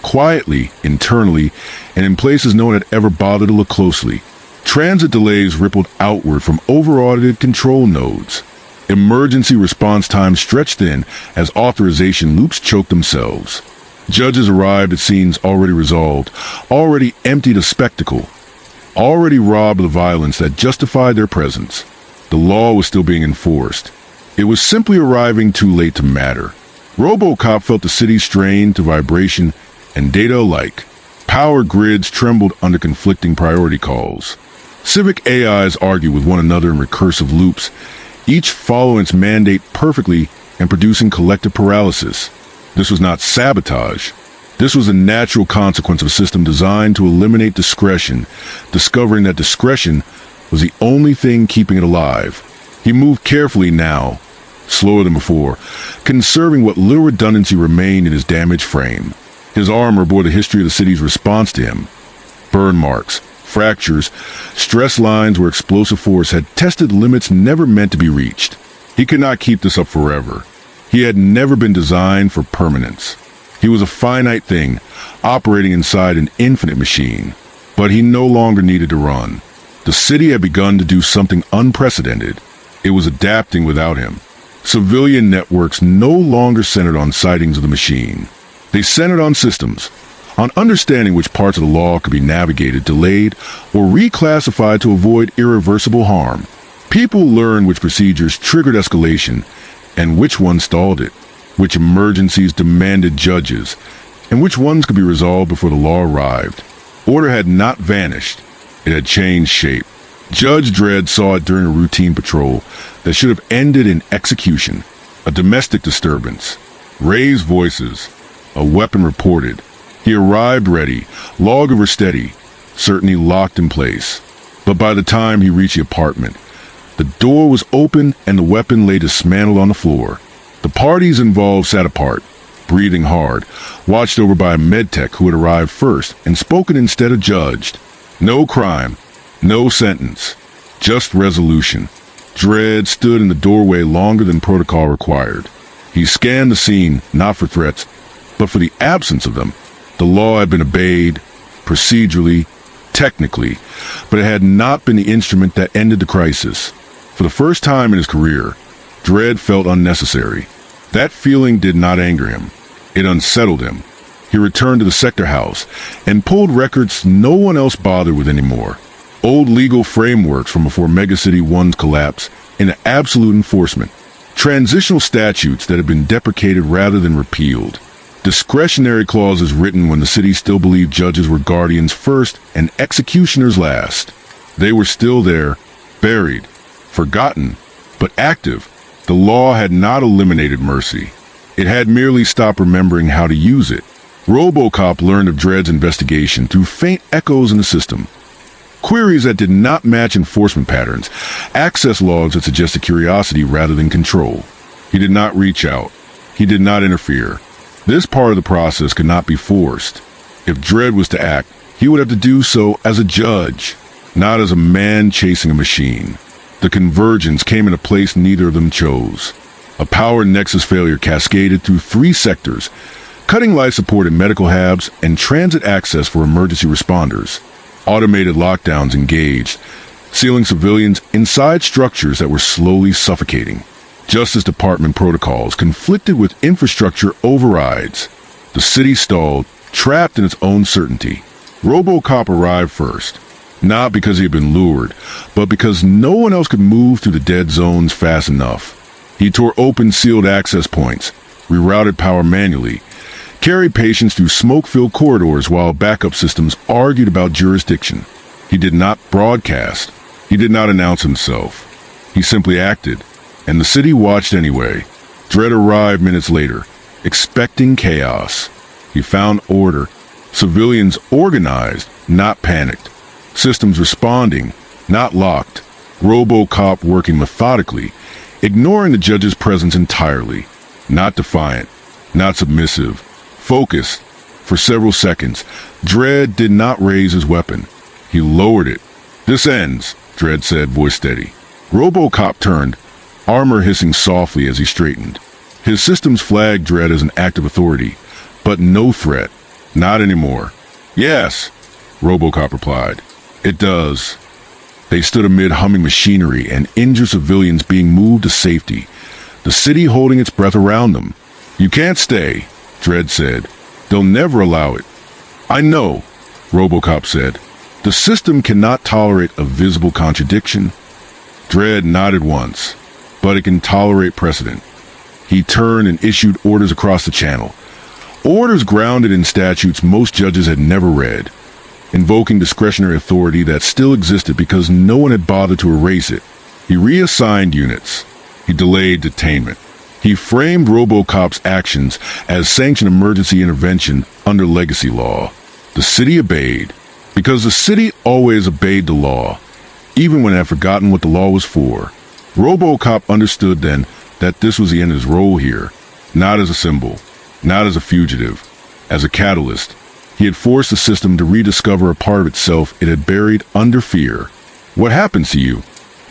Quietly, internally, and in places no one had ever bothered to look closely. Transit delays rippled outward from over-audited control nodes. Emergency response times stretched thin as authorization loops choked themselves. Judges arrived at scenes already resolved, already emptied of spectacle, already robbed of the violence that justified their presence. The law was still being enforced. It was simply arriving too late to matter. RoboCop felt the city strained to vibration and data alike. Power grids trembled under conflicting priority calls. Civic AIs argued with one another in recursive loops, each following its mandate perfectly and producing collective paralysis. This was not sabotage. This was a natural consequence of a system designed to eliminate discretion, discovering that discretion was the only thing keeping it alive. He moved carefully now, slower than before, conserving what little redundancy remained in his damaged frame. His armor bore the history of the city's response to him. Burn marks, fractures, stress lines where explosive force had tested limits never meant to be reached. He could not keep this up forever. He had never been designed for permanence. He was a finite thing, operating inside an infinite machine. But he no longer needed to run. The city had begun to do something unprecedented. It was adapting without him. Civilian networks no longer centered on sightings of the machine. They centered on systems, on understanding which parts of the law could be navigated, delayed, or reclassified to avoid irreversible harm. People learned which procedures triggered escalation and which ones stalled it, which emergencies demanded judges, and which ones could be resolved before the law arrived. Order had not vanished. It had changed shape. Judge Dredd saw it during a routine patrol that should have ended in execution. A domestic disturbance. Raised voices. A weapon reported. He arrived ready, lawgiver steady, certainly locked in place. But by the time he reached the apartment, the door was open and the weapon lay dismantled on the floor. The parties involved sat apart, breathing hard, watched over by a medtech who had arrived first and spoken instead of judged. No crime, no sentence, just resolution. Dredd stood in the doorway longer than protocol required. He scanned the scene, not for threats, but for the absence of them. The law had been obeyed, procedurally, technically, but it had not been the instrument that ended the crisis. For the first time in his career, Dredd felt unnecessary. That feeling did not anger him. It unsettled him. He returned to the sector house and pulled records no one else bothered with anymore. Old legal frameworks from before Megacity 1's collapse into absolute enforcement. Transitional statutes that had been deprecated rather than repealed. Discretionary clauses written when the city still believed judges were guardians first and executioners last. They were still there, buried, forgotten, but active. The law had not eliminated mercy. It had merely stopped remembering how to use it. RoboCop learned of Dredd's investigation through faint echoes in the system. Queries that did not match enforcement patterns, access logs that suggested curiosity rather than control. He did not reach out. He did not interfere. This part of the process could not be forced. If Dredd was to act, he would have to do so as a judge, not as a man chasing a machine. The convergence came in a place neither of them chose. A power Nexus failure cascaded through 3 sectors, cutting life support in medical hubs and transit access for emergency responders. Automated lockdowns engaged, sealing civilians inside structures that were slowly suffocating. Justice Department protocols conflicted with infrastructure overrides. The city stalled, trapped in its own certainty. RoboCop arrived first, not because he had been lured, but because no one else could move through the dead zones fast enough. He tore open sealed access points, rerouted power manually, carried patients through smoke-filled corridors while backup systems argued about jurisdiction. He did not broadcast. He did not announce himself. He simply acted. And the city watched anyway. Dredd arrived minutes later, expecting chaos. He found order. Civilians organized, not panicked. Systems responding, not locked. RoboCop working methodically, ignoring the judge's presence entirely. Not defiant, not submissive. Focused. For several seconds, Dredd did not raise his weapon. He lowered it. "This ends," Dredd said, voice steady. RoboCop turned, armor hissing softly as he straightened. His systems flagged Dredd as an act of authority, but no threat. Not anymore. "Yes," RoboCop replied. "It does." They stood amid humming machinery and injured civilians being moved to safety, the city holding its breath around them. "You can't stay," Dredd said. "They'll never allow it." "I know," RoboCop said. "The system cannot tolerate a visible contradiction." Dredd nodded once. "But it can tolerate precedent." He turned and issued orders across the channel. Orders grounded in statutes most judges had never read, invoking discretionary authority that still existed because no one had bothered to erase it. He reassigned units. He delayed detainment. He framed RoboCop's actions as sanctioned emergency intervention under legacy law. The city obeyed, because the city always obeyed the law, even when it had forgotten what the law was for. RoboCop understood then that this was the end of his role here, not as a symbol, not as a fugitive, as a catalyst. He had forced the system to rediscover a part of itself it had buried under fear. "What happens to you?"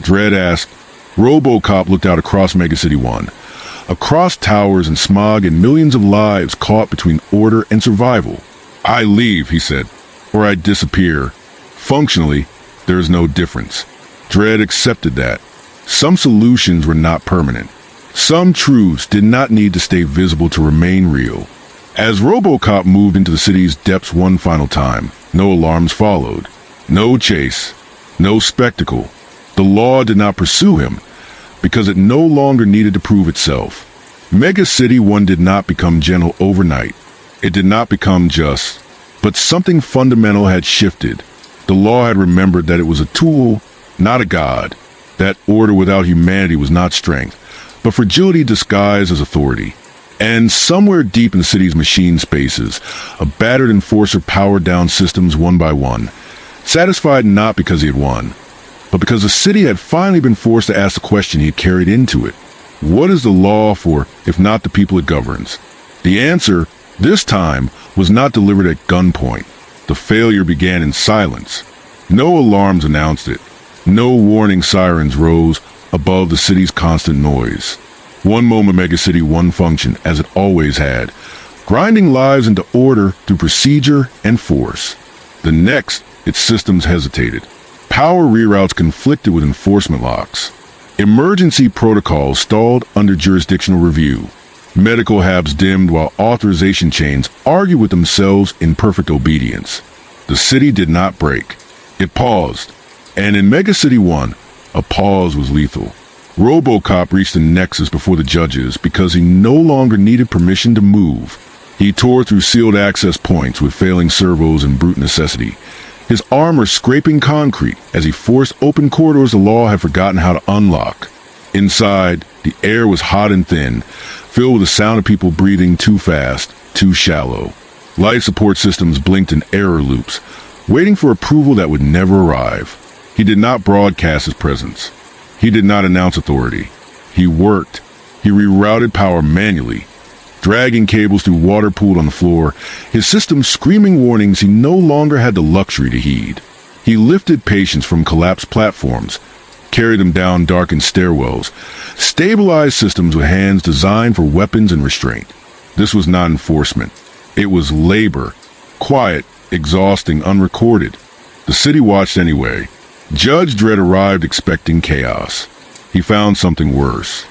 Dredd asked. RoboCop looked out across Megacity 1, across towers and smog and millions of lives caught between order and survival. "I leave," he said, "or I disappear. Functionally, there is no difference." Dredd accepted that. Some solutions were not permanent. Some truths did not need to stay visible to remain real. As RoboCop moved into the city's depths one final time, no alarms followed. No chase. No spectacle. The law did not pursue him, because it no longer needed to prove itself. Mega City 1 did not become gentle overnight. It did not become just. But something fundamental had shifted. The law had remembered that it was a tool, not a god. That order without humanity was not strength, but fragility disguised as authority. And somewhere deep in the city's machine spaces, a battered enforcer powered down systems one by one, satisfied not because he had won, but because the city had finally been forced to ask the question he had carried into it. What is the law for, if not the people it governs? The answer, this time, was not delivered at gunpoint. The failure began in silence. No alarms announced it. No warning sirens rose above the city's constant noise. One moment Megacity 1 functioned as it always had, grinding lives into order through procedure and force. The next, its systems hesitated. Power reroutes conflicted with enforcement locks. Emergency protocols stalled under jurisdictional review. Medical habs dimmed while authorization chains argued with themselves in perfect obedience. The city did not break. It paused. And in Mega City 1, a pause was lethal. RoboCop reached the Nexus before the judges because he no longer needed permission to move. He tore through sealed access points with failing servos and brute necessity, his armor scraping concrete as he forced open corridors the law had forgotten how to unlock. Inside, the air was hot and thin, filled with the sound of people breathing too fast, too shallow. Life support systems blinked in error loops, waiting for approval that would never arrive. He did not broadcast his presence. He did not announce authority. He worked. He rerouted power manually, dragging cables through water pooled on the floor, his system screaming warnings he no longer had the luxury to heed. He lifted patients from collapsed platforms, carried them down darkened stairwells, stabilized systems with hands designed for weapons and restraint. This was not enforcement. It was labor. Quiet, exhausting, unrecorded. The city watched anyway. Judge Dredd arrived expecting chaos. He found something worse.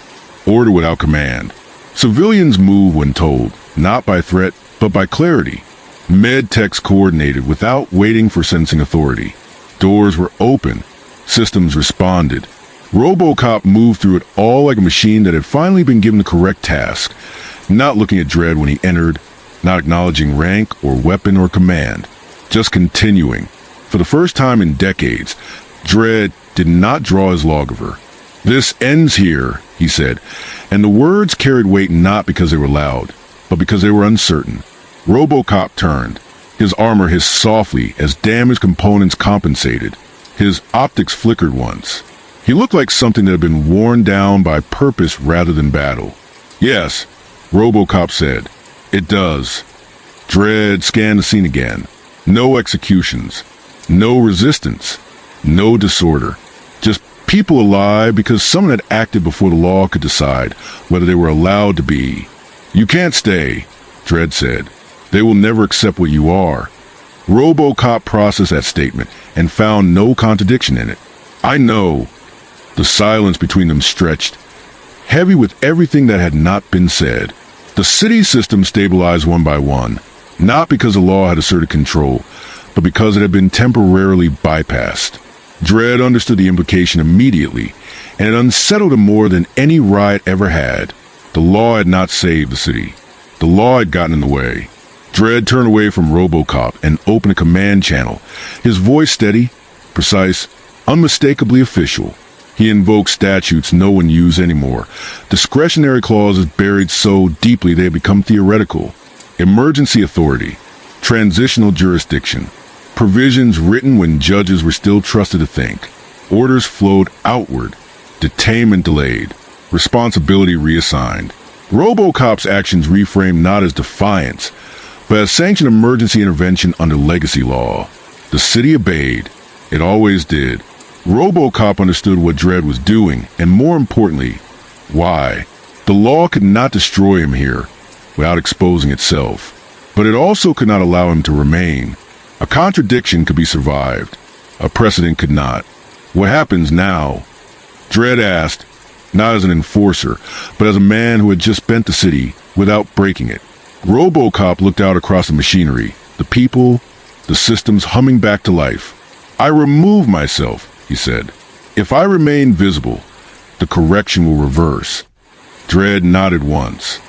Order without command. Civilians move when told, not by threat, but by clarity. Med techs coordinated without waiting for sentencing authority. Doors were open. Systems responded. RoboCop moved through it all like a machine that had finally been given the correct task, not looking at Dredd when he entered, not acknowledging rank or weapon or command, just continuing. For the first time in decades, Dredd did not draw his lawgiver. "This ends here," he said, and the words carried weight not because they were loud, but because they were uncertain. RoboCop turned. His armor hissed softly as damaged components compensated. His optics flickered once. He looked like something that had been worn down by purpose rather than battle. "Yes," RoboCop said. "It does." Dredd scanned the scene again. No executions. No resistance. No disorder. Just people alive because someone had acted before the law could decide whether they were allowed to be. "You can't stay," Dredd said. "They will never accept what you are." RoboCop processed that statement and found no contradiction in it. "I know." The silence between them stretched, heavy with everything that had not been said. The city system stabilized one by one, not because the law had asserted control, but because it had been temporarily bypassed. Dredd understood the implication immediately, and it unsettled him more than any riot ever had. The law had not saved the city. The law had gotten in the way. Dredd turned away from RoboCop and opened a command channel, his voice steady, precise, unmistakably official. He invoked statutes no one used anymore, discretionary clauses buried so deeply they had become theoretical. Emergency authority, transitional jurisdiction, provisions written when judges were still trusted to think. Orders flowed outward, detainment delayed, responsibility reassigned. RoboCop's actions reframed not as defiance, but as sanctioned emergency intervention under legacy law. The city obeyed. It always did. RoboCop understood what Dredd was doing, and more importantly, why. The law could not destroy him here without exposing itself, but it also could not allow him to remain. A contradiction could be survived. A precedent could not. What happens now? Dredd asked, not as an enforcer, but as a man who had just bent the city without breaking it. RoboCop looked out across the machinery, the people, the systems humming back to life. "I remove myself," he said. "If I remain visible, the correction will reverse." Dredd nodded once.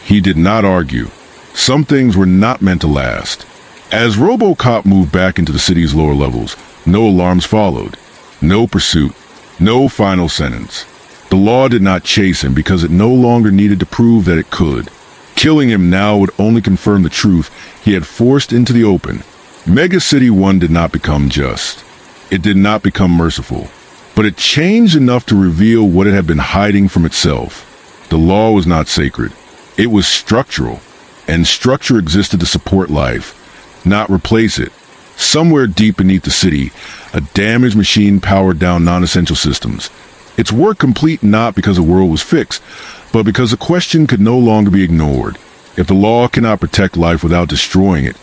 He did not argue. Some things were not meant to last. As RoboCop moved back into the city's lower levels, no alarms followed. No pursuit. No final sentence. The law did not chase him because it no longer needed to prove that it could. Killing him now would only confirm the truth he had forced into the open. Mega City 1 did not become just. It did not become merciful. But it changed enough to reveal what it had been hiding from itself. The law was not sacred. It was structural. And structure existed to support life, not replace it. Somewhere deep beneath the city, a damaged machine powered down non-essential systems. Its work complete not because the world was fixed, but because the question could no longer be ignored. If the law cannot protect life without destroying it,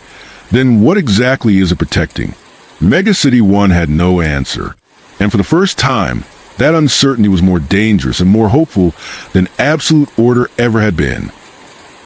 Then what exactly is it protecting? Megacity 1 had no answer, and for the first time, that uncertainty was more dangerous and more hopeful than absolute order ever had been.